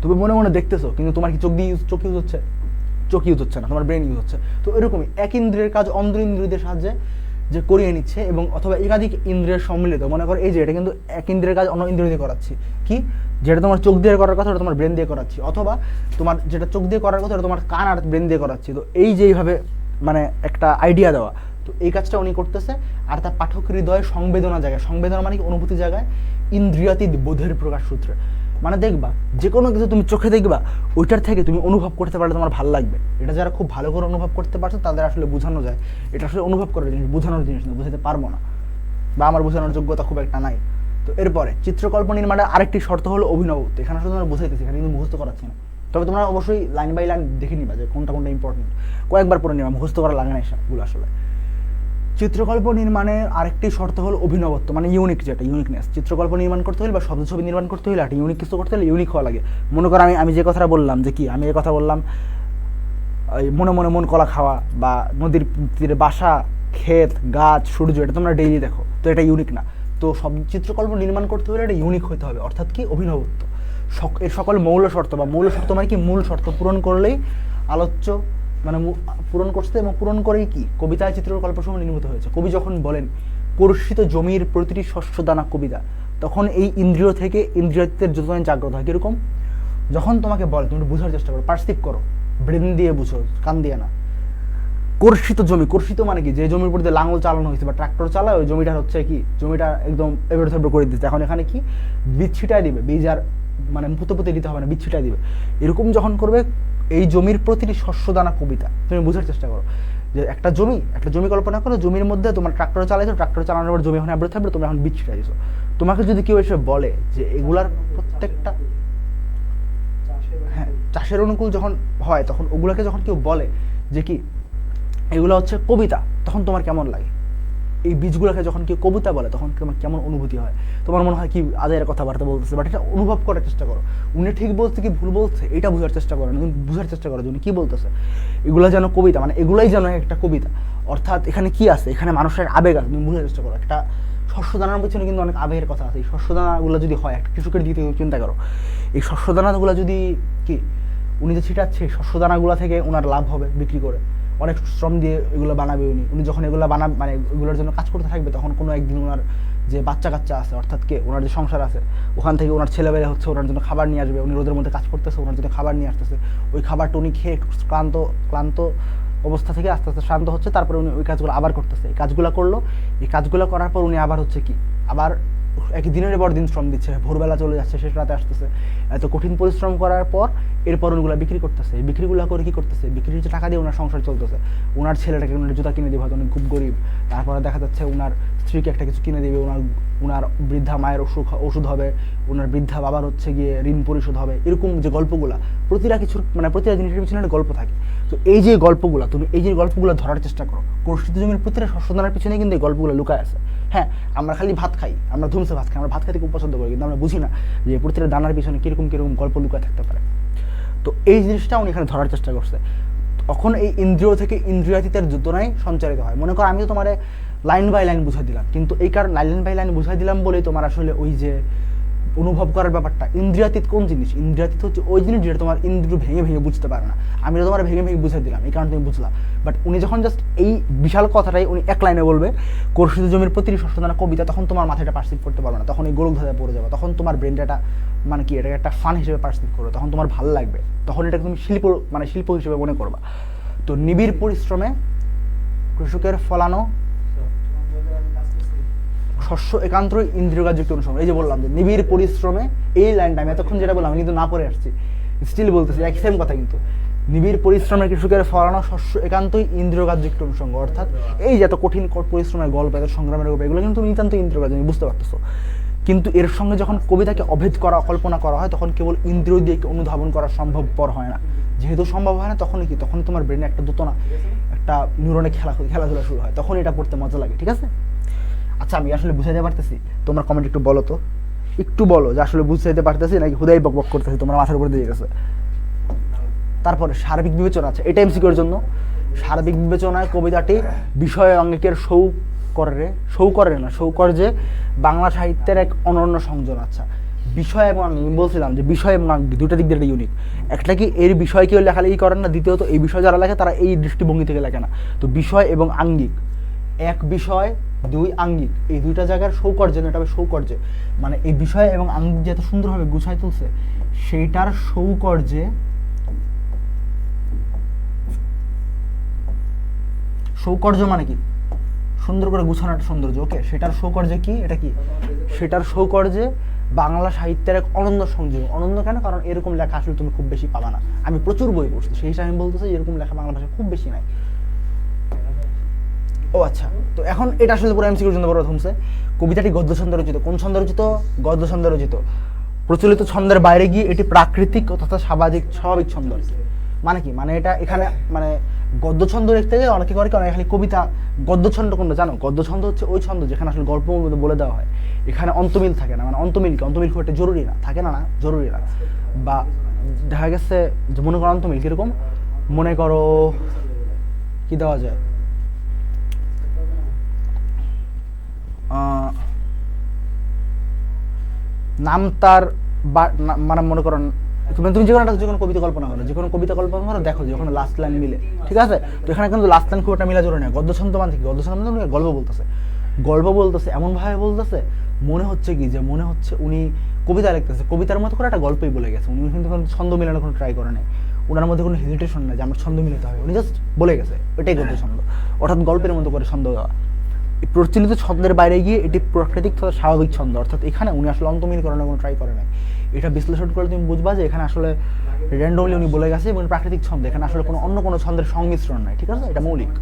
তুমি মনে মনে দেখতেছো, কিন্তু তোমার কি চোখ ইউজ হচ্ছে? চোখ ইউজ হচ্ছে না, তোমার ব্রেন ইউজ হচ্ছে। তো এরকমই এক ইন্দ্রিয়ের কাজ অন্ধ ইন্দ্রিয়দের সাহায্যে যে করিয়ে নিচ্ছে, এবং অথবা একাধিক ইন্দ্রিয়ের সম্মিলিত, মনে করো এই যে এটা কিন্তু এক ইন্দ্রিয়ের কাজ অন্য ইন্দ্রিয় দিয়ে করাচ্ছি, কি যেটা তোমার চোখ দিয়ে করার কথা ওটা তোমার ব্রেন দিয়ে করাচ্ছি, অথবা তোমার যেটা চোখ দিয়ে করার কথা ওটা তোমার কান আর ব্রেন দিয়ে করাচ্ছি। তো এই যে এইভাবে মানে একটা আইডিয়া দেওয়া, তো এই কাজটা উনি করতেছে। আর তার পাঠক হৃদয়ে সংবেদনা জায়গায়, সংবেদনা মানে কি অনুভূতি জায়গায়, ইন্দ্রিয়াতীত বোধের প্রকাশ সূত্রে। মানে দেখবা যে কোনো কিছু তুমি চোখে দেখবা, ওইটার থেকে তুমি অনুভব করতে পারলে তোমার ভালো লাগবে। এটা যারা খুব ভালো করে অনুভব করতে পারছে তাদের আসলে বোঝানো যায়, এটা আসলে অনুভব করার জিনিস, বোঝানোর জিনিস না, বোঝাতে পারবো না, বা আমার বোঝানোর যোগ্যতা খুব একটা নাই। তো এরপরে চিত্রকল্প নির্মাণের আরেকটি শর্ত হলো অভিনবত্ব। এখানে আসলে তোমরা বুঝাইতেছি, এখানে কিন্তু মুখস্থ করাচ্ছি না, তবে তোমরা অবশ্যই লাইন বাই লাইন দেখে নিবা যে কোনটা কোনটা ইম্পর্টেন্ট, কয়েকবার পড়ে নিবা, মুখস্থ করা লাগে না এগুলো আসলে। চিত্রকল্প নির্মাণের আরেকটি শর্ত হলো অভিনবত্ব, মানে ইউনিক, যেটা ইউনিকনেস। চিত্রকল্প নির্মাণ করতে হলে বা শব্দ ছবি নির্মাণ করতে হলে একটা ইউনিক কিছু করতে হলে ইউনিক হওয়া লাগে। মনে করো আমি যে কথাটা বললাম, যে কি আমি এই কথা বললাম, মনে মনে মন কলা খাওয়া, বা নদীর তীরে বাসা, ক্ষেত, গাছ, সূর্য, এটা তোমরা ডেইলি দেখো, তো এটা ইউনিক না। তো সব চিত্রকল্প নির্মাণ করতে হলে এটা ইউনিক হতে হবে, অর্থাৎ কি অভিনবত্ব। এর সকল মৌল শর্ত, বা মৌল শর্ত মানে কি মূল শর্ত পূরণ করলেই আলোচ্য, মানে পূরণ করতে, এবং পূরণ করেই কি কবিতায় চিত্রকল্পসমূহ নির্মিত হয়েছে। কবি যখন বলেন কর্ষিত জমির প্রতিটি শস্য দানা কবিতা, তখন এই ইন্দ্রিয় থেকে ইন্দ্রিয়ত্বের যোজনায় জাগ্রত হয়। কিরকম? যখন তোমাকে বলে, তুমি বোঝার চেষ্টা করো, পারসিভ করো, ব্রেন দিয়ে বুঝো, কান দিয়ে না। কর্ষিত জমি, কর্ষিত মানে কি যে জমির উপর দিয়ে লাঙল চালানো হয়েছে বা ট্রাক্টর চালায়, ওই জমিটা হচ্ছে কি, জমিটা একদম এবার করে দিচ্ছে। এখন এখানে কি বীজ ছিটায় দিবে, বীজ আর মানে পুঁতে দিতে হবে না, বীজ ছিটায় দিবে। এরকম যখন করবে, এই জমির প্রতিটি শস্য দানা কবিতা, তুমি বোঝার চেষ্টা করো যে একটা জমি কল্পনা করো, জমির মধ্যে তোমার ট্রাক্টর চালাইছো, ট্রাক্টর চালানোর পর জমি এখন আবৃত থাকবে, তুমি এখন বীজ ছিটাই দিছো। তোমাকে যদি কেউ এসে বলে যে এগুলার প্রত্যেকটা, হ্যাঁ চাষের অনুকূল যখন হয়, তখন ওগুলাকে যখন কেউ বলে যে কি এগুলো হচ্ছে কবিতা, তখন তোমার কেমন লাগে? এই বীজগুলোকে যখন কেউ কবিতা বলে, তখন তোমার কেমন অনুভূতি হয়? তোমার মনে হয় কি আজের কথাবার্তা বলতেছে, বাট এটা অনুভব করার চেষ্টা করো, উনি ঠিক বলছে কি ভুল বলছে এটা বোঝার চেষ্টা করো, তুমি বোঝার চেষ্টা করো যে উনি কি বলতেছে। এগুলো যেন কবিতা, মানে এগুলাই যেন একটা কবিতা। অর্থাৎ এখানে কি আছে, এখানে মানুষের আবেগ আছে, তুমি বোঝার চেষ্টা করো। একটা শস্য দানার পিছনে কিন্তু অনেক আবেগের কথা আছে। এই শস্য দানাগুলো যদি হয়, একটা কৃষকের দিক থেকে চিন্তা করো, এই শস্য দানাগুলো যদি কি উনি যে ছিটাচ্ছে, শস্য দানাগুলো থেকে ওনার লাভ হবে বিক্রি করে, অনেক শ্রম দিয়ে এগুলো বানাবে উনি যখন এগুলো মানে এগুলোর জন্য কাজ করতে থাকবে, তখন কোনো একদিন ওনার যে বাচ্চা কাচ্চা আছে, অর্থাৎ কে ওনার যে সংসার আছে, ওখান থেকে ওনার ছেলেবেলা হচ্ছে ওনার জন্য খাবার নিয়ে আসবে, উনি রোদের মধ্যে কাজ করতেছে, ওনার জন্য খাবার নিয়ে আসতেছে, ওই খাবারটা উনি খেয়ে ক্লান্ত অবস্থা থেকে আস্তে আস্তে শান্ত হচ্ছে, তারপরে উনি ওই কাজগুলো আবার করতেছে। এই কাজগুলো করলো, এই কাজগুলো করার পর উনি আবার হচ্ছে কি আবার একদিনের পর দিন শ্রম দিচ্ছে, ভোরবেলা চলে যাচ্ছে, শেষ রাতে আসতেছে, এত কঠিন পরিশ্রম করার পর এরপর ওগুলো বিক্রি করতেছে। এই বিক্রিগুলো করে কি করতেছে, বিক্রির যে টাকা দিয়ে ওনার সংসার চলতেছে, ওনার ছেলেটাকে ওনার জুতা কিনে দেবে, হয়তো উনি খুব গরিব, তারপরে দেখা যাচ্ছে ওনার স্ত্রীকে একটা কিছু কিনে দেবে, ওনার বৃদ্ধা মায়ের ওষুধ হবে, ওনার বৃদ্ধা বাবার হচ্ছে গিয়ে ঋণ পরিশোধ হবে। এরকম যে গল্পগুলা, প্রতিটা কিছুর মানে প্রতিটা জিনিসের পিছনে একটা গল্প থাকে। তো এই যে গল্পগুলো, তুমি এই যে গল্পগুলো ধরার চেষ্টা করো, কর্ষিত জমির প্রতিটা শস্যদানার পিছনে কিন্তু এই গল্পগুলো লুকায় আছে। হ্যাঁ, আমরা খালি ভাত খাই, আমরা ধুমসে ভাত খাই, আমরা ভাত খাইতে খুব পছন্দ করি, কিন্তু আমরা বুঝি না যে প্রতিটা দানার পিছনে কিরকম গল্প লুকায় থাকতে পারে। তো এই জিনিসটা উনি এখানে ধরার চেষ্টা করছে। তখন এই ইন্দ্রিয় থেকে ইন্দ্রিয়াতীতের যোজনায় সঞ্চারিত হয়। মনে করো আমি তো তোমার লাইন বাই লাইন বুঝাই দিলাম, কিন্তু এই কারণ লাইন বাই লাইন বুঝাই দিলাম বলেই তোমার আসলে ওই যে অনুভব করার ব্যাপারটা, ইন্দ্রিয়াতীত কোন জিনিস? ইন্দ্রিয়াতীত হচ্ছে ওই জিনিস যেটা তোমার ইন্দ্রিয় ভেঙে ভেঙে বুঝতে পারে না। আমি তো তোমার ভেঙে ভেঙে বুঝাই দিলাম, এই কারণে তুমি বুঝলা। বাট উনি যখন জাস্ট এই বিশাল কথাটাই উনি এক লাইনে বলবে, কর্ষিত জমির প্রতিটি শস্যদানা কবিতা, তখন তোমার মাথাটা পারসিভ করতে পারবে না, তখন এই গোলক ধাঁধায় পড়ে যাবে, তখন তোমার ব্রেনটা মানে কি এটাকে একটা ফান হিসেবে পারসিভ করবে, তখন তোমার ভালো লাগবে, তখন এটাকে তুমি শিল্প হিসেবে মনে করবা। তো নিবিড় পরিশ্রমে কৃষকের ফলানো শস্য একান্তই ইন্দ্রিয়গ্রাহ্যযুক্ত অনুসরণ। এই যে বললাম যে নিবিড় পরিশ্রমে, এই লাইনটা আমি এতক্ষণ যেটা বললাম কিন্তু না পড়ে আসছি, স্টিল বলতেছি, এক সেম কথা, কিন্তু নিবিড় পরিশ্রমের কৃষকের ফলানো শস্য একান্তই ইন্দ্রিয়গ্রাহ্য একটি অনুষঙ্গ। অর্থাৎ এই যে এত কঠিন পরিশ্রমের গল্প, এত সংগ্রামের গল্প, এগুলো কিন্তু নিতান্ত ইন্দ্রিয়গ্রাহ্য, তুমি বুঝতে পারতেছো। কিন্তু এর সঙ্গে যখন কবিতাকে অভেদ করা, কল্পনা করা হয়, তখন কেবল ইন্দ্রিয় দিয়ে অনুধাবন করা সম্ভবপর হয় না। যেহেতু সম্ভব হয় না, তখনই কি, তখনই তোমার ব্রেনে একটা দোতনা, একটা নিউরনে খেলাধুলা শুরু হয়, তখন এটা পড়তে মজা লাগে। ঠিক আছে, আচ্ছা আমি আসলে বুঝাইতে পারতেছি? তোমার কমেন্ট একটু বলো তো, একটু বলো যে আসলে বুঝাইতে পারতেছি নাকি হুদাই বক বক করতেছি, তোমার মাথার উপরে দিয়ে গেছে। তারপরে সার্বিক বিবেচনা আছে, এটা এমসিকিউর জন্য। সার্বিক বিবেচনায় কবিতাটি বিষয় অঙ্গিকের সৌকর্যে বাংলা সাহিত্যের এক অনন্য সংযোজন। আচ্ছা, বিষয় এবং আঙ্গিক, আমি বলছিলাম যে বিষয় এবং আঙ্গিক দুটো দিক দিয়ে ইউনিক। একটা কি এর বিষয় কেউ লেখালেখি করেন না, দ্বিতীয়ত এই বিষয় যারা লেখে তারা এই দৃষ্টিভঙ্গি থেকে লেখে না। তো বিষয় এবং আঙ্গিক, এক বিষয় দুই আঙ্গিক, এই দুইটা জায়গার সৌকর্য, এটা হবে সৌকর্যে, মানে এই বিষয় এবং আঙ্গিক যে এত সুন্দরভাবে গুছাই তুলছে, সেইটার সৌকর্যে, সৌকর্য মানে কি, সুন্দর করে গুছানো একটা সৌন্দর্য, ওকে। সেটার সৌকর্যে কি, এটা কি, সেটার সৌকর্যে বাংলা সাহিত্যের এক অনন্য সংযোগ। অনন্য কেন? কারণ এরকম লেখা আসলে তুমি খুব বেশি পাবা না। আমি প্রচুর বই পড়ছি, সেই হিসাবে আমি বলতেছি এরকম লেখা বাংলা ভাষায় খুব বেশি নাই। ও আচ্ছা, তো এখন এটা আসলে পুরো এমসিকিউর জন্য বড় থমছে। কবিতাটি গদ্য ছন্দে রচিত। কোন ছন্দে রচিত? গদ্য ছন্দে রচিত। প্রচলিত ছন্দের বাইরে গিয়ে এটি প্রাকৃতিক তথা স্বাভাবিক ছন্দ। মানে কি, মানে এটা এখানে মানে গদ্য ছন্দ লিখতে গেলে অনেকে করে কি, অনেকে খালি কবিতা গদ্য ছন্দ কোনটা জানো? গদ্য ছন্দ হচ্ছে ওই ছন্দ যেখানে আসলে গল্প বলে দেওয়া হয়, এখানে অন্তমিল থাকে না। মানে অন্তমিল কি, অন্তমিল খুব একটা জরুরি না, থাকে না, জরুরি না। বা দেখা গেছে যে মনে করো অন্তমিল কিরকম, মনে করো কি দেওয়া যায়, নাম তার মানে মনে করো তুমি যে কোনো কবিতা কল্পনা করো, যে কোনো কবিতা কল্পনা করো, দেখো যে ওখানে লাস্ট লাইন মিলে, ঠিক আছে? তো এখানে কিন্তু লাস্ট লাইন খুব একটা মিলা জোরে নেই। গদ্য ছন্দ মানে কি, গদ্য ছন্দ মানে গল্প বলতেছে এমনভাবে বলতেছে, মনে হচ্ছে কি, যে মনে হচ্ছে উনি কবিতা লিখতেছে, কবিতার মতো করে একটা গল্পই বলে গেছে। উনি কিন্তু কোনো ছন্দ মিলানোর কোনো ট্রাই করে নাই, ওনার মধ্যে কোনো হেজিটেশন নেই যে আমার ছন্দ মিলাতে হবে, উনি জাস্ট বলে গেছে, এটাই গদ্য ছন্দ। অর্থাৎ গল্পের মতো করে ছন্দ দেওয়া। প্রচলিত ছন্দের বাইরে গিয়ে এটি প্রাকৃতিক তথা স্বাভাবিক ছন্দ। অর্থাৎ এখানে উনি আসলে অন্তমিল করানোর কোনো ট্রাই করে নাই। এটা বিশ্লেষণ করে তুমি বুঝবা যে এখানে আসলে র্যান্ডমলি উনি বলে গেছে এবং প্রাকৃতিক ছন্দ, এখানে আসলে অন্য কোনো ছন্দের সংমিশ্রণ নাই। ঠিক আছে, এটা মৌলিক।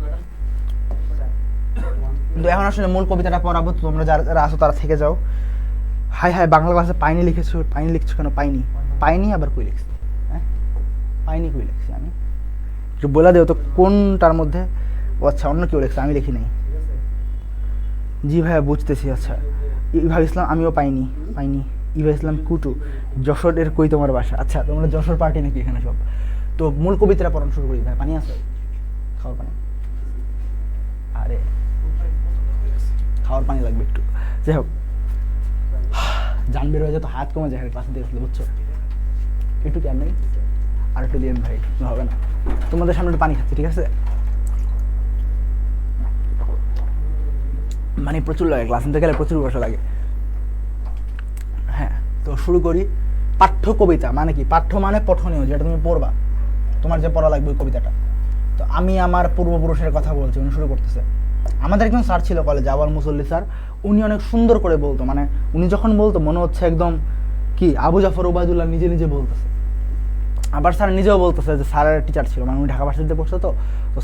কিন্তু এখন আসলে মূল কবিতাটা পড়াবো, তোমরা যারা আসো তারা থেকে যাও। হাই বাংলা ক্লাসে পাইনি লিখেছো, পাইনি লিখছো কেন? পাইনি আবার কই লিখছি? হ্যাঁ, পাইনি কই লিখছি আমি? একটু বলে দেও তো কোনটার মধ্যে। ও আচ্ছা, অন্য কেউ লিখছে, আমি লিখি নাই। জি ভাইয়া বুঝতেছি। আচ্ছা, ইভা ইসলাম, আমিও পাইনি। ইভা ইসলাম কুটু, যশোরের কই তোমার বাসা? আচ্ছা, তোমরা যশোর পার্টি নাকি এখানে সব? তো মূল কবিতাটা পড়ানো শুরু করি। ভাই পানি আছে? খাওয়ার পানি, আরে খাওয়ার পানি লাগবে একটু। যাই হোক, জান বের হয়ে যেত, হাত কমে যায় ক্লাসে দিয়ে আসলে, বুঝছো? একটু কেন নেই, আর একটু দিয়ে ভাই, হবে না। তোমাদের সামনে একটু পানি খাচ্ছি, ঠিক আছে? মানে প্রচুর লাগে, ক্লাস নিতে গেলে প্রচুর বসা লাগে। হ্যাঁ, তো শুরু করি। পাঠ্য কবিতা মানে কি? পাঠ্য মানে পঠনীয়, যেটা তুমি পড়বা, তোমার যে পড়া লাগবে ওই কবিতাটা। তো আমি আমার পূর্বপুরুষের কথা বলছি। উনি শুরু করতেছে। আমাদের একজন স্যার ছিল কলেজে, আবার মুসল্লি স্যার। উনি অনেক সুন্দর করে বলতো, মানে উনি যখন বলতো মনে হচ্ছে একদম কি আবু জাফর ওবায়দুল্লাহ নিজে বলতেছে। আবার স্যার নিজেও বলতেছে যে স্যারের টিচার ছিল, মানে উনি ঢাকা ভার্সিটিতে পড়ছে, তো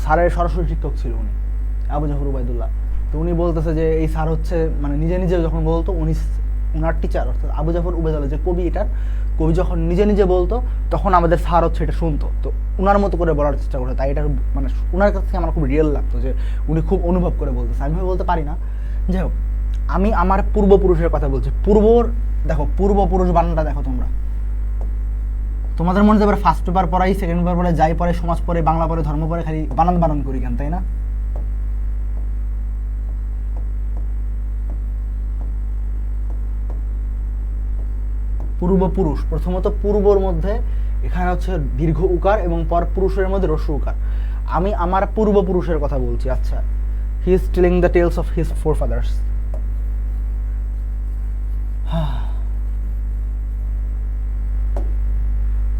স্যারের সরাসরি শিক্ষক ছিল উনি, আবু জাফর ওবায়দুল্লাহ। তো উনি বলতেছে যে এই স্যার হচ্ছে, মানে নিজে যখন বলতো, উনার টিচার অর্থাৎ আবু জাফর ওবায়দুল্লাহ যে কবি, এটার কবি যখন নিজে বলতো, তখন আমাদের স্যার হচ্ছে এটা শুনতো, তো উনার মতো করে বলার চেষ্টা করতো। তাই এটা মানে উনার কাছ থেকে আমার খুব রিয়েল লাগতো যে উনি খুব অনুভব করে বলতেছে, আমি বলতে পারি না। যাই হোক, আমি আমার পূর্বপুরুষের কথা বলছি। দেখো পূর্বপুরুষ বানানটা দেখো তোমরা, তোমাদের মনে যাবে ফার্স্ট পেপার পড়াই, সেকেন্ড পেপার পড়ে, যাই পড়ে, সমাজ পড়ে, বাংলা পড়ে, ধর্ম পড়ে, খালি বানান করি কেন, তাই না? পূর্বপুরুষ, প্রথমত পূর্বর মধ্যে এখানে হচ্ছে দীর্ঘ উকার এবং পর পুরুষের মধ্যে হ্রস্ব উকার। আমি আমার পূর্বপুরুষের কথা বলছি। আচ্ছা, he is telling the tales of his forefathers.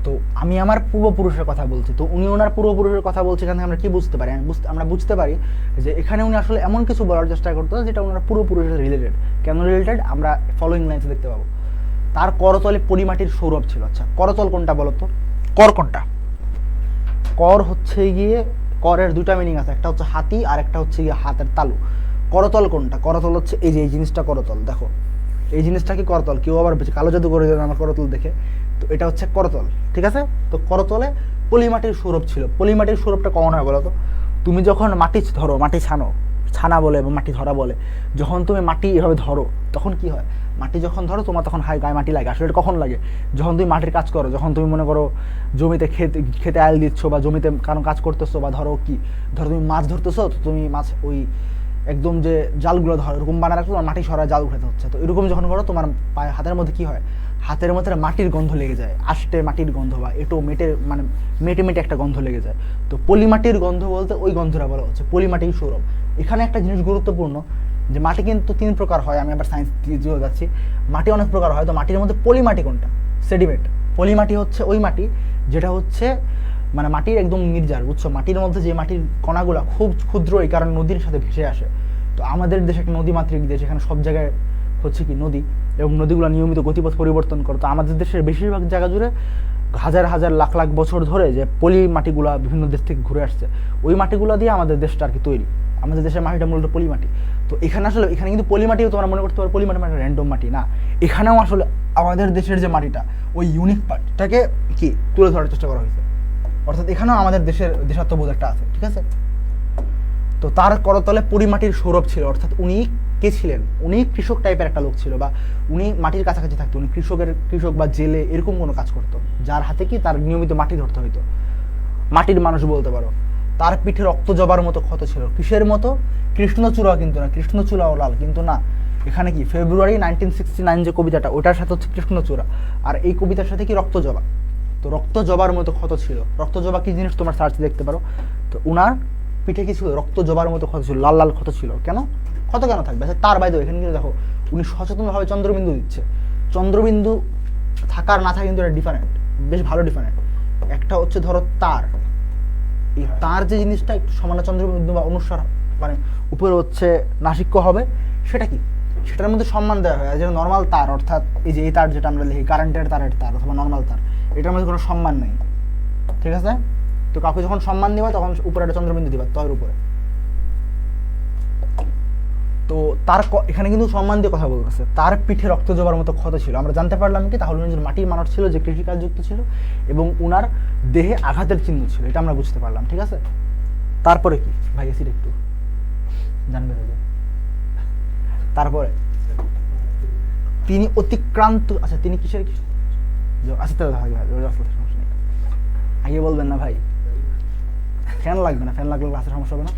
তো আমি আমার পূর্বপুরুষের কথা বলছি, তো উনি ওনার পূর্বপুরুষের কথা বলছে। এখানে আমরা কি বুঝতে পারি? আমরা বুঝতে পারি যে এখানে উনি আসলে এমন কিছু বলার চেষ্টা করতো যেটা ওনার পূর্বপুরুষের রিলেটেড। কেন রিলেটেড আমরা ফলোইং লাইনসে দেখতে পাবো। তার করতলে পরিমাটির সৌরভ ছিল। আচ্ছা, করতল কোনটা বলতো? কর কোনটা? কর হচ্ছে গিয়ে, করের দুইটা মিনিং আছে, একটা হচ্ছে হাতি আর একটা হচ্ছে গিয়ে হাতের তালু। করতল কোনটা? করতল হচ্ছে এই যে এই জিনিসটা করতল, দেখো এই জিনিসটা কি করতল, কেউ আবার কালো জাদু করে দেবেন আমার করতল দেখে, তো এটা হচ্ছে করতল, ঠিক আছে। তো করতলে পলিমাটির সৌরভ ছিল। পলিমাটির সৌরভটা কমন হয় বলো তো? তুমি যখন মাটি ধরো, মাটি ছানা বলে এবং মাটি ধরা বলে, যখন তুমি মাটি এভাবে ধরো তখন কি হয়? মাটি যখন ধরো তোমার তখন গায়ে মাটি লাগে। আসলে এটা কখন লাগে? যখন তুমি মাটির কাজ করো, যখন তুমি মনে করো জমিতে খেতে আল দিচ্ছ বা জমিতে কারণ কাজ করতেছো, বা ধরো তুমি মাছ ধরতেছো, তো তুমি মাছ ওই একদম যে জালগুলো ধরো এরকম বানায় রাখছো, তোমার মাটি সরা জাল উঠাতে হচ্ছে, তো এরকম যখন করো তোমার পায়ে হাতের মধ্যে কি হয়? হাতের মধ্যে মাটির গন্ধ লেগে যায়, আষ্টে মাটির গন্ধ বা মেটে মেটে একটা গন্ধ লেগে যায়। তো পলিমাটির গন্ধ বলতে ওই গন্ধটা বলা হচ্ছে পলিমাটির সৌরভ। এখানে একটা জিনিস গুরুত্বপূর্ণ, যে মাটি কিন্তু 3 প্রকার হয়। আমি আবার সায়েন্স দিয়ে যাচ্ছি, মাটি অনেক প্রকার হয়। তো মাটির মধ্যে পলিমাটি কোনটা? সেডিমেন্ট। পলিমাটি হচ্ছে ওই মাটি যেটা হচ্ছে মাটির একদম নির্জার, বুঝছো? মাটির মধ্যে যে মাটির কণাগুলো খুব ক্ষুদ্র, এই কারণে নদীর সাথে ভেসে আসে। তো আমাদের দেশ একটা নদীমাতৃক দেশ, এখানে সব জায়গায় হচ্ছে কি নদী, এবং নদীগুলো নিয়মিত গতিপথ পরিবর্তন করে। তো আমাদের দেশের বেশিরভাগ জায়গা জুড়ে হাজার হাজার লাখ লাখ বছর ধরে যে পলি মাটিগুলা বিভিন্ন দেশ থেকে ঘুরে আসছে, ওই মাটিগুলো দিয়ে আমাদের দেশটা আর কি তৈরি। আমাদের দেশের মাটিটা মূলত পলি মাটি। তো এখানে আসলে এখানে কিন্তু পলি মাটিও তোমরা মনে করতে পারো পলি মাটি মানে র্যান্ডম মাটি না, এখানেও আসলে আমাদের দেশের যে মাটিটা ওই ইউনিক পার্টটাকে কি তুলে ধরার চেষ্টা করা হয়েছে। অর্থাৎ এখানেও আমাদের দেশের দেশাত্মবোধ একটা আছে, ঠিক আছে। তো তার করতলে পরিমাটির সৌরভ ছিল, অর্থাৎ উনি কে ছিলেন? উনি কৃষক টাইপের একটা লোক ছিল, বা উনি মাটির কাছাকাছি থাকতো। উনি কৃষক বা জেলে এরকম কোনো কাজ করতো, যার হাতে কি তার নিয়মিত মাটি ধরতে হইতো। মাটির মানুষ বলতে পারো। তার পিঠে রক্ত জবার মতো ক্ষত ছিল। কিসের মতো? কৃষ্ণচূড়া কিন্তু না, কৃষ্ণচূড়া ও লাল কিন্তু না। এখানে কি ফেব্রুয়ারি 1969 যে কবিতাটা, ওটার সাথে হচ্ছে কৃষ্ণচূড়া, আর এই কবিতার সাথে কি রক্ত জবা। তো রক্ত জবার মতো ক্ষত ছিল। রক্ত জবা কি জিনিস তোমরা সার্চ দেখতে পারো। তো উনার পিঠে কি ছিল? রক্ত জবার মতো ক্ষত ছিল, লাল লাল ক্ষত ছিল। কেন ক্ষত কেন থাকবে? তার বাইরে এখানে কিন্তু দেখো উনি সচেতনভাবে চন্দ্রবিন্দু দিচ্ছে। চন্দ্রবিন্দু থাকার না থাকা কিন্তু এটা ডিফারেন্ট, বেশ ভালো ডিফারেন্ট। একটা হচ্ছে ধরো তার, এই তার যে জিনিসটা একটু সমান চন্দ্রবিন্দু বা অনুসার উপরে হচ্ছে নাসিক্য হবে, সেটা কি? সেটার মধ্যে সম্মান দেওয়া হয়। আর যেটা নর্মাল তার, অর্থাৎ এই যে এই তার যেটা আমরা লিখি কারেন্টের তার অথবা নর্মাল তার, এটার মধ্যে কোনো সম্মান নেই, ঠিক আছে। তো কাউকে যখন সম্মান দিবা তখন উপরে একটা চন্দ্রবিন্দু দিবা তয়ের উপরে। তো তার এখানে কিন্তু সম্মান দিয়ে কথা বলতেছে। তার পিঠে রক্ত জবার মতো ক্ষত ছিল। আমরা জানতে পারলাম কি, তাহলে উনি মাটির মানুষ ছিল যে কৃষিকাজ যুক্ত ছিল, এবং উনার দেহে আঘাতের চিহ্ন ছিল, এটা আমরা বুঝতে পারলাম, ঠিক আছে। তারপরে কি ভাই, এসিড একটু জানবে। তারপরে তিনি অতিক্রান্ত, আচ্ছা তিনি কিসের আচ্ছা সমস্যা নেই, আগে বলবেন না ভাই। ফ্যান লাগবে না, ফ্যান লাগলে ক্লাসের সমস্যা হবে না।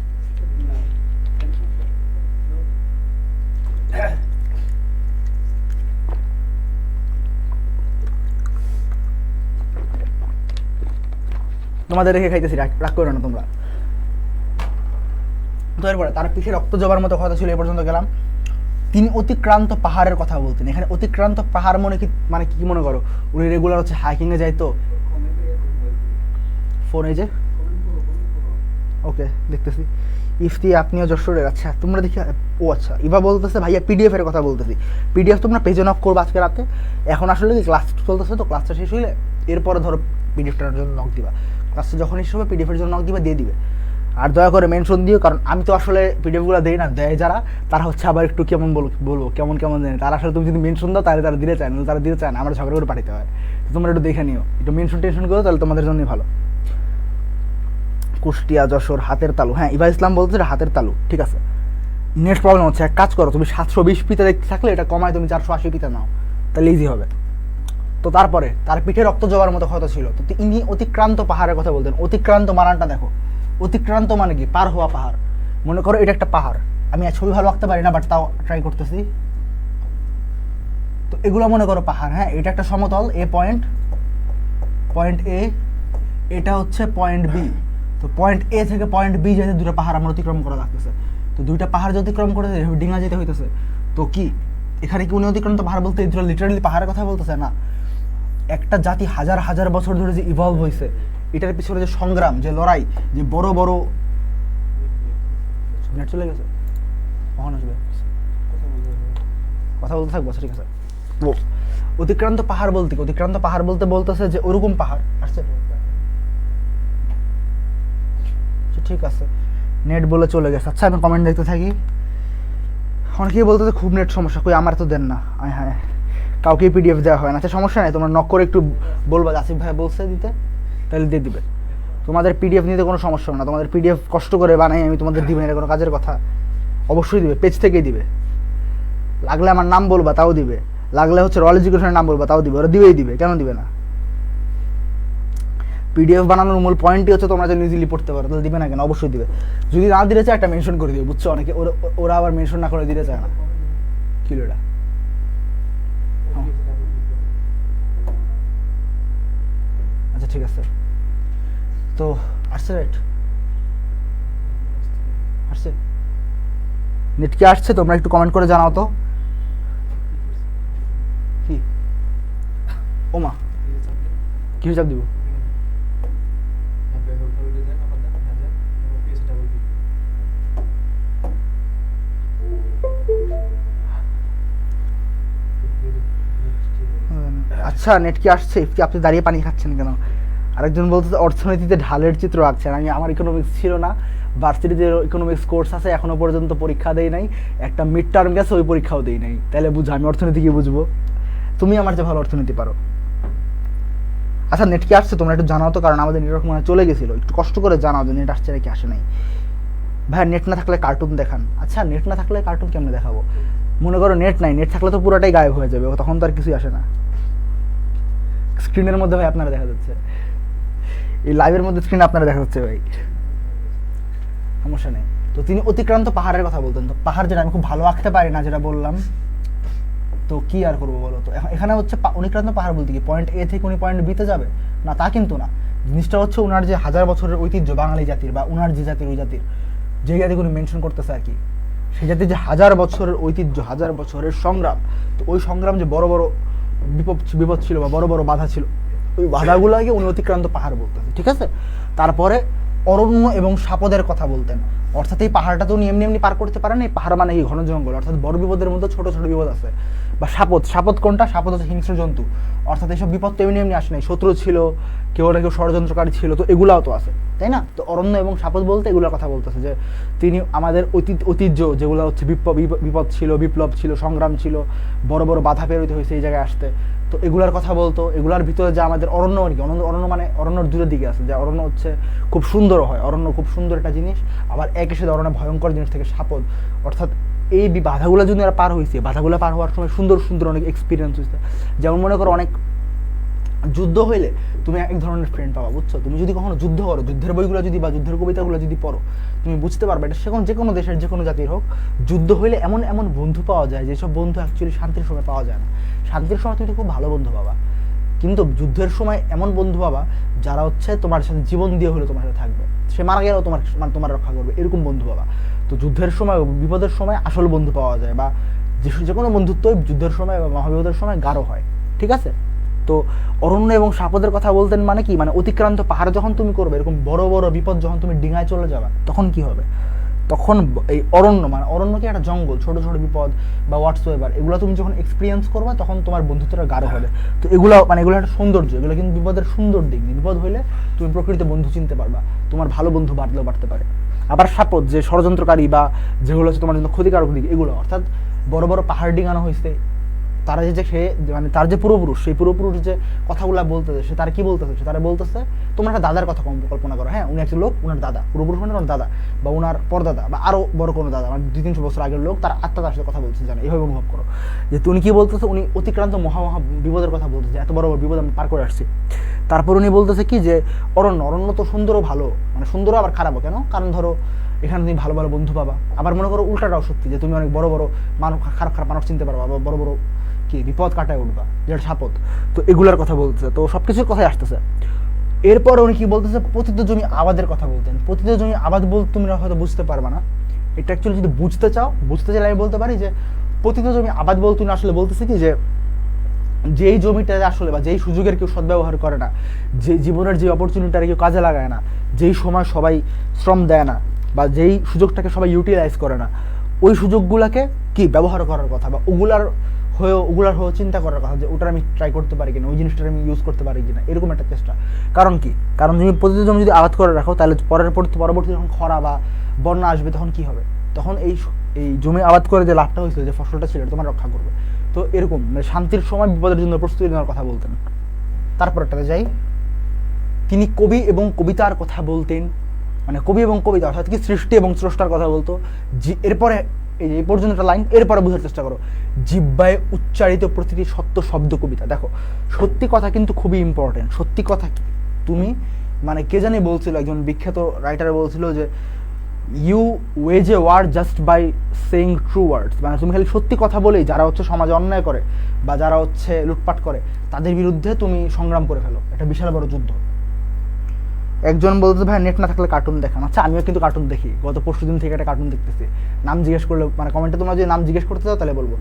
তোমাদের রেখে খাইতেছি, রাগ করো না তোমরা। তো এরপরে তার পিঠে রক্ত জবার মতো কথা ছিল, এ পর্যন্ত গেলাম। তিনি অতিক্রান্ত পাহাড়ের কথা বলতেন। এখানে অতিক্রান্ত পাহাড় কি মনে করো? উনি রেগুলার হচ্ছে হাইকিং এ যাইতো। ফোন এই যে ওকে দেখতেছি, ইফতি আপনিও যশোরের। আচ্ছা তোমরা দেখি, ও আচ্ছা ইভা বলতেছে ভাইয়া পিডিএফ এর কথা বলতেছি। পিডিএফ তোমরা পেজে নক করবো আজকে রাতে। এখন আসলে কি ক্লাস চলতেছে, তো ক্লাসটা শেষ হইলে এরপরে ধরো পিডিএফটার জন্য নক দিবা। ক্লাসটা যখন শেষ হবে পিডিএফ এর জন্য নক দিবা, দিয়ে দিবে। আর দয়া করে মেনশন দিও, কারণ আমি তো আসলে পিডিএফগুলো দেই না, দেয় যারা তারা হচ্ছে আবার একটু কেমন বলবো কেমন জানি, তারা আসলে তুমি যদি মেনশন দাও তাহলে তারা দিতে চায় না, তারা দিতে চায় না, আমরা ঝগড়া করে পাঠাতে হয়। তোমরা একটু দেখে নিও, একটু মেনশন টেনশন করো, তাহলে তোমাদের জন্যই ভালো। কুষ্টিয়া, যশোর, হাতের তালু। হ্যাঁ ইভা ইসলাম বলছে হাতের তালু, ঠিক আছে। নেক্সট প্রবলেম হচ্ছে, এক কাজ করো, তুমি 720 পিতা দেখতে থাকলে এটা কমায় তুমি 480 পিতা নাও, তাহলে ইজি হবে। তো তারপরে তার পিঠে রক্ত জবার মতো ক্ষত ছিল। তো ইনি অতিক্রান্ত পাহাড়ের কথা বলতেন। অতিক্রান্ত মানানটা দেখো, অতিক্রান্ত মানে কি? পার হওয়া পাহাড়। মনে করো এটা একটা পাহাড়, আমি ছবি ভালো আঁকতে পারি না, বাট তাও ট্রাই করতেছি। তো এগুলো মনে করো পাহাড়। হ্যাঁ এটা একটা সমতল, পয়েন্ট এ, এটা হচ্ছে পয়েন্ট বি। তো পয়েন্ট এ থেকে পয়েন্ট বি যেতে দুটো পাহাড় আমার অতিক্রম করা লাগতেছে। তো দুইটা পাহাড় যে অতিক্রম করে ডিঙা যেতে হইতেছে। তো কি এখানে কি উনি অতিক্রান্ত পাহাড় বলতে লিটারালি পাহাড়ের কথা বলতেছে না। একটা জাতি হাজার হাজার বছর ধরে যে ইভলভ হয়েছে, এটার পিছনে যে সংগ্রাম, যে লড়াই, যে বড় বড় নেট চলে গেছে, কখন আসবে কথা বলতে থাকবো, ঠিক আছে। ও অতিক্রান্ত পাহাড় বলতে বলতেছে যে ওরকম পাহাড় আসছে। ঠিক আছে, নেট বলে চলে গেছে। আচ্ছা আমি কমেন্ট দেখতে থাকি। অনেকেই বলতে খুব নেট সমস্যা, কই আমার তো দেন না। হ্যাঁ, কাউকেই পিডিএফ দেওয়া হয় না। আচ্ছা সমস্যা নেই, তোমরা নক করে একটু বলবা আসিফ ভাই বলছে দিতে, তাহলে দিয়ে দিবে। তোমাদের পিডিএফ নিতে কোনো সমস্যা না, তোমাদের পিডিএফ কষ্ট করে বানাই আমি তোমাদের দিবে না, কোনো কাজের কথা। অবশ্যই দিবে, পেজ থেকেই দিবে। লাগলে আমার নাম বলবা তাও দিবে, লাগলে হচ্ছে রয়্যাল এডুকেশনের নাম বলবা তাও দিবে, ওরা দিবেই দিবে, কেন দিবে না? পিডিএফ বানানোর মূল পয়েন্টই হচ্ছে তোমরা যেন ইজিলি পড়তে পারো, তাহলে দিবে না কেন? অবশ্যই দিবে। যদি না দিতে চায় একটা মেনশন করে দিবে, বুঝছো? অনেকে ওরা আবার মেনশন না করে দিতে চায় না। কিলো এটা আচ্ছা ঠিক আছে। তো আসছে রাইট, আসছে নেট কি আসছে? তোমরা একটু কমেন্ট করে জানাও তো। কি ওমা কি চাপ দিব? আচ্ছা নেট কি আসছে? কি আপনি দাঁড়িয়ে পানি খাচ্ছেন কেন? আরেকজন বলতে অর্থনীতিতে ঢালের চিত্র আঁকছেন। আমার ইকোনমিক্স ছিল না, ভার্সিটিতে ইকোনমিক্স কোর্স আছে, এখনো পর্যন্ত পরীক্ষা দেই নাই, একটা মিড টার্ম গেছে ওই পরীক্ষাও দেই নাই, তাহলে বুঝো আমি অর্থনীতি কি বুঝবো? তুমি আমার যে ভালো অর্থনীতি পারো। আচ্ছা নেট কি আসছে তোমরা একটু জানাও তো, কারণ আমাদের নেটওয়ার্ক মনে চলে গেছিলো, একটু কষ্ট করে জানাও যে নেট আসছে নাকি আসে নাই। ভাই নেট না থাকলে কার্টুন দেখান। আচ্ছা নেট না থাকলে কার্টুন কেমনে দেখাবো? মনে করো নেট নাই, নেট থাকলে তো পুরোটাই গায়েব হয়ে যাবে, তখন তো আর কিছুই আসে না। স্ক্রিনের মধ্যে ভাই আপনারা দেখা যাচ্ছে, এই লাইভের মধ্যে স্ক্রিন আপনারা দেখা যাচ্ছে ভাই, সমস্যা নেই। তো তিনি অতিক্রান্ত পাহাড়ের কথা বলতেন। তো পাহাড় যেটা আমি খুব ভালো আঁকতে পারি না, যেটা বললাম, তো কি আর করবো বলো? তো এখানে হচ্ছে অতিক্রান্ত পাহাড় বলতে কি পয়েন্ট এ থেকে উনি পয়েন্ট বিতে যাবে না, তা কিন্তু না। জিনিসটা হচ্ছে ওনার যে 1000 বছরের ঐতিহ্য বাঙালি জাতির, বা ওনার যে জাতির, ওই জাতির যে জাতিকে উনি মেনশন করতেছে আর কি, সেই জাতির যে 1000 বছরের ঐতিহ্য, 1000 বছরের সংগ্রাম, তো ওই সংগ্রাম যে বড় বড় বিপদ ছিল বা বড় বড় বাধা ছিল, ওই বাধাগুলোকে উনি অতিক্রান্ত পাহাড় বলতেন, ঠিক আছে? তারপরে অরণ্য এবং সাপদের কথা বলতেন, অর্থাৎ এই পাহাড়টা তো উনি এমনি এমনি পার করতে পারেন। এই পাহাড় মানে এই ঘন জঙ্গল, অর্থাৎ বড় বিপদের মধ্যে ছোট ছোট বিপদ আছে। বা সাপদ কোনটা? সাপদ হচ্ছে হিংস্র জন্তু, অর্থাৎ এইসব বিপদ তো এমনি এমনি আসে নাই, শত্রু ছিল, কেউ না কেউ ষড়যন্ত্রকারী ছিল, তো এগুলাও তো আছে, তাই না? তো অরণ্য এবং সাপদ বলতে এগুলোর কথা বলতেছে, যে তিনি আমাদের ঐতিহ্য যেগুলো হচ্ছে বিপদ ছিল, বিপ্লব ছিল, সংগ্রাম ছিল, বড় বড় বাধা পেরোতে হয়েছে এই জায়গায় আসতে, তো এগুলার কথা বলতো। এগুলার ভিতরে যে আমাদের অরণ্য আর কি, অরণ্য মানে অরণ্যর দূরের দিকে আছে, যে অরণ্য হচ্ছে খুব সুন্দর হয়, অরণ্য খুব সুন্দর একটা জিনিস, আবার একই সাথে অরণ্য ভয়ঙ্কর জিনিস থেকে সাপদ, অর্থাৎ এই বাধাগুলো যদি এরা পার হয়েছে, বাধাগুলো পার হওয়ার সময় সুন্দর সুন্দর অনেক এক্সপিরিয়েন্স হয়েছে। যেমন মনে করো অনেক যুদ্ধ হইলে তুমি এক ধরনের ফ্রেন্ড পাবা, বুঝছো? তুমি যদি কখনো যুদ্ধ করো, যুদ্ধের বইগুলো যদি বা যুদ্ধের কবিতাগুলো যদি পড়ো, তুমি বুঝতে পারবে এটা যে কোনো দেশের যে কোনো জাতির হোক, যুদ্ধ হইলে এমন এমন বন্ধু পাওয়া যায় যেসব বন্ধু অ্যাকচুয়ালি শান্তির সময় পাওয়া যায় না। শান্তির সময় তুমি তো খুব ভালো বন্ধু পাবা, কিন্তু যুদ্ধের সময় এমন বন্ধু পাবা যারা হচ্ছে তোমার সাথে জীবন দিয়ে হলে তোমার সাথে থাকবে, সে মারা গেলেও তোমার রক্ষা করবে, এরকম বন্ধু পাবা। তো যুদ্ধের সময়, বিপদের সময় আসল বন্ধু পাওয়া যায়, বা যে কোনো বন্ধুত্বই যুদ্ধের সময় বা মহাবিপদের সময় গাঢ় হয়, ঠিক আছে? তো অরণ্য এবং সাপদের কথা বলতেন মানে কি? মানে অতিক্রান্ত পাহাড় যখন তুমি করবে, এরকম বড় বড় বিপদ যখন তুমি ডিঙায় চলে যাবে, তখন কি হবে? তখন এই অরণ্য মানে অরণ্য কি একটা জঙ্গল, ছোট ছোট বিপদ বা হোয়াটসোএভার, এগুলো তুমি যখন এক্সপিরিয়েন্স করবে তখন তোমার বন্ধুত্বটা গাঢ় হবে। তো এগুলো মানে এগুলো একটা সৌন্দর্য, এগুলো কিন্তু বিপদের সুন্দর দিক। বিপদ হইলে তুমি প্রকৃত বন্ধু চিনতে পারবা, তোমার ভালো বন্ধু বাড়তে পারে। আবার সাপদ যে ষড়যন্ত্রকারী বা যেগুলো হচ্ছে তোমার জন্য ক্ষতিকারক দিক, এগুলো অর্থাৎ বড় বড় পাহাড় ডিঙানো হয়েছে, তারা সে মানে তার যে পূর্বপুরুষ, সেই পূর্বপুরুষ যে কথাগুলো বলতেছে, সে তারা কি বলতেছে? সে তারা বলতেছে তোমার একটা দাদার কথা কল্পনা করো, হ্যাঁ, উনি একটা লোক, উনার দাদা, পূর্বপুরুষ মানে ওনার দাদা বা ওনার পরদাদা বা আরো বড় কোনো দাদা, মানে 200-300 বছর আগের লোক, তার আত্মা তার সাথে কথা বলছে, জানে, এইভাবে অনুভব করো যে উনি কি বলতেছে। উনি অতিক্রান্ত মহা বিপদের কথা বলতেছে, এত বড় বড় বিপদ আমি পার করে আসছি। তারপর উনি বলতেছে কি যে অরণ্য তো সুন্দরও ভালো, মানে সুন্দরও আবার খারাপও। কেন? কারণ ধরো এখানে তুমি ভালো ভালো বন্ধু পাবা, আবার মনে করো উল্টাটাও সত্যি, যে তুমি অনেক বড় বড় মানুষ, খারাপ মানুষ চিনতে পারবা, বা বড় বড় কি বিপদ কাটায় উঠবা, যেটা সাপদ। তো এগুলার কথা বলতেছে, তো সবকিছুর কথাই আসতেছে। এরপর উনি কি বলতেছে? পতিত জমি আবাদের কথা বলতেন। পতিত জমি আবাদ বলতে তুমি হয়তো বুঝতে পারবা না, এটা অ্যাকচুয়ালি যদি বুঝতে চাইলে আমি বলতে পারি যে পতিত জমি আবাদ বলতে উনি আসলে বলতেছে কি, যে যেই জমিটা আসলে বা যেই সুযোগের কেউ সদ্ব্যবহার করে না, যে জীবনের যে অপরচুনিটিটা কেউ কাজে লাগায় না, যেই সময় সবাই শ্রম দেয় না, বা যেই সুযোগটাকে সবাই ইউটিলাইজ করে না, ওই সুযোগগুলোকে কি ব্যবহার করার কথা, বা ওগুলার হয়েও ওগুলার হয়েও চিন্তা করার কথা যে ওটার আমি ট্রাই করতে পারি কিনা, ওই জিনিসটা আমি ইউজ করতে পারি কিনা, এরকম একটা চেষ্টা। কারণ কি, কারণ তুমি প্রতিটি জমি যদি আবাদ করে রাখো তাহলে পরবর্তী যখন খরা বা বন্যা আসবে তখন কি হবে, তখন এই জমি আবাদ করে যে লাভটা হয়েছিল, যে ফসলটা ছিল, তোমার রক্ষা করবে। তো এরকম মানে শান্তির সময় বিপদের জন্য প্রস্তুতি নেওয়ার কথা বলতেন। তারপরটাতে যাই, তিনি কবি এবং কবিতার কথা বলতেন, মানে কবি এবং কবিতা অর্থাৎ কি সৃষ্টি এবং স্রষ্টার কথা বলতো। এরপরে এই পর্যন্ত একটা লাইন, এরপরে বোঝার চেষ্টা করো, জিহ্বায় উচ্চারিত প্রতিটি সত্য শব্দ কবিতা। দেখো সত্যি কথা কিন্তু খুবই ইম্পর্টেন্ট। সত্যি কথা কি, তুমি মানে কে জানি বলছিল, একজন বিখ্যাত রাইটার বলছিল যে you weigh a word just by saying true words, মানে তুমি খালি সত্যি কথা বলেই যারা হচ্ছে সমাজে অন্যায় করে বা যারা হচ্ছে লুটপাট করে তাদের বিরুদ্ধে তুমি সংগ্রাম করে ফেলো, এটা বিশাল বড় যুদ্ধ। একজন বলতে ভাই নেট না থাকলে কার্টুন দেখান। আচ্ছা আমিও কিন্তু কার্টুন দেখি, গত পরশু দিন থেকে একটা কার্টুন দেখতেছি, নাম জিজ্ঞেস করলে মানে কমেন্টে তোমরা যদি নাম জিজ্ঞেস করতে চাও তাহলে বলবো।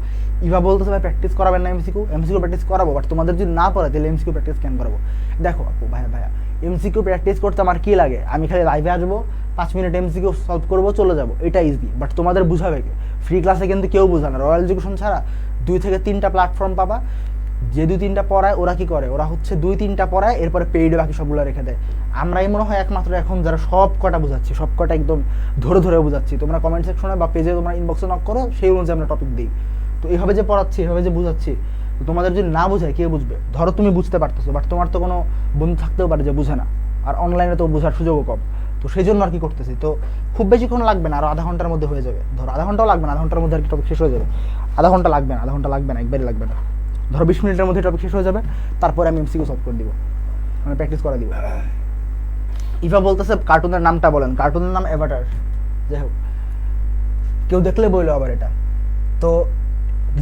ইভা বলতেছে ভাই প্র্যাকটিস করাবেন না এমসিকিউ প্র্যাকটিস করাবো, বাট তোমাদের যদি না পড়ে তাহলে এমসিকিউ প্র্যাকটিস কেন করাবো। দেখো আপু ভাইয়া এমসিকিউ প্র্যাকটিস করতে আমার কি লাগে, আমি খালি লাইভে আসবো 5 মিনিট এমসিকিউ সলভ করবো চলে যাবো, এটা ইজি। বাট তোমাদের বুঝাবে কে, ফ্রি ক্লাসে কিন্তু কেউ বোঝা না। রয়্যাল এডুকেশন ছাড়া 2 থেকে 3টা প্ল্যাটফর্ম পাবা, যে 2-3টা পড়ায় ওরা কি করে, ওরা হচ্ছে 2-3টা পড়ায় এরপরে পেইডে বাকি সবগুলো রেখে দেয়। আমরাই মনে হয় একমাত্র এখন যারা সব কটা বোঝাচ্ছি, সব কটা একদম ধরে বোঝাচ্ছি। তোমরা কমেন্ট সেকশনে বা পেজে তোমরা ইনবক্সে নক করো, সেই অনুযায়ী আমরা টপিক দিই। তো এইভাবে যে পড়াচ্ছি, এভাবে যে বুঝাচ্ছি, তো তোমাদের যদি না বোঝায় কে বুঝবে। ধরো তুমি বুঝতে পারতেছো, বাট তোমার তো কোনো বন্ধু থাকতেও পারে যে বুঝে না, আর অনলাইনে তো বোঝার সুযোগও কম। তো সেই জন্য আর কি করতেছি, তো খুব বেশিক্ষণ লাগবে না, আরও আধা ঘন্টার মধ্যে হয়ে যাবে। ধরো আধা ঘন্টাও লাগবে না, আধা ঘন্টার মধ্যে আর কি টপিক শেষ হয়ে যাবে। আধা ঘন্টা লাগবে না, একবারই লাগবে না। ধরো 20 মিনিটের মধ্যে টপিক শেষ হয়ে যাবে, তারপরে আমি এমসিকিউ সলভ করে দিব, মানে প্র্যাকটিস করে দিব। ইভা বলতেছে কার্টুনের নামটা বলেন, কার্টুনের নাম অ্যাভাটার। যাই হোক, কেউ দেখলে বললো আবার এটা। তো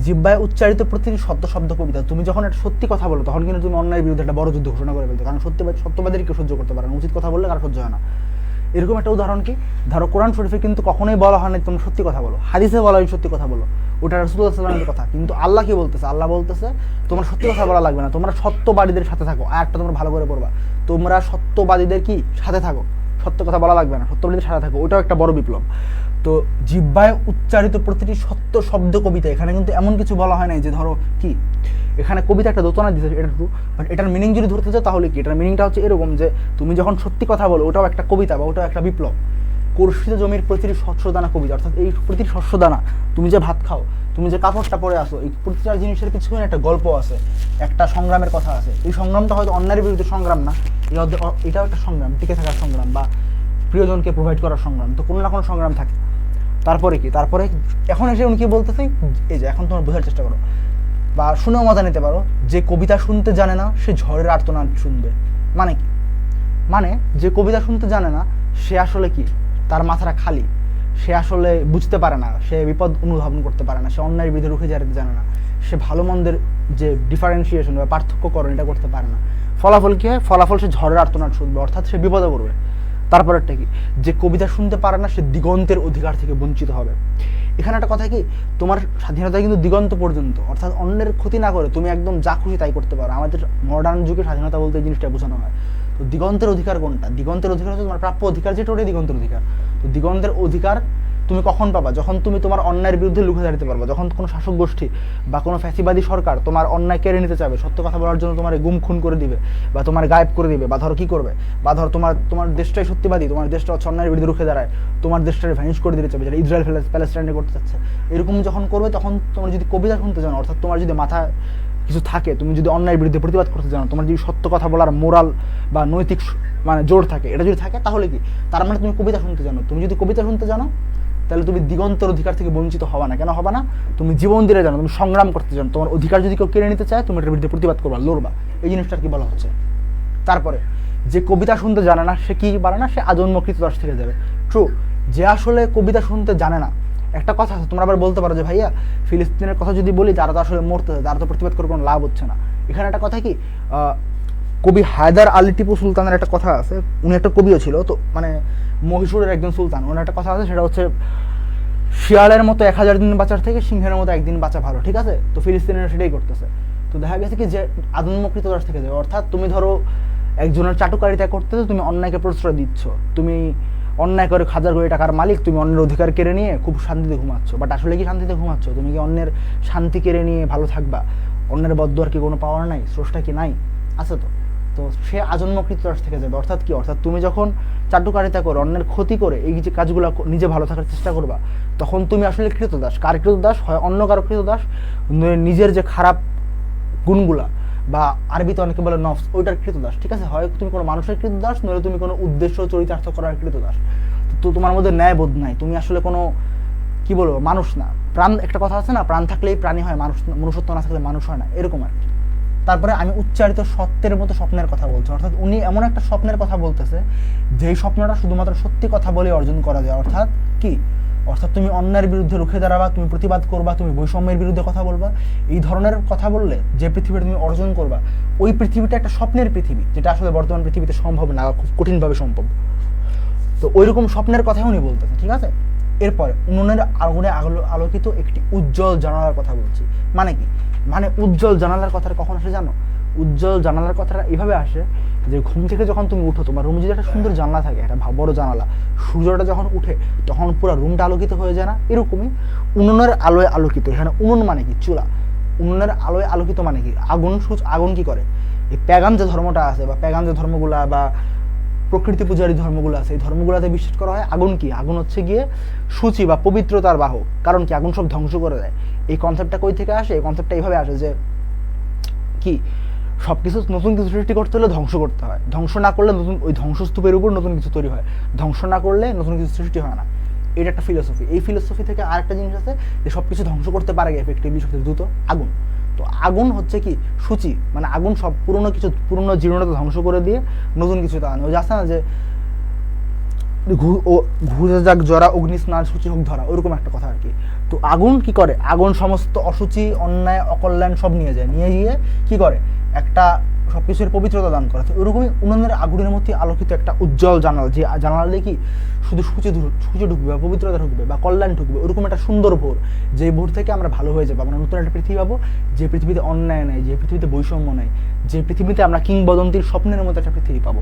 জিহ্বায় উচ্চারিত প্রতিটি শব্দ কবিতা। তুমি যখন একটা সত্যি কথা বলো তখন কিন্তু তুমি অন্যায়ের বিরুদ্ধে একটা বড় যুদ্ধ ঘোষণা করে ফেলতো, কারণ সত্যবাদীর কেউ সহ্য করতে পারে না, উচিত কথা বললে কারো সহ্য হয় না। এরকম একটা উদাহরণ কি, ধরো কোরআন শরীফে কিন্তু কখনোই বলা হয় না তুমি সত্যি কথা বলো, হাদিসে বলা হয় সত্যি কথা বলো, ওটা রাসূলুল্লাহ সাল্লাল্লাহু আলাইহি ওয়াসাল্লামের কথা। কিন্তু আল্লাহ কি বলতেছে, আল্লাহ বলতেছে তোমার সত্যি কথা বলা লাগবে না, তোমরা সত্যবাদীদের সাথে থাকো। আয়াতটা তোমরা ভালো করে পড়বা, তোমরা সত্যবাদীদের কি সাথে থাকো, সত্য কথা বলা লাগবে না, সত্যবাদীদের সাথে থাকো। ওটাও একটা বড় বিপ্লব। তো জিহ্বায় উচ্চারিত প্রতিটি সত্য শব্দ কবিতা, এখানে কিন্তু এমন কিছু বলা হয় নাই যে ধরো কি এখানে কবিতা একটা দোতনা দিতে, এটা ট্রু, বাট এটার মিনিং যদি ধরতে চাও তাহলে কি, এটার মিনিংটা হচ্ছে এরকম যে তুমি যখন সত্যি কথা বলো ওটাও একটা কবিতা বা ওটাও একটা বিপ্লব। কর্ষিত জমির প্রতিটি শস্যদানা কবিতা, অর্থাৎ এই প্রতিটি শস্যদানা, তুমি যে ভাত খাও, তুমি যে কাপড়টা পরে আসো, এই প্রতিটা জিনিসের পিছনে একটা গল্প আছে, একটা সংগ্রামের কথা আছে। এই সংগ্রামটা হয়তো অন্যায়ের বিরুদ্ধে সংগ্রাম না, এটাও একটা সংগ্রাম, টিকে থাকার সংগ্রাম বা প্রিয়জনকে প্রোভাইড করার সংগ্রাম। তো কোনো না কোনো সংগ্রাম থাকে। তারপরে কি, তারপরে এখন এসে উনি কি বলতেছে, এই যে এখন তোমরা বোঝার চেষ্টা করো বা শুনেও মজা নিতে পারো, যে কবিতা শুনতে জানে না সে ঝড়ের আর্তনাদ শুনবে। মানে কি, মানে যে কবিতা শুনতে জানে না সে আসলে কি, তার মাথাটা খালি, সে আসলে বুঝতে পারে না, সে বিপদ অনুধাবন করতে পারে না, সে অন্যায়ের বিরুদ্ধে রুখে দাঁড়াতে জানে না, সে ভালো মন্দের যে ডিফারেন্সিয়েশন বা পার্থক্যকরণ এটা করতে পারে না। ফলাফল কি হয়, ফলাফল সে ঝড়ের আর্তনাদ শুনবে, অর্থাৎ সে বিপদে পড়বে। তারপরেরটা কি, যে কবিতা শুনতে পারে না সে দিগন্তের অধিকার থেকে বঞ্চিত হবে। এখানে একটা কথা কি, তোমার স্বাধীনতা কিন্তু দিগন্ত পর্যন্ত, অর্থাৎ অন্যের ক্ষতি না করে তুমি একদম যা খুশি তাই করতে পারো। আমাদের মডার্ন যুগে স্বাধীনতা বলতে এই জিনিসটা বোঝানো হয়। তো দিগন্তের অধিকার কোনটা, দিগন্তের অধিকার হচ্ছে তোমার প্রাপ্য অধিকার, যেটা ওটাই দিগন্তের অধিকার। তো দিগন্তের অধিকার তুমি কখন পাবা, যখন তুমি তোমার অন্যায়ের বিরুদ্ধে লুকে দাঁড়াতে পারবে, যখন কোনো শাসক গোষ্ঠী বা কোনো ফ্যাসিবাদী সরকার তোমার অন্যায় কেড়ে নিতে চাবে, সত্য কথা বলার জন্য তোমার গুম খুন করে দিবে বা তোমার গায়েব করে দিবে, বা ধরো কি করবে, বা ধরো তোমার দেশটাই সত্যবাদী, তোমার দেশটা হচ্ছে অন্যায়ের বিরুদ্ধে রুখে দাঁড়ায়, তোমার দেশটাকে ভ্যানিশ করে দিতে চাবে, যেটা ইসরায়েল প্যালেস্টাইনে করতে চাচ্ছে। এরকম যখন করবে তখন তোমার যদি কবিতা শুনতে জানো, অর্থাৎ তোমার যদি মাথায় কিছু থাকে, তুমি যদি অন্যায়ের বিরুদ্ধে প্রতিবাদ করতে জানো, তোমার যদি সত্য কথা বলার মোরাল বা নৈতিক মানে জোর থাকে, এটা যদি থাকে তাহলে কি, তার মানে তুমি কবিতা শুনতে জানো। তুমি যদি কবিতা শুনতে জানো তাহলে তুমি দিগন্তের অধিকার থেকে বঞ্চিত হবা না। কেন হবা না, তুমি জীবন দিয়ে জানো, তুমি সংগ্রাম করতে জানো, তোমার অধিকার যদি কেউ কেড়ে নিতে চায় তুমি এটার বিরুদ্ধে প্রতিবাদ করবা, লড়বা। এই জিনিসটা কি বলা হচ্ছে। তারপরে যে কবিতা শুনতে জানে না সে কি পারে না, সে আজন্ম কৃতদাস থেকে যাবে। ট্রু, যে আসলে কবিতা শুনতে জানে না, একটা কথা আছে, তোমরা আবার বলতে পারো যে ভাইয়া ফিলিস্তিনের কথা যদি বলি তারা তো আসলে মরতেছে, তারা তো প্রতিবাদ করে কোনো লাভ হচ্ছে না। এখানে একটা কথা কি, কবি হায়দার আলী টিপু সুলতানের একটা কথা আছে, উনি একটা কবিও ছিল, তো মানে মহীশূরের একজন সুলতান, ওনার একটা কথা আছে, সেটা হচ্ছে শিয়ালের মতো 1000 দিন বাঁচার থেকে সিংহের মতো একদিন বাঁচা ভালো। ঠিক আছে, তো ফিলিস্তিনিরা সেটাই করতেছে। তো দেখা গেছে কি যে আদমকৃত দাস থেকে যাবে, অর্থাৎ তুমি ধরো একজনের চাটুকারিতা করতেছে, তুমি অন্যায়কে প্রশ্রয় দিচ্ছ, তুমি অন্যায় করে হাজার কোটি টাকার মালিক, তুমি অন্যের অধিকার কেড়ে নিয়ে খুব শান্তিতে ঘুমাচ্ছ। বাট আসলে কি শান্তিতে ঘুমাচ্ছ? তুমি কি অন্যের শান্তি কেড়ে নিয়ে ভালো থাকবা? অন্যের বদদোয়ার কি কোনো পাওয়ার নাই? স্রষ্টা কি নাই? আছে তো। তো সে আজন্ম কৃতদাস থেকে যাবে। অর্থাৎ কি? অর্থাৎ তুমি যখন চাটুকারিতা করে অন্যের ক্ষতি করে এই যে কাজগুলো নিজে ভালো থাকার চেষ্টা করবা, তখন তুমি আসলে কৃতদাস। কার কৃতদাস? হয় অন্য কারো কৃতদাস, নিজের যে খারাপ গুণগুলা, বা আরবিতে অনেকে বলে নফস, ওইটার কৃতদাস। ঠিক আছে? হয় তুমি কোনো মানুষের কৃতদাস, নইলে তুমি কোনো উদ্দেশ্য চরিতার্থ করার কৃতদাস। তো তোমার মধ্যে ন্যায়বোধ নাই, তুমি আসলে কোনো কি বলবো মানুষ না। প্রাণ, একটা কথা আছে না, প্রাণ থাকলেই প্রাণী হয়, মানুষ মনুষ্যত্ব না থাকলে মানুষ হয় না, এরকম আর কি। তারপরে আমি উচ্চারিত সত্যের মতো স্বপ্নের কথা বলছি। অর্থাৎ উনি এমন একটা স্বপ্নের কথা বলতেছে যেই স্বপ্নটা শুধুমাত্র সত্যি কথা বলে অর্জন করা যায়। অর্থাৎ কি? অর্থাৎ তুমি অন্যায়ের বিরুদ্ধে রুখে দাঁড়াবা, তুমি প্রতিবাদ করবা, তুমি বৈষম্যের বিরুদ্ধে কথা বলবা। এই ধরনের কথা বললে যে পৃথিবীটা তুমি অর্জন করবা, ওই পৃথিবীটা একটা স্বপ্নের পৃথিবী, যেটা আসলে বর্তমান পৃথিবীতে সম্ভব না, খুব কঠিনভাবে সম্ভব। তো ওইরকম স্বপ্নের কথাই উনি বলতেছেন। ঠিক আছে? এরপরে উনুনের আগুনে আলোকিত একটি উজ্জ্বল জানালার কথা বলছি। মানে কি? মানে উজ্জ্বল জানালার কথাটা কখন আসে জানো? উজ্জ্বল জানালার কথাটা এইভাবে আসে যে ঘুম থেকে যখন তুমি উঠো, তোমার রুমে যদি একটা সুন্দর জানলা থাকে, একটা বড় জানালা, সূর্যটা যখন উঠে তখন পুরো রুমটা আলোকিত হয়ে যায় না? এরকমই উনুনের আলোয় আলোকিত। এখানে উনুন মানে কি? চুলা। উনুনের আলোয় আলোকিত মানে কি? আগুন। আগুন কি করে? এই প্যাগান যে ধর্মটা আছে, বা প্যাগান যে ধর্মগুলা, বা প্রকৃতি পূজারী ধর্মগুলো আছে, এই ধর্মগুলোতে বিশ্বাস করা হয় আগুন কি? আগুন হচ্ছে গিয়ে সূচি বা পবিত্রতার বাহক। কারণ কি? আগুন সব ধ্বংস করে দেয়। এই কনসেপ্টটা কই থেকে আসে? এই কনসেপ্টটা এইভাবে আসে যে কি, সব কিছু নতুন কিছু সৃষ্টি করতে হলে ধ্বংস করতে হয়। ধ্বংস না করলে নতুন, ওই ধ্বংসস্তূপের উপর নতুন কিছু তৈরি হয়। ধ্বংস না করলে নতুন কিছু সৃষ্টি হয় না। এটা একটা ফিলোসফি। এই ফিলোসফি থেকে আরেকটা জিনিস আছে যে সব কিছু ধ্বংস করতে পারে এফেক্টিভলি সবচেয়ে দ্রুত আগুন। তো আগুন হচ্ছে কি? সূচি। মানে আগুন সব পুরনো জীর্ণতা ধ্বংস করে দিয়ে নতুন কিছু তা আনে। ওই যাচ্ছে না যে ঘুরে যাক জরা অগ্নি স্নান সূচি হোক ধরা, ওরকম একটা কথা আর কি। তো আগুন কি করে? আগুন সমস্ত অসুচি, অন্যায়, অকল্যাণ সব নিয়ে যায়। নিয়ে গিয়ে কি করে? একটা সবকিছুর পবিত্রতা দান করে। তো ওরকমই উনুনের আগুনের মধ্যে আলোকিত একটা উজ্জ্বল জানালা, যে জানালে কি শুধু সূচি ঢুকবে, বা পবিত্রতা ঢুকবে, বা কল্যাণ ঢুকবে। ওরকম একটা সুন্দর ভোর, যে ভোর থেকে আমরা ভালো হয়ে যাবো, আমরা নতুন একটা পৃথিবী পাবো, যে পৃথিবীতে অন্যায় নেই, যে পৃথিবীতে বৈষম্য নেই, যে পৃথিবীতে আমরা কিংবদন্তির স্বপ্নের মতো একটা পৃথিবী পাবো।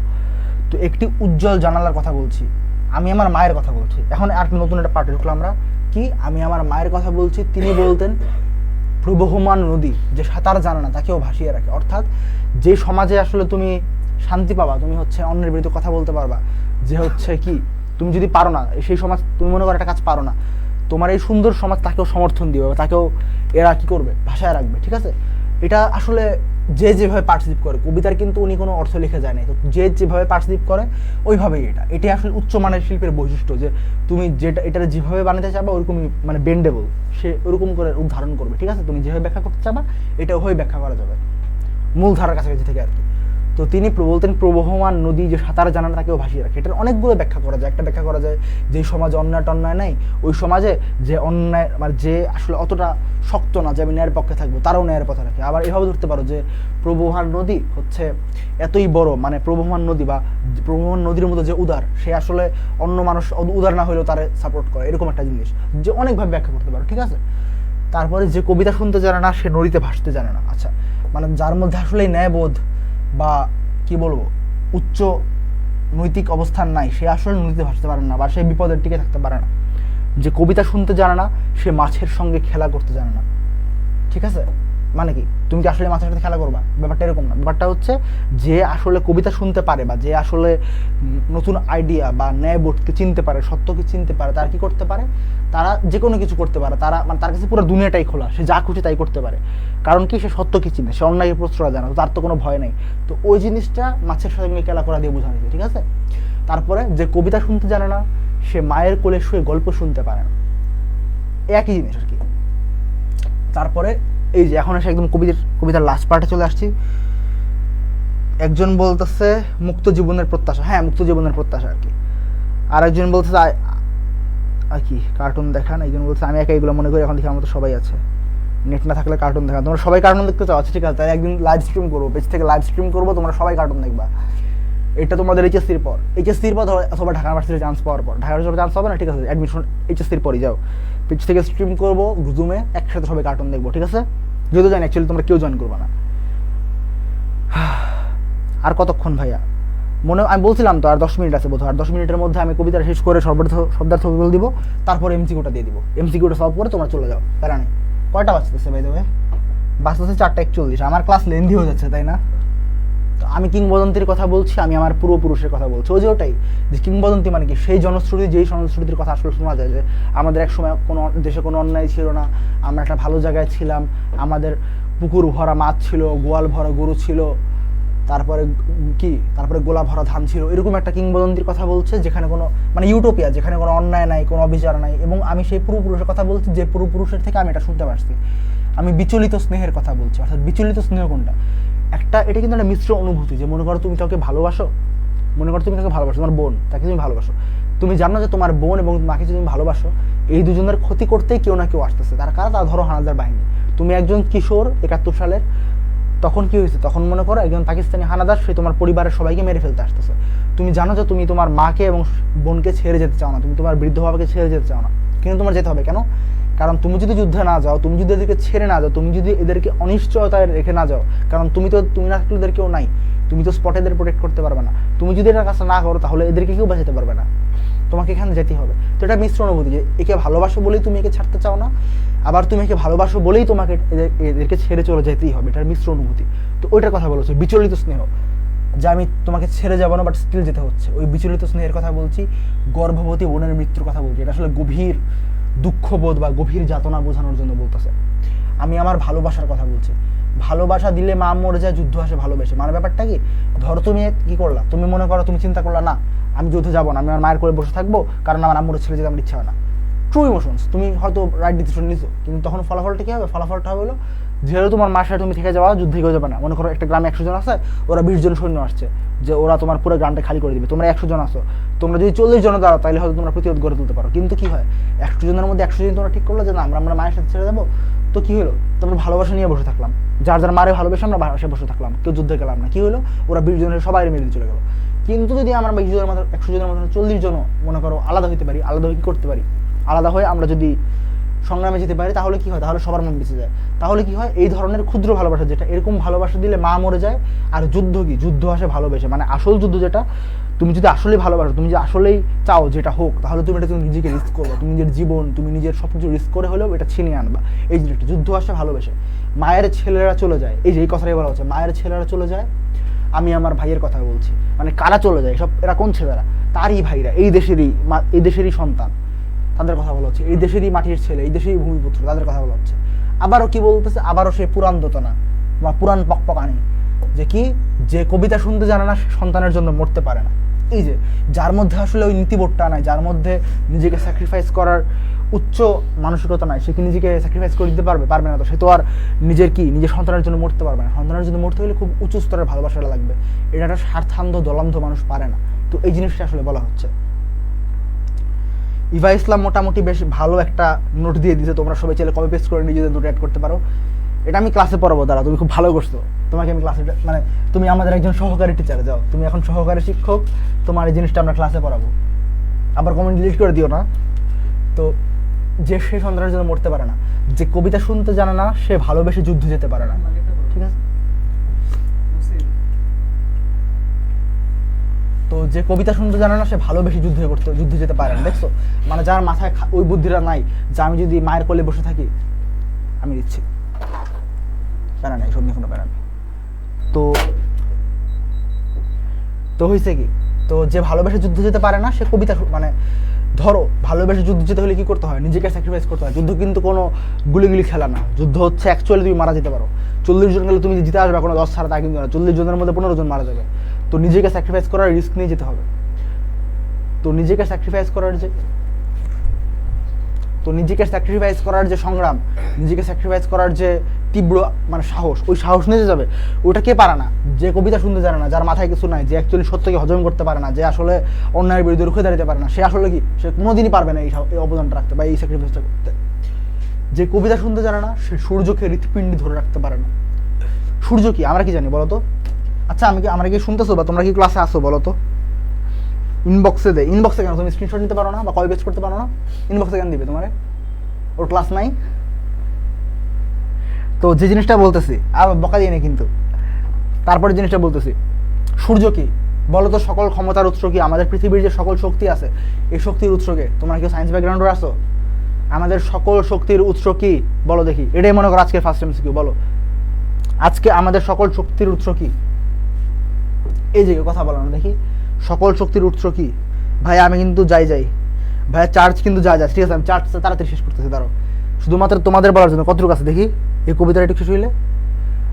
তো একটি উজ্জ্বল জানালার কথা বলছি। আমি আমার মায়ের কথা বলছি। এখন আর নতুন একটা পার্টে ঢুকলাম আমরা। কি? আমি আমার মায়ের কথা বলছি। তিনি বলতেন, প্রবহমান নদী যে সাঁতার জানে না তাকেও ভাসিয়ে রাখে। অর্থাৎ যে সমাজে আসলে তুমি শান্তি পাবা, তুমি হচ্ছে অন্যের বিরুদ্ধে কথা বলতে পারবা, যে হচ্ছে কি তুমি যদি পারো না, সেই সমাজ, তুমি মনে করো একটা কাজ পারো না, তোমার এই সুন্দর সমাজ তাকেও সমর্থন দিবে, তাকেও এরা কি করবে? ভাষায় রাখবে। ঠিক আছে? এটা আসলে যে যেভাবে পার্টিসিপ করে, কবিতার কিন্তু উনি কোনো অর্থ লিখে যায় নাই, তো যে যেভাবে পার্টিসিপ করে ওইভাবেই এটাই আসলে উচ্চমানের শিল্পের বৈশিষ্ট্য, যে তুমি যেটা এটা যেভাবে বানাতে চাবা ওরকমই, মানে বেন্ডেবল, সে ওরকম করে রূপ ধারণ করবে। ঠিক আছে? তুমি যেভাবে ব্যাখ্যা করতে চাবা এটা ওইভাবে ব্যাখ্যা করা যাবে, মূল ধারার কাছাকাছি থেকে আর কি। তো তিনি বলতেন, প্রবহমান নদী যে সাঁতার জানা না তাকেও ভাসিয়ে রাখে। এটার অনেকগুলো ব্যাখ্যা করা যায়। একটা ব্যাখ্যা করা যায় যে সমাজে অন্যায় নেই, ওই সমাজে যে অন্যায়, মানে যে আসলে অতটা শক্ত না যে আমি ন্যায়ের পক্ষে থাকবো, তারাও ন্যায়ের পথে রাখে। আবার এভাবে ধরতে পারো যে প্রবহমান নদী হচ্ছে এতই বড়, মানে প্রবহমান নদী বা প্রবহমান নদীর মতো যে উদার, সে আসলে অন্য মানুষ উদার না হলেও তারে সাপোর্ট করে, এরকম একটা জিনিস, যে অনেকভাবে ব্যাখ্যা করতে পারো। ঠিক আছে? তারপরে যে কবিতা শুনতে জানে না সে নদীতে ভাসতে জানে না। আচ্ছা, মানে যার মধ্যে আসলে ন্যায়বোধ বা কি বলবো উচ্চ নৈতিক অবস্থান নাই, সে আসলে নদীতে ভাসতে পারে না, বা সে বিপদের টিকে থাকতে পারে না। যে কবিতা শুনতে জানে না সে মাছের সঙ্গে খেলা করতে জানে না। ঠিক আছে? মানে কি? তুমি কি আসলে মাছের সাথে খেলা করবা? ব্যাপারটা এরকম না। ব্যাপারটা হচ্ছে যে আসলে কবিতা শুনতে পারে, বা যে আসলে নতুন আইডিয়া বা ন্যায়বোধকে চিনতে পারে, সত্যকে চিনতে পারে, তারা কি করতে পারে? তারা যে কোনো কিছু করতে পারে। তারা মানে তার কাছে পুরো দুনিয়াটাই খোলা, সে যা খুশি তাই করতে পারে। কারণ কি? সে সত্যকে চিনে, সে অন্যায়কে প্রশ্রয় দেয় না, তার তো কোনো ভয় নেই। তো ওই জিনিসটা মাছের সঙ্গে খেলা করা দিয়ে বোঝানো যায়। ঠিক আছে? তারপরে যে কবিতা শুনতে জানে না সে মায়ের কোলে শুয়ে গল্প শুনতে পারে না। একই জিনিস আর কি। তারপরে এই যে এখন এসে একদম কবিতার লাস্ট পার্টে চলে আসছি। একজন বলতেছে মুক্ত জীবনের প্রত্যাশা। হ্যাঁ, মুক্ত জীবনের প্রত্যাশা আর কি। আর একজন বলতেছে আর কি কার্টুন দেখান। একজন বলছে আমি একা এগুলো মনে করি, এখন দেখি আমার তো সবাই আছে, নেট না থাকলে কার্টুন দেখা। তোমরা সবাই কার্টুন দেখতে চাও? আচ্ছা ঠিক আছে, তাই একদিন লাইভ স্ট্রিম করবো, পেজ থেকে লাইভ স্ট্রিম করবো, তোমরা সবাই কার্টুন দেখবা। এটা তোমাদের এইচএসসির পর অথবা ঢাকা ইউনিভার্সিটির চান্স পাওয়ার পর। ঢাকা ইউনিভার্সিটির চান্স হবে না, ঠিক আছে, অ্যাডমিশন এইচএসসির পরই যাও, পেজ থেকে স্ট্রিম করবো জুমে, একসাথে সবাই কার্টুন দেখবো। ঠিক আছে? যেহেতু জানি অ্যাকচুয়ালি তোমরা কেউ জয়েন করবা না। আর কতক্ষণ ভাইয়া? আমি বলছিলাম তো আর 10 মিনিট আছে বোধহয়, আর 10 মিনিটের মধ্যে আমি কবিতাটা শেষ করে শব্দার্থ বলে দিব, তারপর এমসিকিউটা দিয়ে দিব। এমসিকিউটা সলভ করে তোমরা চলে যাও, প্যারা নেই। কয়টা বাজতেছে ভাই দেবে? বাজতেছে 4:41। আমার ক্লাস লেন্দি হয়ে যাচ্ছে তাই না? তো আমি কিংবদন্তির কথা বলছি, আমি আমার পূর্বপুরুষের কথা বলছি। ওই যে ওটাই, যে কিংবদন্তি মানে কি, সেই জনশ্রুতি যেই জনশ্রুতির কথা আসলে শোনা যায় যে আমাদের এক সময় কোনো দেশে কোনো অন্যায় ছিল না, আমরা একটা ভালো জায়গায় ছিলাম, আমাদের পুকুর ভরা মাছ ছিল, গোয়াল ভরা গরু ছিল, তারপরে গোলা ভরা ধান ছিল, এরকম একটা কিংবদন্তির কথা বলছে, যেখানে কোনো মানে ইউটোপিয়া, যেখানে কোনো অন্যায় নাই, কোনো অবিচার নাই। এবং আমি সেই পূর্বপুরুষের কথা বলছি, যে পূর্বপুরুষের থেকে আমি এটা শুনতে পারছি। আমি বিচলিত স্নেহের কথা বলছি। অর্থাৎ বিচলিত স্নেহ কোনটা? এটা কিন্তু একটা মিশ্র অনুভূতি, যে মনে করো তুমি কাউকে ভালোবাসো, তোমার বোন, তাকে তুমি ভালোবাসো, তুমি জানো যে তোমার বোন এবং মাকে যদি তুমি ভালোবাসো, এই দুজনের ক্ষতি করতেই কেউ না কেউ আসতেছে। তার ধরো হানাদার বাহিনী। তুমি একজন কিশোর 71 সালের, তখন কি হয়েছে? তখন মনে করো একজন পাকিস্তানি হানাদার, সে তোমার পরিবারের সবাইকে মেরে ফেলতে আসতেছে। তুমি জানো যে তুমি তোমার মাকে এবং বোনকে ছেড়ে যেতে চাও না, তুমি তোমার বৃদ্ধ বাবাকে ছেড়ে যেতে চাও না, কিন্তু তোমার যেতে হবে। কেন? কারণ তুমি যদি যুদ্ধে না যাও, তুমি যদি এদেরকে ছেড়ে না যাও, তুমি যদি এদেরকে অনিশ্চয়তায় রেখে না যাও, কারণ তুমি না থাকলে এদের কেউ নাই, তুমি তো স্পটে এদের প্রোটেক্ট করতে পারবে না। তুমি যদি এটার কাছে না করো, তাহলে এদেরকে কেউ বাঁচাতে পারবে না, তোমাকে এখানে যেতেই হবে। তো এটা মিশ্র অনুভূতি, যে একে ভালোবাসো বলেই তুমি একে ছাড়তে চাও না, আবার তুমি একে ভালোবাসো বলেই তোমাকে এদেরকে ছেড়ে চলে যেতেই হবে। এটার মিশ্র অনুভূতি। তো ওইটার কথা বলছে বিচলিত স্নেহ, যে আমি তোমাকে ছেড়ে যাবো না, বাট স্টিল যেতে হচ্ছে। ওই বিচলিত স্নেহের কথা বলছি। গর্ভবতী বোনের মৃত্যুর কথা বলছি। এটা আসলে গভীর দুঃখবোধ বা গভীর যাতনা বোঝানোর জন্য বলতেছে। আমি আমার ভালোবাসার কথা বলছি। ভালোবাসা দিলে মা মরে যায়, যুদ্ধ আসে ভালোবেসে। মানে ব্যাপারটা কি, ধরো তুমি কি করলা, তুমি মনে করো, তুমি চিন্তা করলা না আমি যুদ্ধে যাবো না, আমি আমার মায়ের করে বসে থাকবো, কারণ আমার আম্মুর ছেড়ে যেতে আমার ইচ্ছা হয় না। ট্রু ইমোশনস, তুমি হয়তো রাইট ডিসিশন নিছো, কিন্তু তখন ফলাফলটা কি হবে? ফলাফলটা হলো, যেহেতু তোমার মার সাথে তুমি থেকে যাওয়া, যুদ্ধে কেউ যাবে না। মনে করো একটা গ্রামে 100 জন আছে, ওরা 20 জন সৈন্য আসছে, যে ওরা তোমার পুরো গ্রামটা খালি করে দিবে। তোমরা 100 জন আসো, তোমরা যদি 40 জন দাঁড়াও, তাহলে হয়তো তোমরা প্রতিরোধ গড়ে তুলতে পারো। কিন্তু কি হয়, 100 জনের মধ্যে 100 জন তোমরা ঠিক করলো যে না, আমরা মায়ের সাথে ছেড়ে যাবো। তো কি হলো, তোমরা ভালোবাসা নিয়ে বসে থাকলাম, যার মারে ভালোবেসে আমরা বাসায় বসে থাকলাম, কেউ যুদ্ধে গেলাম না। কি হলো, ওরা 20 জনের সবাই মেরে চলে গেলো। কিন্তু যদি আমরা 20 জনের মধ্যে 100 জনের মধ্যে 40 জনও মনে করো আলাদা হইতে পারি, আলাদা হয়ে কি করতে পারি, আলাদা হয়ে আমরা যদি সংগ্রামে যেতে পারি, তাহলে কি হয়, তাহলে সবার মন বেঁচে যায়। তাহলে কি হয়, এই ধরনের ক্ষুদ্র ভালোবাসা, যেটা এরকম ভালোবাসা দিলে মা মরে যায়। আর যুদ্ধ কি, যুদ্ধ আসে ভালোবেসে। মানে আসল যুদ্ধ যেটা, তুমি যদি আসলেই ভালোবাসো, তুমি যদি আসলেই চাও যেটা হোক, তাহলে তুমি নিজেকে রিস্ক করবে, তুমি নিজের জীবন, তুমি নিজের সবকিছু রিস্ক করে হলেও এটা ছিনিয়ে আনবা। এই জিনিসটা, যুদ্ধ আসে ভালোবেসে। মায়ের ছেলেরা চলে যায়, এই যে এই কথাটাই বলা হচ্ছে, মায়ের ছেলেরা চলে যায়। আমি আমার ভাইয়ের কথা বলছি, মানে কারা চলে যায় সব, এরা কোন ছেলেরা? তারই ভাইরা, এই দেশেরই সন্তান, তাদের কথা বলা হচ্ছে। এই দেশেরই মাটির ছেলে, এই দেশেরই ভূমিপুত্র, তাদের কথা বলা হচ্ছে। আবারও কি বলতেছে, আবারও সে পুরাণ দোতনা বা পুরাণ পকপকানি, যে কি, যে কবিতা শুনতে জানে না, সে সন্তানের জন্য মরতে পারে না। এই যে যার মধ্যে আসলে ওই নীতিবোধটা নাই, যার মধ্যে নিজেকে স্যাক্রিফাইস করার উচ্চ মানসিকতা নাই, সে কি নিজেকে স্যাক্রিফাইস করে দিতে পারবে না। তো সে তো আর নিজের সন্তানের জন্য মরতে পারবে না। সন্তানের জন্য মরতে হলে খুব উচ্চ স্তরের ভালোবাসাটা লাগবে। এটা একটা স্বার্থান্ধ দলান্ধ মানুষ পারে না। তো এই জিনিসটা আসলে বলা হচ্ছে। ইভা ইসলাম মোটামুটি বেশ ভালো একটা নোট দিয়ে দিতে, তোমরা সবাই চাইলে কপি পেস্ট করে নিজেদের নোট অ্যাড করতে পারো। এটা আমি ক্লাসে পড়াবো, দাঁড়া, তুমি খুব ভালো করছো। তোমাকে আমি ক্লাসে, মানে তুমি আমাদের একজন সহকারী টিচারে যাও, তুমি এখন সহকারী শিক্ষক, তোমার এই জিনিসটা আমরা ক্লাসে পড়াবো। আবার কমেন্ট ডিলিট করে দিও না। তো যে সে সন্তানের জন্য মরতে পারে না, যে কবিতা শুনতে জানে না, সে ভালোবেসে যুদ্ধ যেতে পারে না। ঠিক আছে, তো যে কবিতা শুনতে জানে না, সে ভালোবেসে যুদ্ধ যেতে পারে না। দেখছো, মানে যার মাথায় ওই বুদ্ধিটা নাই, যে আমি যদি মায়ের কোলে বসে থাকি, আমি দিচ্ছি প্যারা নাই, সব নিয়ে কোনো প্যারা নেই। তো হয়েছে কি, তো যে ভালোবেসে যুদ্ধ যেতে পারে না, সে কবিতা, মানে ধরো ভালোবেসে যুদ্ধ যেতে হলে কি করতে হয়, নিজেকে স্যাক্রিফাইস করতে হয়। যুদ্ধ কিন্তু কোনো গুলিগুলি খেলা না, যুদ্ধ হচ্ছে অ্যাকচুয়ালি তুমি মারা যেতে পারো। 40 জন গেলে তুমি জিতে আসবে, কোনো 10 ছাড়া তা কিন্তু না। 40 জনের মধ্যে 15 জন মারা যাবে। তো নিজেকে স্যাক্রিফাইস করার রিস্ক নিয়ে যেতে হবে। তো নিজেকে স্যাক্রিফাইস করার যে সংগ্রাম, নিজেকে স্যাক্রিফাইস করার যে তীব্র মানে সাহস, ওই সাহস নিয়ে যাবে। ওটা কে পারে না, যে কবিতা শুনতে জানে না, যার মাথায় কিছু নাই, যে অ্যাকচুয়ালি সত্যকে হজম করতে পারে না, যে আসলে অন্যায়ের বিরুদ্ধে রুখে দাঁড়াতে পারে না, সে আসলে কি, সে কোনোদিনই পারবে না এই অবদানটা রাখতে বা এই স্যাক্রিফাইসটা করতে। যে কবিতা শুনতে জানে না, সে সূর্যকে হৃৎপিণ্ডে ধরে রাখতে পারে না। সূর্য কি, আমরা কি জানি বলো তো? আচ্ছা, আমরা কি শুনতেছো বা তোমরা কি ক্লাসে আসো বলো তো? ইনবক্সে কেন তুমি স্ক্রিনশট নিতে পারো না বা কপি পেস্ট করতে পারো না? ইনবক্সে কেন দিবে তোমারে? ওর ক্লাস নাই? তো যে জিনিসটা বলতেছি, আর বকা দিয়ে নেই কিন্তু, তারপরে জিনিসটা বলতেছি, সূর্য কি, বলো তো সকল ক্ষমতার উৎস কি? আমাদের পৃথিবীর যে সকল শক্তি আছে এই শক্তির উৎসকে, তোমরা কেউ সায়েন্স ব্যাকগ্রাউন্ডে আসো? আমাদের সকল শক্তির উৎস কি বলো দেখি? এটাই মনে করো আজকে ফার্স্ট এমসিকিউ। বলো আজকে আমাদের সকল শক্তির উৎস কি? এই যে কথা বলো না দেখি, সকল শক্তির উৎস কি? ভাই আমি কিন্তু যাই ভাইয়া, চার্জ কিন্তু যায়, ঠিক আছে? আমি চার্জটা তাড়াতাড়ি শেষ করতেছি, দাঁড়ো। শুধুমাত্র তোমাদের বলার জন্য কতটুকু আছে দেখি এই কবিতাটা একটু শেষ হইলে।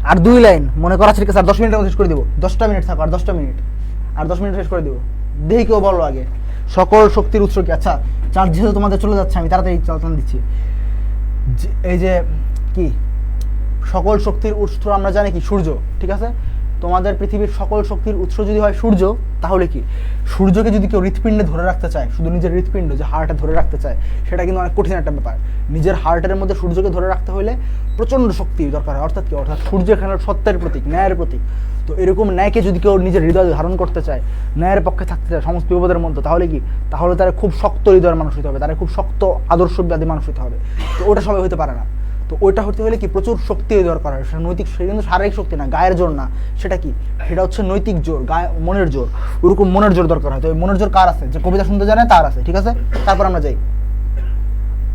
আর 2 লাইন মনে করা, ঠিক আছে? আর 10 মিনিটের মধ্যে শেষ করে দিব। 10টা মিনিট থাকো, আর 10টা মিনিট, আর 10 মিনিট শেষ করে দিব। দেখি কেউ বলো আগে সকল শক্তির উৎস কি? আচ্ছা চার্জ যেহেতু তোমাদের চলে যাচ্ছে, আমি তাড়াতাড়ি চালান দিচ্ছি। এই যে কি সকল শক্তির উৎস আমরা জানি কি? সূর্য, ঠিক আছে? তোমাদের পৃথিবীর সকল শক্তির উৎস যদি হয় সূর্য, তাহলে কি সূর্যকে যদি কেউ হৃৎপিণ্ডে ধরে রাখতে চায়, শুধু নিজের হৃৎপিণ্ড যে হার্টে ধরে রাখতে চায়, সেটা কিন্তু অনেক কঠিন একটা ব্যাপার। নিজের হার্টের মধ্যে সূর্যকে ধরে রাখতে হলে প্রচণ্ড শক্তি দরকার হয়। অর্থাৎ কি? অর্থাৎ সূর্য এখানে সত্যের প্রতীক, ন্যায়ের প্রতীক। তো এরকম ন্যায়কে যদি কেউ নিজের হৃদয়ে ধারণ করতে চায়, ন্যায়ের পক্ষে থাকতে চায় সমস্ত বিপদের মধ্যে, তাহলে কি? তাহলে তারা খুব শক্ত হৃদয়ের মানুষ হতে হবে, তারা খুব শক্ত আদর্শবাদী মানুষ হতে হবে। তো ওটা সবাই হতে পারে না। তো ওইটা হতে হলে কি প্রচুর শক্তি দরকার হয়। সেটা নৈতিক, সেটা কিন্তু শারীরিক শক্তি না, গায়ের জোর না। সেটা কি? সেটা হচ্ছে নৈতিক জোর, গায়ে মনের জোর। ওরকম মনের জোর দরকার হয়। তো ওই মনের জোর কার আছে? যে কবিতা শুনতে জানে তার আছে, ঠিক আছে? তারপর আমরা যাই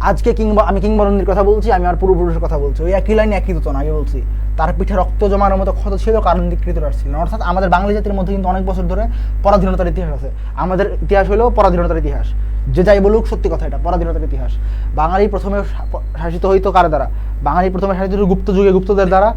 আজকে আমি কিংবদন্তির কথা বলছি, আমি আমার পূর্বপুরুষের কথা বলছি। ওই একই লাইনে একই তো না, আগে বলছি তার পিঠে রক্ত জমানোর মতো ক্ষত ছিল, কারণ কৃতদাস ছিল। অর্থাৎ আমাদের বাঙালি জাতির মধ্যে কিন্তু অনেক বছর ধরে পরাধীনতার ইতিহাস আছে। আমাদের ইতিহাস হলেও পরাধীনতার ইতিহাস। যে যাই বলুক সত্যি কথা, এটা পরাধীনতার ইতিহাস। বাঙালি প্রথমে শাসিত হইতো কার দ্বারা? বাঙালি প্রথমে শাসিত হইতো গুপ্ত যুগে গুপ্তদের দ্বারা,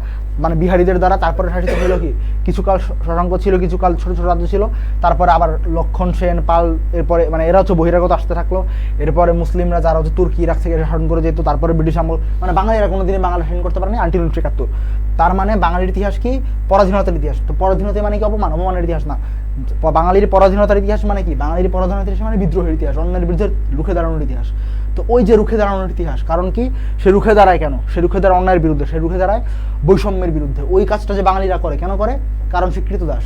মানে বিহারীদের দ্বারা। তারপরে শাসিত হইল কি? কিছুকাল শশাঙ্ক ছিল, কিছুকাল ছোট ছোট রাজ্য ছিল। তারপরে আবার লক্ষণ সেন, পাল, এরপরে মানে এরা হচ্ছে বহিরাগত আসতে থাকলো। এরপরে মুসলিমরা যারা হচ্ছে তুর্কি, ইরাক থেকে শাসন করে যেত। তারপরে ব্রিটিশ আমল, মানে বাঙালিরা কোনোদিনই বাংলা শাসন করতে পারেনি আনটিল 1971। তার মানে বাঙালির ইতিহাস কি? পরাধীনতার ইতিহাস। তো পরাধীনতা মানে কি? অপমান, অপমানের ইতিহাস না। বাঙালির পরাধীনতার ইতিহাস মানে কি? বাঙালির পরাধীনতার ইতিহাস মানে বিদ্রোহের ইতিহাস, অন্যের বিরুদ্ধে রুখে দাঁড়ানোর ইতিহাস। তো ওই যে রুখে দাঁড়ানোর ইতিহাস, কারণ কি? সে রুখে দাঁড়ায় কেন? সে রুখে দাঁড়ায় অন্যায়ের বিরুদ্ধে, সে রুখে দাঁড়ায় বৈষম্যের বিরুদ্ধে। ওই কাজটা যে বাঙালিরা করে, কেন করে? কারণ সে কৃতদাস।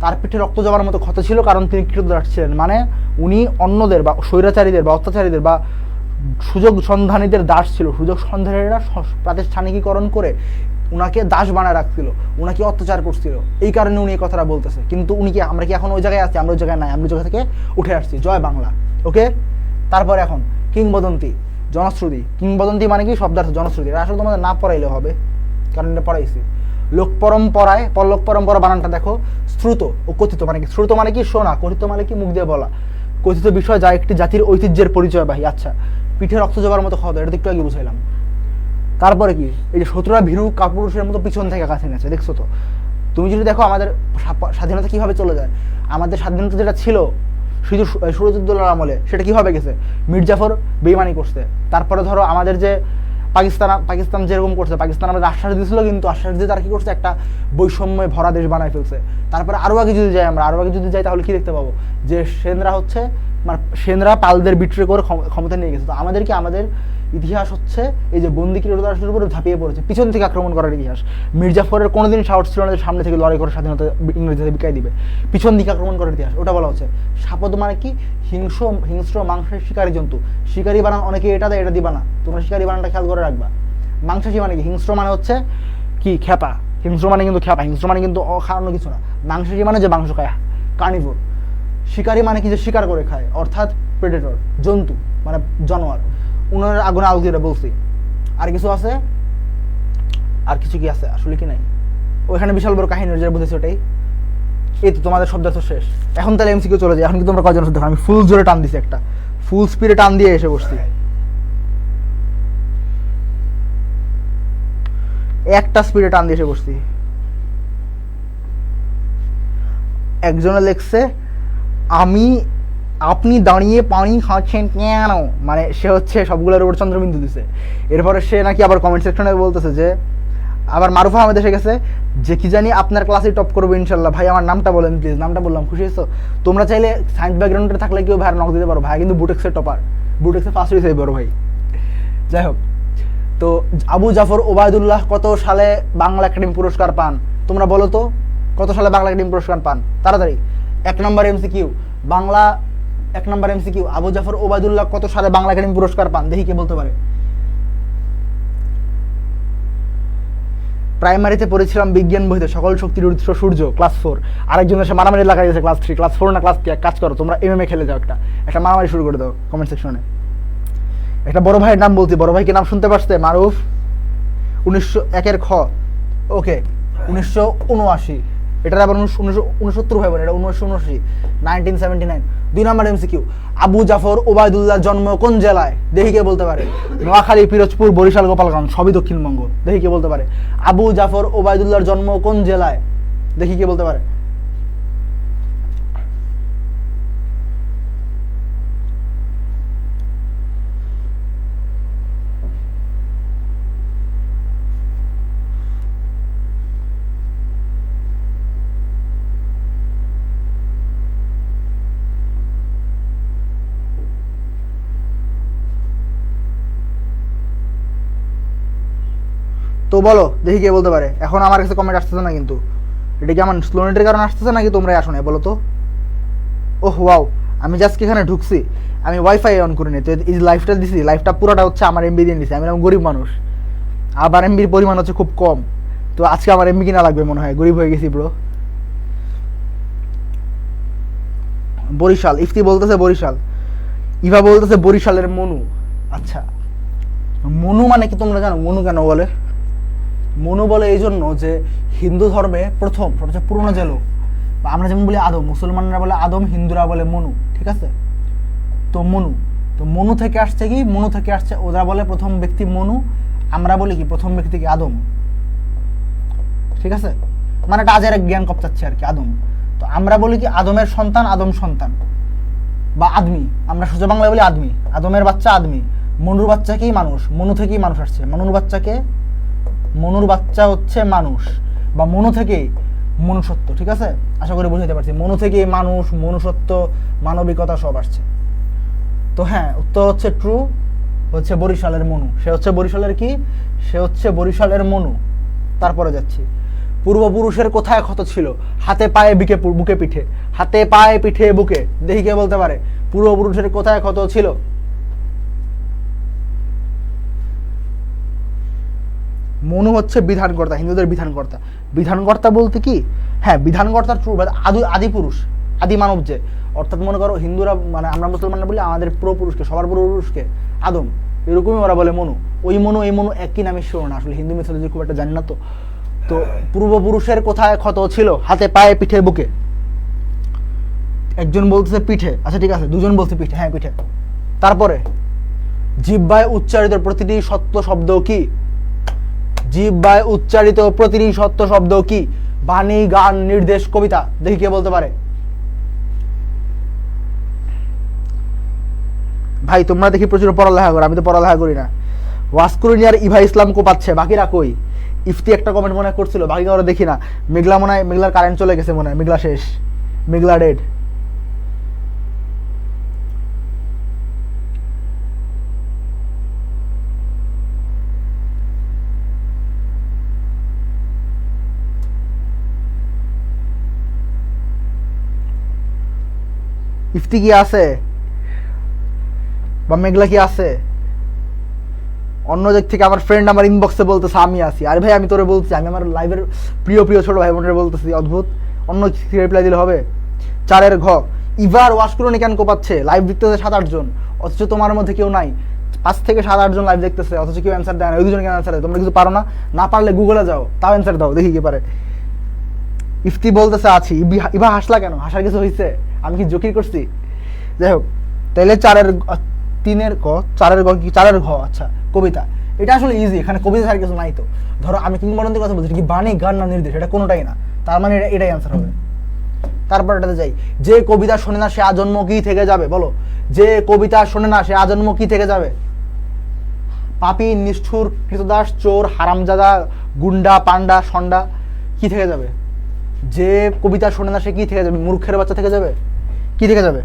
তার পিঠে রক্ত জমার মতো ক্ষত ছিল, কারণ তিনি কৃতদাস ছিলেন। মানে উনি অন্যদের বা স্বৈরাচারীদের বা অত্যাচারীদের বা সুযোগ সন্ধানীদের দাস ছিল। সুযোগ সন্ধানীরা প্রাতিষ্ঠানিকীকরণ করে উনাকে দাস বানায় রাখছিল, উনাকে অত্যাচার করছিল। এই কারণে উনি এই কথাটা বলতেছে। কিন্তু উনি কি, আমরা কি এখন ওই জায়গায় আছি? আমরা ওই জায়গায় নাই, আমরা ওই জায়গা থেকে উঠে আসছি। জয় বাংলা। ওকে, তারপর এখন কিংবদন্তি, জনশ্রুতি। কিংবদন্তি মানে কি? শব্দার্থ জনশ্রুতি। এটা আসলে তোমাদের না পড়াইলে হবে, কারণ এটা পড়াইছি। লোক পরম্পরায়, পরলোক পরম্পরা বানানটা দেখো। শ্রুত ও কথিত মানে কি? শ্রুত মানে কি? শোনা। কথিত মানে কি? মুখ দিয়ে বলা। কথিত বিষয় যা একটি জাতির ঐতিহ্যের পরিচয়বাহী। আচ্ছা, পিঠে রক্ত জবার মতো খাওয়া, এটা তো একটু আগে বুঝাইলাম। তারপরে কি? এই যে শত্রুরা ভীরু কাপুরুষের মতো পিছন থেকে কাছে নিয়েছে, দেখছো তো? তুমি যদি দেখো আমাদের স্বাধীনতা কিভাবে চলে যায়, আমাদের স্বাধীনতা যেটা ছিল শুধু সিরাজউদ্দৌলার আমলে, সেটা কিভাবে গেছে? মির্জাফর বেইমানি করছে। তারপরে ধরো আমাদের যে পাকিস্তান যেরকম করছে, পাকিস্তান আমাদের আশ্বাস দিয়েছিল, কিন্তু আশ্বাস দিয়ে তারা কি করছে? একটা বৈষম্যে ভরা দেশ বানায় ফেলছে। তারপরে আরও আগে যদি যাই, আমরা আরও আগে যদি যাই, তাহলে কি দেখতে পাবো? যে সেনরা পালদের বিট্রে করে ক্ষমতা নিয়ে গেছে। তো আমাদেরকে, আমাদের ইতিহাস হচ্ছে এই যে বন্দি ক্রীড়াদাসের উপরে ঝাঁপিয়ে পড়েছে, পিছন থেকে আক্রমণ করার ইতিহাস। মির্জাফরের কোনোদিন সাহস ছিল না যে সামনে থেকে লড়াই করে স্বাধীনতা ইংরেজিতে বিকাই দিবে, পিছন দিকে আক্রমণ করার ইতিহাস। ওটা বলা হচ্ছে সাপদ মানে কি? হিংস্র মাংসের শিকারী জন্তু। শিকারী বানান অনেকে এটা দেয়, এটা দিবা না, তোমরা শিকারী বানানটা খেয়াল করে রাখবা। মাংসাশী মানে কি? হিংস্র মানে হচ্ছে কি? খেপা। হিংস্র মানে কিন্তু খেপা, হিংস্র মানে কিন্তু খাওয়ানো কিছু না। মাংসাশী মানে যে মাংস খায়, কার্নিভোর। শিকারী মানে কি? যে শিকার করে খায়, অর্থাৎ প্রেডেটর, জন্তু মানে জানোয়ার। উনার আগুনে আগুন দিয়ে বলছি। আর কিছু আছে? আর কিছু কি আছে? আসলে কি নাই? ওইখানে বিশাল বড় কাহিনী যেটা বুঝেছি ওটাই। এই তো তোমাদের শব্দার্থ শেষ। এখন তাহলে এমসিকিউ চলে যায়। এখন কি তোমরা কয়জন দেখো? আমি ফুল জোরে টান দিছি, একটা ফুল স্পিডে টান দিয়ে এসে বসছি। একটা স্পিডে টান দিয়ে এসে বসছি। একজনে লেখছে আপনি দাঁড়িয়ে পানি খাচ্ছেন কেন, মানে সে হচ্ছে সবগুলোর উপর চন্দ্রবিন্দু দিছে। এরপরে সে নাকি আবার কমেন্ট সেকশনে বলতেছে যে, আবার মারুফা আহমেদ এসে গেছে যে কি জানি আপনার ক্লাসে টপ করবো ইনশাল্লাহ। ভাই আমার নামটা বলেন প্লিজ। নামটা বললাম, খুশি হয়েছো? তোমরা চাইলে সায়েন্স ব্যাকগ্রাউন্ডে থাকলে কেউ ভাইয়ের নক দিতে পারো। ভাই কিন্তু বুটেক্সের টপার, বুটেক্সে ফার্স্ট হয়েছে বড় ভাই। যাই হোক, তো আবু জাফর ওবায়দুল্লাহ কত সালে বাংলা একাডেমি পুরস্কার পান? তোমরা বলো তো, কত সালে বাংলা একাডেমি পুরস্কার পান? তাড়াতাড়ি। 1 নম্বর এমসিকিউ, বাংলা 1 নম্বর এমসিকিউ, আবু জাফর ওবায়দুল্লাহ কত সালে বাংলা একাডেমি পুরস্কার পান? দেখি কে বলতে পারে। প্রাইমারিতে পড়েছিলাম বিজ্ঞান বইতে সকল শক্তির উৎস সূর্য, ক্লাস 4। আরেকজন এসে মারামারি লাগাই দিয়েছে ক্লাস 3, ক্লাস 4 না ক্লাস 3। এক কাজ করো, তোমরা MMA খেলে যাও, একটা মারামারি শুরু করে দাও কমেন্ট সেকশনে। একটা বড় ভাইয়ের নাম বলছি, বড় ভাইকে নাম শুনতে পারছে? মারুফ। 1901 খ, ওকে 1979। এটার আবার 1969 ভাই বোন, এটা 1979, 1979। 2 নম্বর MCQ, আবু জাফর ওবায়দুল্লাহ জন্ম কোন জেলায়? দেখি কে বলতে পারে। নোয়াখালী, পিরোজপুর, বরিশাল, গোপালগঞ্জ, সবই দক্ষিণবঙ্গ। দেখি কে বলতে পারে। আবু জাফর ওবায়দুল্লাহর জন্ম কোন জেলায়? দেখি কে বলতে পারে। তো বলো দেখি কে বলতে পারে। এখন আমার কাছে কমেন্ট আসতেছে না, কিন্তু এটা কি আমার স্লো নেটের কারণে আসতেছে নাকি তোমরাই আসো না বলো তো? ওহ ওয়াও, আমি জাস্ট এখানে ঢুকছি, আমি ওয়াইফাই অন করে নিই, তো এই লাইফটা দিছি, লাইফটা পুরোটা হচ্ছে আমার এমবি দিয়ে দিছি। আমি গরিব মানুষ, আবার এমবির পরিমাণ হচ্ছে খুব কম, তো আজকে আমার এমবি কিনা লাগবে মনে হয়, গরিব হয়ে গেছি ব্রো। বরিশাল, ইফতি বলতেছে বরিশাল, ইভা বলতেছে বরিশালের মনু। আচ্ছা, মনু মানে কি তোমরা জানো মনু কেন বলে? মনু বলে এই জন্য যে হিন্দু ধর্মে প্রথম সবচেয়ে পুরনো যে লোক, আমরা যেমন বলি আদম, মুসলমানরা বলে আদম, হিন্দুরা বলে মনু, ঠিক আছে? তো মনু থেকে আসছে কি? মনু থেকে আসছে, ওরা বলে প্রথম ব্যক্তি মনু, আমরা বলি কি প্রথম ব্যক্তি কি আদম, ঠিক আছে? মানে এটা আজের এক জ্ঞান কপচাচ্ছে আর কি, আদম। তো আমরা বলি কি আদমের সন্তান, আদম সন্তান বা আদমি, আমরা সোজা বাংলায় বলি আদমি, আদমের বাচ্চা আদমি। মনুর বাচ্চা কি? মানুষ, মনু থেকেই মানুষ আসছে। মনুর বাচ্চাকে, মনুর বাচ্চা হচ্ছে মানুষ, বা মনু থেকেই মনুষ্যত্ব, ঠিক আছে? আশা করি বুঝাতে পারছি, মনু থেকেই মানুষ, মনুষ্যত্ব, মানবিকতা সব আসছে। তো হ্যাঁ, উত্তর হচ্ছে ট্রু, হচ্ছে বরিশালের মনু। সে হচ্ছে বরিশালের কি? সে হচ্ছে বরিশালের মনু। তারপরে যাচ্ছি, পূর্বপুরুষের কোথায় ক্ষত ছিল? হাতে পায়ে বুকে পিঠে, হাতে পায়ে পিঠে বুকে। দেখি কে বলতে পারে পূর্বপুরুষের কোথায় ক্ষত ছিল? মনু হচ্ছে বিধানকর্তা, হিন্দুদের বিধানকর্তা। বিধানকর্তা বলতে কি? হ্যাঁ, বিধানকর্তার ট্রু, আদি পুরুষ, আদি মানব যে, অর্থাৎ মনে করো হিন্দুরা, মানে আমরা মুসলমানরা বলি আমাদের পূর্বপুরুষকে, সবার পূর্বপুরুষকে আদম, এরকমই ওরা বলে মনু। ওই মনু এই মনু একই নামে শিওর না, আসলে হিন্দু মিথোলজি খুব একটা জানি না। তো পূর্বপুরুষের কোথায় ক্ষত ছিল? হাতে পায়ে পিঠে বুকে। একজন বলতেছে পিঠে, আচ্ছা ঠিক আছে, দুজন বলছে পিঠে, হ্যাঁ পিঠে। তারপরে জিহ্বায় উচ্চারিত প্রতিটি সত্য শব্দ কি? জিহ্বায় উচ্চারিত প্রতিটি সত্য শব্দ কি? বাণী, গান, নির্দেশ, কবিতা। দেখি কে বলতে পারে। ভাই তোমরা দেখি প্রচুর পড়ালেখা করো, আমি তো পড়ালেখা করি না। ওয়াস্কুরিনিয়ার ইভা ইসলাম কোপাচ্ছে, বাকিরা কই? ইফতি একটা কমেন্ট মনে করছিল, বাকি কারো দেখি না। মেঘলা মনে হয়, মেঘলার কারেন্ট চলে গেছে মনে হয়, মেঘলা শেষ, মেঘলা ডেড। ইফতি কি আছে বা মেঘলা কি আছে? অন্য দিক থেকে আমার ফ্রেন্ড আমার ইনবক্সে বলতেছে আমি আসি। আরে ভাই আমি তোরে বলছি, আমি আমার লাইভের প্রিয় ছোট ভাই বোনের বলতেছি, অদ্ভুত। অন্য রিপ্লাই দিলে হবে? 4 ঘ, ইভার ওয়াশকুরনি কেন কোপাচ্ছে? লাইভ দেখতেছে 7-8 জন, অথচ তোমার মধ্যে কেউ নাই। 5 থেকে 7-8 জন লাইভ দেখতেছে, অথচ কেউ অ্যান্সার দেয় না। ওই দুজন কেন অ্যান্সার দেয়? তোমরা কিছু পারো না? না পারলে গুগলে যাও, তাও অ্যান্সার দাও, দেখি কি পারে। ইফতি বলতেছে আছি। ইভা হাসলা কেন? হাসার কিছু হয়েছে? আমি কি জকির করছি? যাই হোক, তাহলে 4 ঘ। আচ্ছা, কবিতা। এটা আসলে ইজি, এখানে কবিতা ছাড়া কিছু নাই। তো ধরো আমি কিংবদন্তির কথা বলছি, কি বাণী, গান না নির্দেশ, এটা কোনোটাই না, তার মানে এটাই অ্যান্সার হবে। তারপর এটাতে যাই, যে কবিতা শোনে না সে আজন্ম কি থেকে যাবে? বলো, যে কবিতা শোনে না সে আজন্ম কি থেকে যাবে? পাপী, নিষ্ঠুর, কৃতদাস, চোর, হারামজাদা, গুন্ডা, পান্ডা, সন্ডা, কি থেকে যাবে? যে কবিতা শোনে না সে কি থেকে যাবে? মূর্খের বাচ্চা থেকে যাবে? কি থেকে যাবে?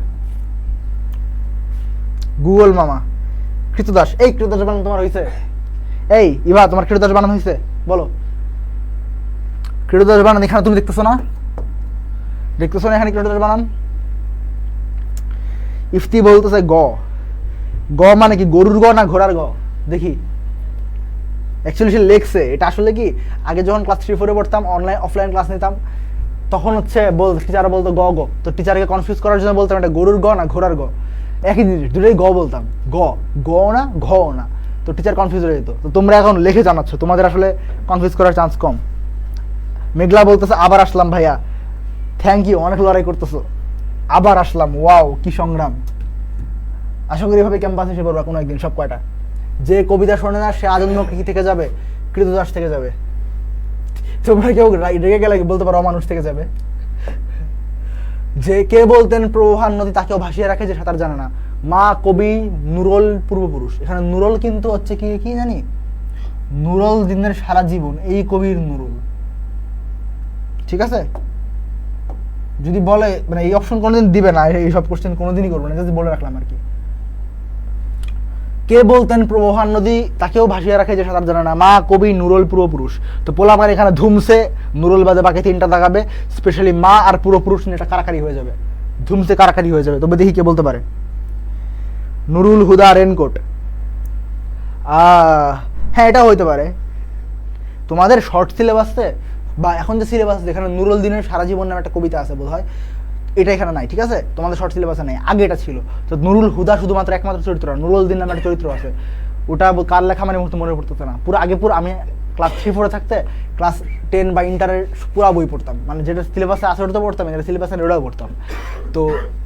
গুগল মামা। কৃতদাস, এই কৃতদাস বানানো তোমার হয়েছে? এই ইভা তোমার কৃতদাস বানানো হয়েছে? বলো, কৃতদাস বানান এখানে তুমি দেখতেছো না? দেখতেছো না এখানে কৃতদাস বানান? ইফতি বলতেছে গ। গ মানে কি? গরুর গ না ঘোড়ার গ? দেখি অ্যাকচুয়ালি সে লেখছে এটা আসলে কি, আগে যখন ক্লাস 3-4 পড়তাম অফলাইন ক্লাস নিতাম, তখন হচ্ছে টিচার বলতো গ গ, তো টিচারকে কনফিউজ করার জন্য বলতাম এটা গরুর গ না ঘোড়ার গ, একই জিনিস, দুটোই গ বলতাম, গ গ না ঘ না, তো টিচার কনফিউজ হয়ে যেত। তো তোমরা এখন লিখে জানাচ্ছ, তোমাদের আসলে কনফিউজ করার চান্স কম। মেঘলা বলতেছে আবার আসলাম ভাইয়া, থ্যাংক ইউ, অনেক লড়াই করতেছো, আবার আসলাম, ওয়াও কি সংগ্রাম। আশা করি এভাবে ক্যাম্পাসে এসে পড়বা কোনো একদিন সব কয়টা। যে কবিতা শোনে না সে আজন্ম কি থেকে যাবে, কৃতদাস থেকে যাবে। তোমরা কেউ রেগে গেলে বলতে পারো অমানুষ থেকে যাবে। যে কে বলতেন প্রবাহান নদী তাকেও ভাসিয়ে রাখে যে সাঁতার জানে না, মা কবি নুরুল পূর্বপুরুষ। এখানে নুরুল কিন্তু হচ্ছে কি কি জানি, নুরুল দিনের সারা জীবন, এই কবির নুরুল, ঠিক আছে। যদি বলে মানে এই অপশন কোনোদিন দিবে না, এইসব কোশ্চেন কোনোদিনই করবো না, যদি বলে রাখলাম আর কি। কে বলতেন প্রবাহান নদী তাকেও ভাসিয়ে রাখে যে সাঁতার জানে না, মা কবি নুরুল পূর্বপুরুষ। তো পোলাপার এখানে ধুমসে নুরুল বাদে বাকি তিনটা দাগাবে, স্পেশালি মা আর পূর্বপুরুষ নিয়ে এটা কারাকারি হয়ে যাবে, ধুমসে কারাকারি হয়ে যাবে। তবে দেখি কে বলতে পারে। নুরুল হুদা রেনকোট, হ্যাঁ এটা হইতে পারে। তোমাদের শর্ট সিলেবাসে বা এখন যে সিলেবাস আছে এখানে নুরুল দিনের সারা জীবন নামে একটা কবিতা আছে বোধ হয়, এটা এখানে নাই, ঠিক আছে, তোমাদের শর্ট সিলেবাসে নেই, আগে এটা ছিল। তো নুরুল হুদা শুধুমাত্র একমাত্র চরিত্র, নুরুল দিন নামে একটা চরিত্র আছে, ওটা কার লেখা মানে মুহূর্তে মনে পড়তেছে না। পুরো আমি ক্লাস 3-4 থাকতে ক্লাস 10 বা ইন্টারের পুরো বই পড়তাম, মানে যেটা সিলেবাসে আছে ওটা তো পড়তাম, যেটা সিলেবাসে ওটাও পড়তাম। তো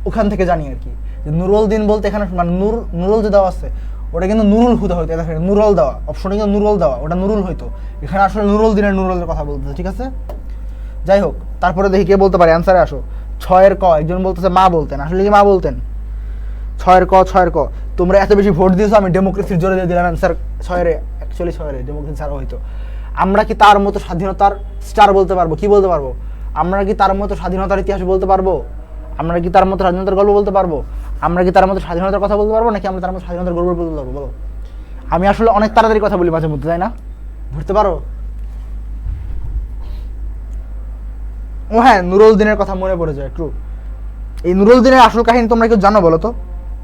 ওখান থেকে জানি আর কি যে নুরুল দিন বলতে এখানে মানে নুরুল যে দেওয়া আছে ওটা কিন্তু নুরুল হুদা হইতো, দেখেন নুরুল দেওয়া অপশনটা কিন্তু নুরুল দেওয়া, ওটা নুরুল হইতো, এখানে আসলে নুরুল দিনের নুরুলের কথা বলতেছে, ঠিক আছে। যাই হোক, তারপরে দেখি কে বলতে পারে, অ্যান্সারে আসো। 6-এর ক, একজন বলতেছে মা বলতেন, আসলে কি মা বলতেন? 6-এর ক, তোমরা এত বেশি ভোট দিয়েছো, আমি ডেমোক্রেসির জোরে দিয়ে দিলাম অ্যান্সার 6-এর, অ্যাকচুয়ালি 6-এর ডেমোক্রেসি ছাড়া হইতো। আমরা কি তার মতো স্বাধীনতার স্টার বলতে পারবো? কি বলতে পারবো? আমরা কি তার মতো স্বাধীনতার ইতিহাস বলতে পারবো? আমরা কি তার মতো স্বাধীনতার গল্প বলতে পারবো? আমরা কি তার মতো স্বাধীনতার কথা বলতে পারবো, নাকি আমরা তার মতো স্বাধীনতার গল্প বলতে পারবো? বলো। আমি আসলে অনেক তাড়াতাড়ি কথা বলি মাঝে মধ্যে, তাই না? ধরতে পারো? ও হ্যাঁ, নুরুল দিনের কথা মনে পড়ে যায়, ট্রু। এই নুরুল দিনের আসল কাহিনী তোমরা কেউ জানো বলো তো?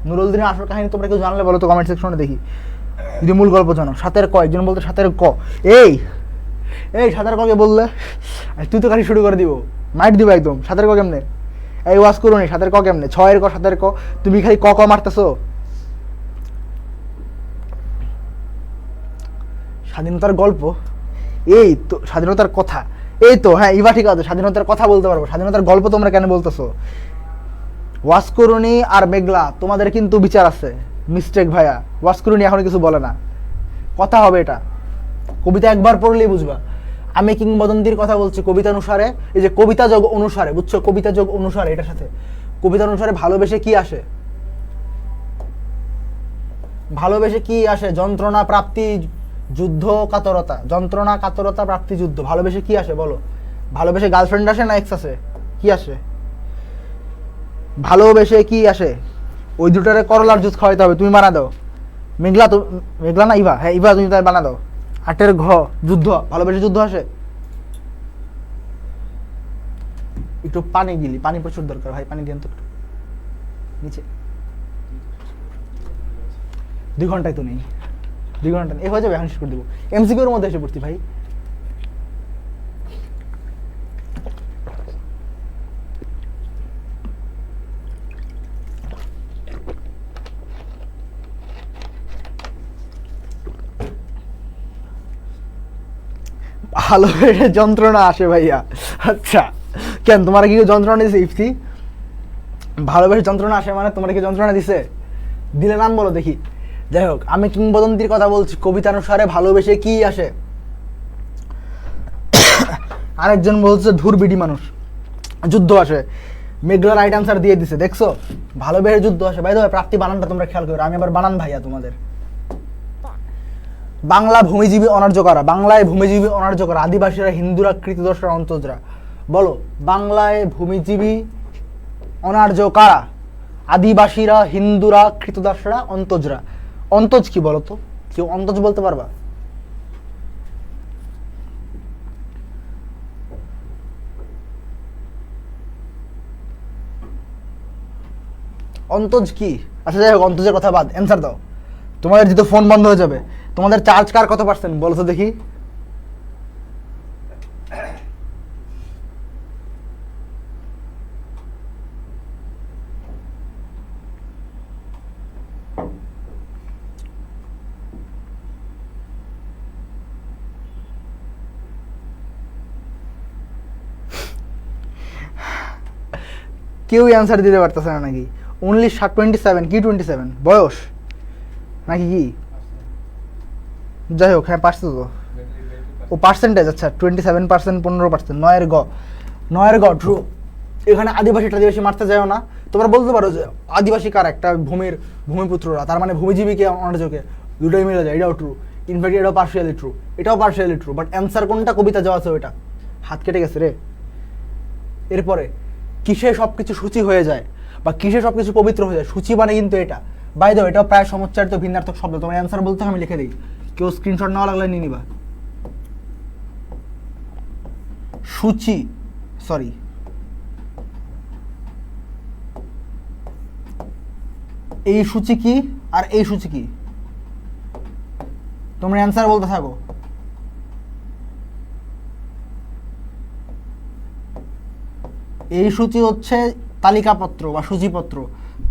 নুরুল দিনের আসল কাহিনী তোমরা কেউ জানলে বলো তো কমেন্ট সেকশনে দেখি, যদি মূল গল্প জানো। 7-এর ক, একজন বলতে 7-এর ক, এই 7-এর ককে বললে তুই তো কাহি শুরু করে দিব, মাইট দিব একদম। 7-এর ক কেমনে? এই ওয়াজ করুনি, 7-এর ক কেমনে? 6-এর ক 7-এর ক, তুমি খালি ক মারতেছো। স্বাধীনতার গল্প, এই তো স্বাধীনতার কথা, এই তো হ্যাঁ ইবা ঠিক আছে, স্বাধীনতার কথা বলতে পারবো, স্বাধীনতার গল্প তোমরা কেন বলতেছো? ওয়াসকরুনি আর মেঘলা তোমাদের কিন্তু বিচার আছে, মিস্টেক ভাইয়া। ওয়াসকরুনি এখনো কিছু বলে না, কথা হবে এটা, কবিতা একবার পড়লেই বুঝবা। আমি কিংবদন্তির কথা বলছি কবিতা অনুসারে, এই যে কবিতা যোগ অনুসারে, বুঝছো, কবিতা যোগ অনুসারে, এটার সাথে কবিতা অনুসারে ভালোবেসে কি আসে? ভালোবেসে কি আসে? যন্ত্রণা, প্রাপ্তি, যুদ্ধ, কাতরতা। যন্ত্রণা, কাতরতা, প্রাপ্তি, যুদ্ধ। ভালোবেসে কি আসে বলো? ভালোবেসে গার্লফ্রেন্ড আসে না এক্স আসে? কি আসে? ভালোবেসে কি আসে? ওই দুটারে করলার জুস খাওয়াইতে হবে, তুমি বানা দাও। মেঘলা তো, মেঘলা না ইভা, হ্যাঁ ইভা তুমি তাই বানা দাও। 8-এর ঘ, যুদ্ধ। ভালোবেসে যুদ্ধ আসে? একটু পানি গিলি, পানি প্রচুর দরকার ভাই, পানি দিন তো একটু নিচে। 2 ঘন্টায় তো নেই, 2 ঘন্টা এ হয়ে যাবে, এখন শেষ করে দেবো। এমসিকিউর মধ্যে এসে পড়ছি ভাই। ভালোবেসে যন্ত্রণা আসে ভাইয়া? আচ্ছা, কেন তোমার কি যন্ত্রণা দিছে ইফতি? ভালোবেসে যন্ত্রণা আসে মানে তোমার কি যন্ত্রণা দিছে? দিলে নাম বলো দেখি। যাই হোক, আমি কিংবদন্তির কথা বলছি, কবিতা অনুসারে ভালোবেসে কি আসে? আরেকজন বলছে ধুরবিডি মানুষ, যুদ্ধ আসে। মেঘলা রাইট আনসার দিয়ে দিছে, দেখছো? ভালোবেসে যুদ্ধ আসে। ভাই দেখো প্রাপ্তি বানানটা তোমরা খেয়াল করো, আমি আবার বানান ভাইয়া তোমাদের। বাংলা ভূমিজীবী অনার্য কারা? বাংলায় ভূমিজীবী অনার্য কারা? আদিবাসীরা, হিন্দুরা, কৃতদর্শরা, অন্তজরা। বলো, বাংলায় ভূমিজীবী অনার্য কারা? আদিবাসীরা, হিন্দুরা, কৃতদাসরা, অন্তজরা। অন্তজ কি বলো তো? কেউ অন্তজ বলতে পারবা? অন্তজ কি? আচ্ছা যাই হোক, অন্তজের কথা বাদ, অ্যান্সার দাও। তোমাদের যেহেতু ফোন বন্ধ হয়ে যাবে, তোমাদের চার্জ কার কত পার্সেন্ট বলো তো দেখি। কেউ অ্যান্সার দিতে পারতেছে না নাকি? অনলি 27। কি 27 বয়স নাকি কি? যাই হোক, হ্যাঁ পারছে তো। ও পার্সেন্টেজ, আচ্ছা 27%, 15%। 9 ট্রু। এখানে আদিবাসী টাদিবাসী মারতে যাও না। তোমরা বলতে পারো যে আদিবাসী কার, একটা ভূমিপুত্ররা, তার মানে ভূমিজীবীকে অনার চোখে দুটোই মিলে যায়, এটাও ট্রু। ইনফ্যাক্ট এটাও পার্শিয়ালি ট্রু, এটাও পার্শিয়ালি ট্রু। বাট অ্যান্সার কোনটা? কবিতা যাওয়া আছে ওইটা। হাত কেটে গেছে রে। এরপরে কিসে সব কিছু সূচি হয়ে যায় বা কিসে সব কিছু পবিত্র হয়ে যায়? সূচি মানে কিন্তু এটা। বাই দ্য ওয়ে, এটাও প্রায় সমুচ্চারিত ভিন্নার্থক শব্দ। তোমার অ্যান্সার বলতে আমি লিখে দিই, কেউ স্ক্রিনশট নেওয়া লাগলে নিয়ে নিবা। সূচি, সরি, এই সূচি কি আর এই সূচি কি? তোমরা অ্যান্সার বলতে থাকো। এই সূচি হচ্ছে তালিকাপত্র বা সূচিপত্র,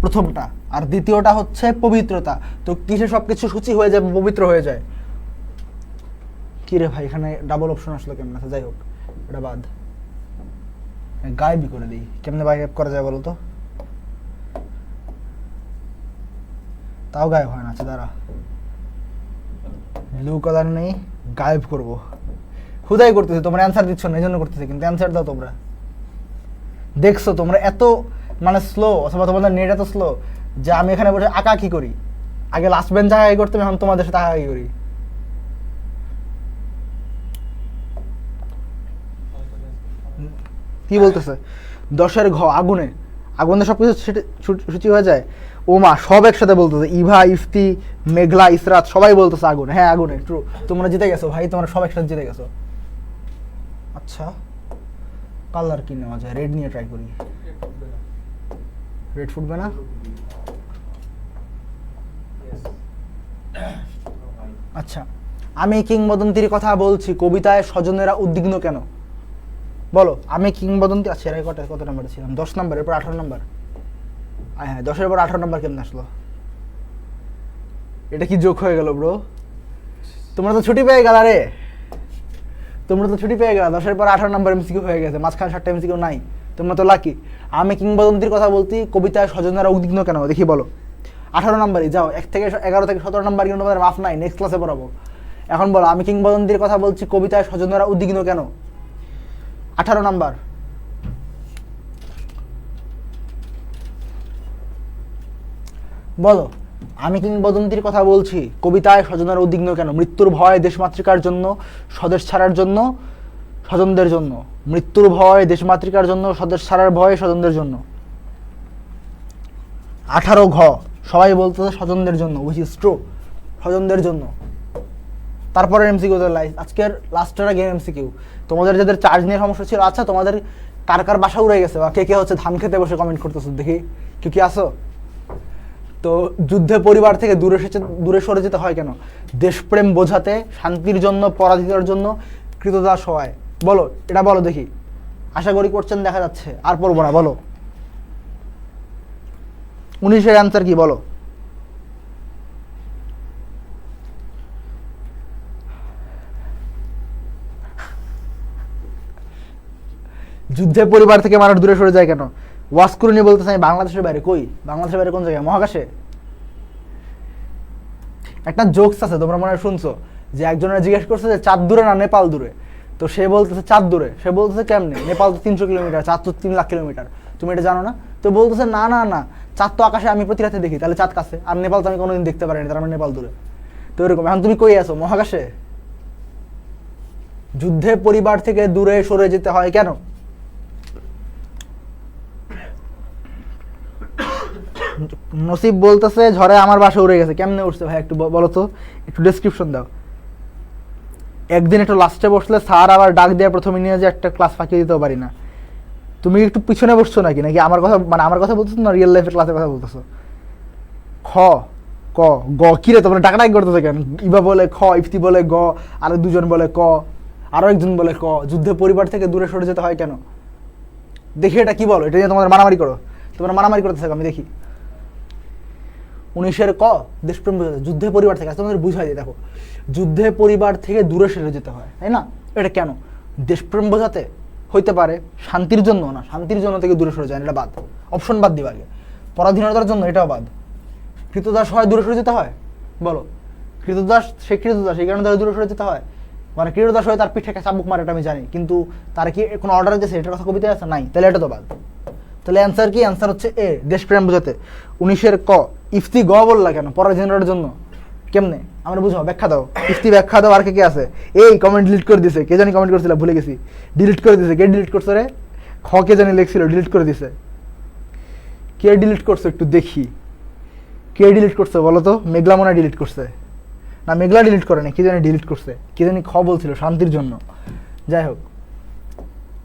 প্রথমটা। আর দ্বিতীয়টা হচ্ছে পবিত্রতা। তো কিসে সবকিছু সূচি হয়ে যায়, পবিত্র হয়ে যায়? কি রে ভাই, এখানে ডাবল অপশন আসলো কেমন? আছে, যাই হোক, এটা বাদ, গায়েবই করে দিই। কেমনে গায়েব করা যায় বলো তো? তাও গায়েব হয় না। আচ্ছা দাঁড়া, ব্লু কালার নেই, গায়েব করবো। খুদাই করতেছে, তোমরা অ্যান্সার দিচ্ছ না, এই জন্য করতেছে। কিন্তু অ্যান্সার দাও তোমরা। দেখছো তোমরা এত মানে স্লো, অথবা তোমাদের নেট এত স্লো যে আমি এখানে বসে আঁকা কি করি? আগে লাস্ট বেঞ্চ আঁকাই করতাম, এখন তোমাদের সাথে আঁকাই করি। কি বলতেছে? 10-এর ঘ, আগুনে। আগুনে সবকিছু সূচি হয়ে যায়। ও মা, সব একসাথে বলতেছে। ইভা, ইফতি, মেঘলা, ইসরাত, সবাই বলতেছে আগুন। হ্যাঁ আগুনে, ট্রু। তোমরা জিতে গেছো ভাই, তোমরা সব একসাথে জিতে গেছো। আচ্ছা, কালার কি নেওয়া যায়? রেড নিয়ে ট্রাই করি। রেড ফুটবে না? আচ্ছা, আমি কিংবদন্তির কথা বলছি, কবিতায় স্বজনেরা উদ্বিগ্ন কেন? বলো। আমি কিংবদন্তি। আচ্ছা, এর কত নাম্বার ছিলাম? 10 নাম্বার, এরপর 18 নাম্বার। হ্যাঁ, 10-এর পর 18 নাম্বার কেমন আসলো? এটা কি যোগ হয়ে গেল ব্রো? তোমরা তো ছুটি পেয়ে গেল রে। তোমরা তো ছুটি পেয়ে গেল। 10-এর পর 18 নাম্বার এমসিকিউ হয়ে গেছে, মাঝখানে 7টা এমসিকিউ নাই। তোমরা তো লাকি। আমি কিংবদন্তির কথা বলতি, কবিতায় স্বজনেরা উদ্বিগ্ন কেন? দেখি বলো। 18 নাম্বারই যাও। 1 থেকে 11 থেকে 17 নাম্বার কিন্তু তোমাদের মাফ নাই, নেক্সট ক্লাসে পড়াবো। এখন বলো, আমি কিংবদন্তির কথা বলছি, কবিতায় স্বজনেরা উদ্বিগ্ন কেন? 18 নাম্বার। বলো, আমি কিংবদন্তির কথা বলছি, কবিতায় স্বজনেরা উদ্বিগ্ন কেন? মৃত্যুর ভয় দেশমাতৃকার জন্য, স্বদেশ ছাড়ার জন্য, স্বজনদের জন্য। মৃত্যুর ভয় দেশমাতৃকার জন্য, স্বদেশ ছাড়ার ভয় স্বজনদের জন্য। 18 ঘ, সবাই বলতেছে স্বজনদের জন্য, উইচ ইজ ট্রু, স্বজনদের জন্য। তারপরে এমসিকিউ, আজকের লাস্টের গেম এমসিকিউ। তোমাদের যাদের চার্জ নিয়ে সমস্যা ছিল, আচ্ছা তোমাদের কার কার বাসা উড়ে গেছে বা কে কে হচ্ছে ধান খেতে বসে কমেন্ট করতেছো দেখি, কেউ কি আসো? তো যুদ্ধে পরিবার থেকে দূরে সরে যেতে হয় কেন? দেশপ্রেম বোঝাতে, শান্তির জন্য, পরাজিতার জন্য, কৃতদাস সহায়। বলো, এটা বলো দেখি। আশা করি করছেন, দেখা যাচ্ছে। আর পড়বো না, বলো। 19-এর অ্যান্সার কি বলো? যুদ্ধে পরিবার থেকে মানুষ দূরে সরে যায় কেন? ওয়াসকুরুনি বলতেছে আমি বাংলাদেশের বাইরে। কই? বাংলাদেশের বাইরে কোন জায়গায়? মহাকাশে। একটা জোকস আছে, তোমরা মনে হয় শুনছো, যে একজনের জিজ্ঞেস করছে যে চাঁদ দূরে না নেপাল দূরে? তো সে বলতেছে চাঁদ দূরে। সে বলতেছে কেমনে? নেপাল তো 300 কিলোমিটার, চাঁদ তো 3 লাখ কিলোমিটার। তুমি এটা জানো না? তো বলতেছে না না না, চাঁদ তো আকাশে আমি প্রতি রাতে দেখি, তাহলে চাঁদ কাছে, আর নেপাল তো আমি কোনোদিন দেখতে পারিনি, তার মানে নেপাল দূরে। তো এরকম। এখন তুমি কই আছো? মহাকাশে। যুদ্ধে পরিবার থেকে দূরে সরে যেতে হয় কেন? নসিব বলতেছে ঝড়ে আমার বাসা উড়ে গেছে। কেমনে উঠছে ভাই একটু বলো তো, একটু ডেসক্রিপশন দাও। একদিন একটু লাস্টে বসলে স্যার আবার ডাক দিয়ে প্রথমে নিয়ে যে একটা ক্লাস ফাঁকি দিতেও পারি না। তুমি একটু পিছনে বসছো নাকি নাকি আমার কথা, মানে আমার কথা বলতেছো না রিয়েল লাইফের ক্লাসের কথা বলতেছো? খ, ক গ কি রে তোমরা ডাকাডাকি করতেছে কেন? ইবা বলে খ, ইফতি বলে গ, আর দুজন বলে ক, আরো একজন বলে ক। যুদ্ধে পরিবার থেকে দূরে সরে যেতে হয় কেন? দেখি এটা কি বলো, এটা নিয়ে তোমাদের মারামারি করো, তোমরা মারামারি করতে থাকো, আমি দেখি। 19-এর ক দেশপ্রেম বোঝাতে, যুদ্ধে পরিবার থেকে, তোমাদের বুঝাই দিই। দেখো, যুদ্ধে পরিবার থেকে দূরে সরে যেতে হয়, তাই না? এটা কেন? দেশপ্রেম বোঝাতে হইতে পারে, শান্তির জন্য না, শান্তির জন্য থেকে দূরে সরে যায়, এটা বাদ, অপশন বাদ দিবা আগে। পরাধীনতার জন্য, এটাও বাদ। কৃতদাস হয় দূরে সরে যেতে হয়, বলো। কৃতদাস, সে কৃতদাস, এই কারণে তারা দূরে সরে যেতে হয়। মানে কৃতদাস হয়ে তার পিঠে চাবুক মারে, এটা আমি জানি, কিন্তু তার কি কোনো অর্ডার দিয়েছে এটার কথা কবিতায় আছে? নাই, তাহলে এটা তো বাদ। তাহলে অ্যান্সার কি? অ্যান্সার হচ্ছে এ, দেশপ্রেম বোঝাতে। 19-এর ক। ইফতি গ বললা কেন? পরাধীনতার জন্য। কেমনে আমরা বুঝাও, ব্যাখ্যা দাও। ইফতি ব্যাখ্যা দাও। আর কে আছে? এই কমেন্ট ডিলিট করে দিছে, কে জানি কমেন্ট করছিল, ভুলে গেছি। ডিলিট করে দিছে, কে ডিলিট করছে রে? খ কে জানি লিখছিল, ডিলিট করে দিছে। কে ডিলিট করছে একটু দেখি, কে ডিলিট করছে বলো তো? মেঘলা মনে ডিলিট করছে, না মেঘলা ডিলিট করে না, কি জানি ডিলিট করছে, কি জানি খ বলছিল, শান্তির জন্য। যাই হোক,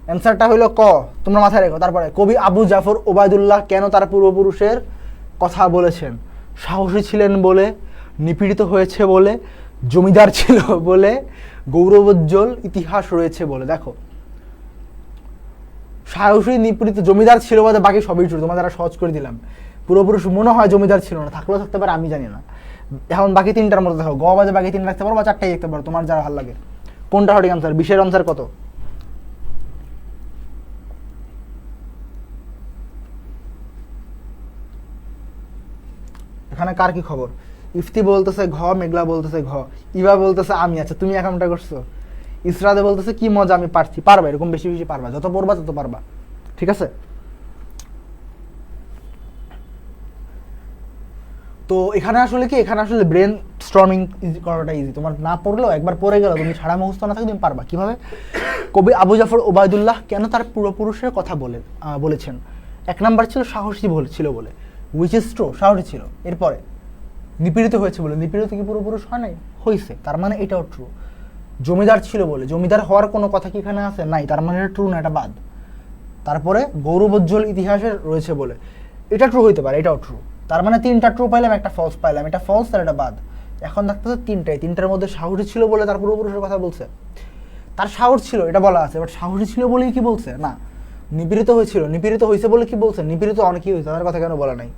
অ্যান্সারটা হইলো ক, তোমরা মাথায় রেখো। তারপরে কবি আবু জাফর ওবায়দুল্লাহ কেন তার পূর্বপুরুষের কথা বলেছেন? সাহসী ছিলেন বলে, নিপীড়িত হয়েছে বলে, জমিদার ছিল বলে, গৌরবোজ্জ্বল ইতিহাস রয়েছে বলে। দেখো, সাহসী, নিপীড়িত, জমিদার ছিল বলে, বাকি সবই ট্রু, তোমাদের সহজ করে দিলাম। পূর্বপুরুষ মনে হয় জমিদার ছিল না, থাকলেও থাকতে পারে, আমি জানি না। এখন বাকি তিনটার মধ্যে দেখো, গ বাজে বাকি তিন রাখতে পারো বা চারটাই লিখতে পারো, তোমার যারা ভালো লাগে। কোনটা সঠিক আনসার? 20-এর আনসার কত? এখানে কার কি খবর? ইফতি বলতেছে ঘ, মেঘলা বলতেছে ঘ, ইবা বলতেছে আমি। আচ্ছা, তুমি একামটা করছো। ইসরাদে বলতেছে কি মজা, আমি পারছি। পারবা, এরকম বেশি বেশি পারবা, যত পড়বা তত পারবা, ঠিক আছে? তো এখানে আসলে কি, এখানে আসলে ব্রেন স্টর্মিং করাটা ইজি। তোমার না পড়লেও একবার পড়ে গেল, তুমি সারা মুখস্থ না থাকে, তুমি পারবা। কিভাবে? কবি আবু জাফর ওবায়দুল্লাহ কেন তার পূর্বপুরুষের কথা বলেছেন? 1 নাম্বার ছিল সাহসী ছিল বলে, উইচ ইজ ট্রু, সাহসী ছিল। এরপরে নিপীড়িত হয়েছে বলে, নিপীড়িত কি পূর্বপুরুষ হয় নাই? হয়েছে, তার মানে এটাও ট্রু। জমিদার ছিল বলে, জমিদার হওয়ার কোনো কথা কি এখানে আছে? নাই, তার মানে এটা ট্রু না, এটা বাদ। তারপরে গৌরবোজ্জ্বল ইতিহাসের রয়েছে বলে, এটা ট্রু হইতে পারে, এটাও ট্রু। তার মানে 3টা ট্রু পাইলাম, একটা ফলস পাইলাম, এটা ফলস আর এটা বাদ। এখন থাকতেছে 3টাই, 3টার মধ্যে সাহসী ছিল বলে তার পূর্বপুরুষের কথা বলছে। তার সাহস ছিল এটা বলা আছে, বাট সাহসী ছিল বলেই কি বলছে? না। নিপীড়িত হয়েছিল, নিপীড়িত হয়েছে বলে কি বলছে? নিপীড়িত অনেকেই হয়েছে, তাদের কথা কেন বলা নাই?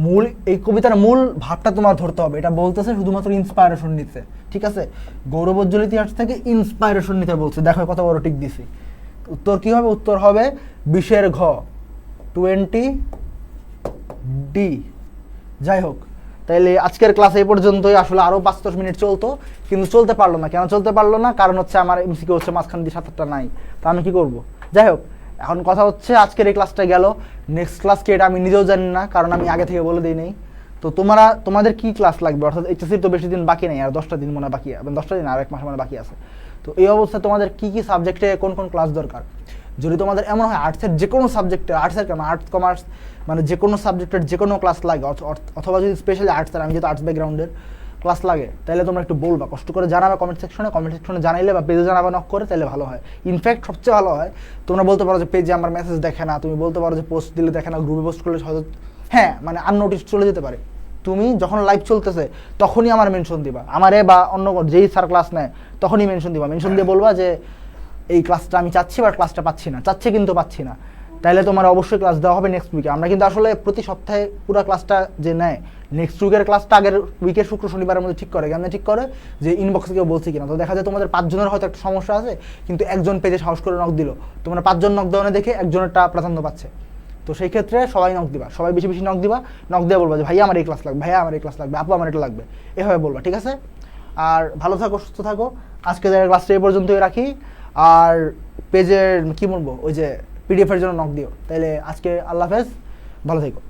মূল, এই কবিতার মূল ভাবটা তোমার ধরতে হবে, এটা বলতেছে শুধুমাত্র ইন্সপায়ারেশন নিতে, ঠিক আছে? গৌরবোজ্জ্বল ইতিহাস থেকে ইন্সপায়ারেশন নিতে বলছে। দেখো কত বড় টিক দিছি। উত্তর কি হবে? উত্তর হবে 20-এর ঘ, 20D। যাই হোক, তাইলে আজকের ক্লাস এই পর্যন্তই। আসলে আরও 5-10 মিনিট চলতো, কিন্তু চলতে পারলো না। কেন চলতে পারলো না? কারণ হচ্ছে আমার এমসিকিউ হচ্ছে মাঝখান দিয়ে 7-8টা নাই, তা আমি কি করবো? যাই হোক, এখন কথা হচ্ছে আজকের এই ক্লাসটা গেল, নেক্সট ক্লাস কি এটা আমি নিজেও জানি না, কারণ আমি আগে থেকে বলে দিই নেই। তো তোমাদের কি ক্লাস লাগবে? অর্থাৎ এইচএসসির তো বেশি দিন বাকি নেই, আর 10টা দিন মনে বাকি, 10টা দিন আর 1 মাস মানে বাকি আছে। তো এই অবস্থায় তোমাদের কি কি সাবজেক্টে কোন কোন ক্লাস দরকার? যদি তোমাদের এমন হয় আর্টসের যে কোনো সাবজেক্টে, আর্টসের কেন, আর্টস কমার্স মানে যে কোনো সাবজেক্টের যে কোনো ক্লাস লাগে, অথবা যদি স্পেশালি আর্টসের, আমি যেহেতু আর্টস ব্যাকগ্রাউন্ডের, ক্লাস লাগে, তাহলে তোমরা একটু বলবা, কষ্ট করে জানাবে কমেন্ট সেকশনে জানাইলে বা পেজে জানাবে নক করে, তাহলে ভালো হয়। ইনফ্যাক্ট সবচেয়ে ভালো হয় তোমরা বলতে পারো যে পেজে আমার মেসেজ দেখে না, তুমি বলতে পারো যে পোস্ট দিলে দেখে না, গ্রুপে পোস্ট করলে হয়তো, হ্যাঁ মানে আননোটিস চলে যেতে পারে। তুমি যখন লাইভ চলতেছে তখনই আমার মেনশন দিবা, আমারে বা অন্য যেই স্যার ক্লাস নেয় তখনই মেনশন দিবা। মেনশন দিয়ে বলবা যে এই ক্লাসটা আমি চাচ্ছি, বা ক্লাসটা পাচ্ছি না, চাচ্ছে কিন্তু পাচ্ছি না, তাহলে তোমার অবশ্যই ক্লাস দেওয়া হবে নেক্সট উইকে। আমরা কিন্তু আসলে প্রতি সপ্তাহে পুরো ক্লাসটা যে নেয়, নেক্সট উইকের ক্লাসটা আগের উইকের শুক্র শনিবারের মধ্যে ঠিক করে, কেমন ঠিক করে যে ইনবক্সে কেউ বলছি কিনা। তো দেখা যায় তোমাদের 5 জনের হয়তো একটা সমস্যা আছে, কিন্তু একজন পেজে সাহস করে নক দিল, তোমরা 5 জন নক দেওয়া দেখে একজনেরটা প্রাধান্য পাচ্ছে। তো সেই ক্ষেত্রে সবাই নক দিবা, সবাই বেশি বেশি নক দিবা, নক দিয়ে বলবা যে ভাইয়া আমার এই ক্লাস লাগবে, ভাইয়া আমার এই ক্লাস লাগবে, আপু আমার এটা লাগবে, এভাবে বলবা, ঠিক আছে? আর ভালো থাকো, সুস্থ থাকো। আজকে ক্লাসটা এই পর্যন্তই রাখি। আর পেজের কি বলবো, ওই যে পিডিএফের জন্য নক দিও। তাইলে আজকে আল্লাহ হাফেজ, ভালো থেকো।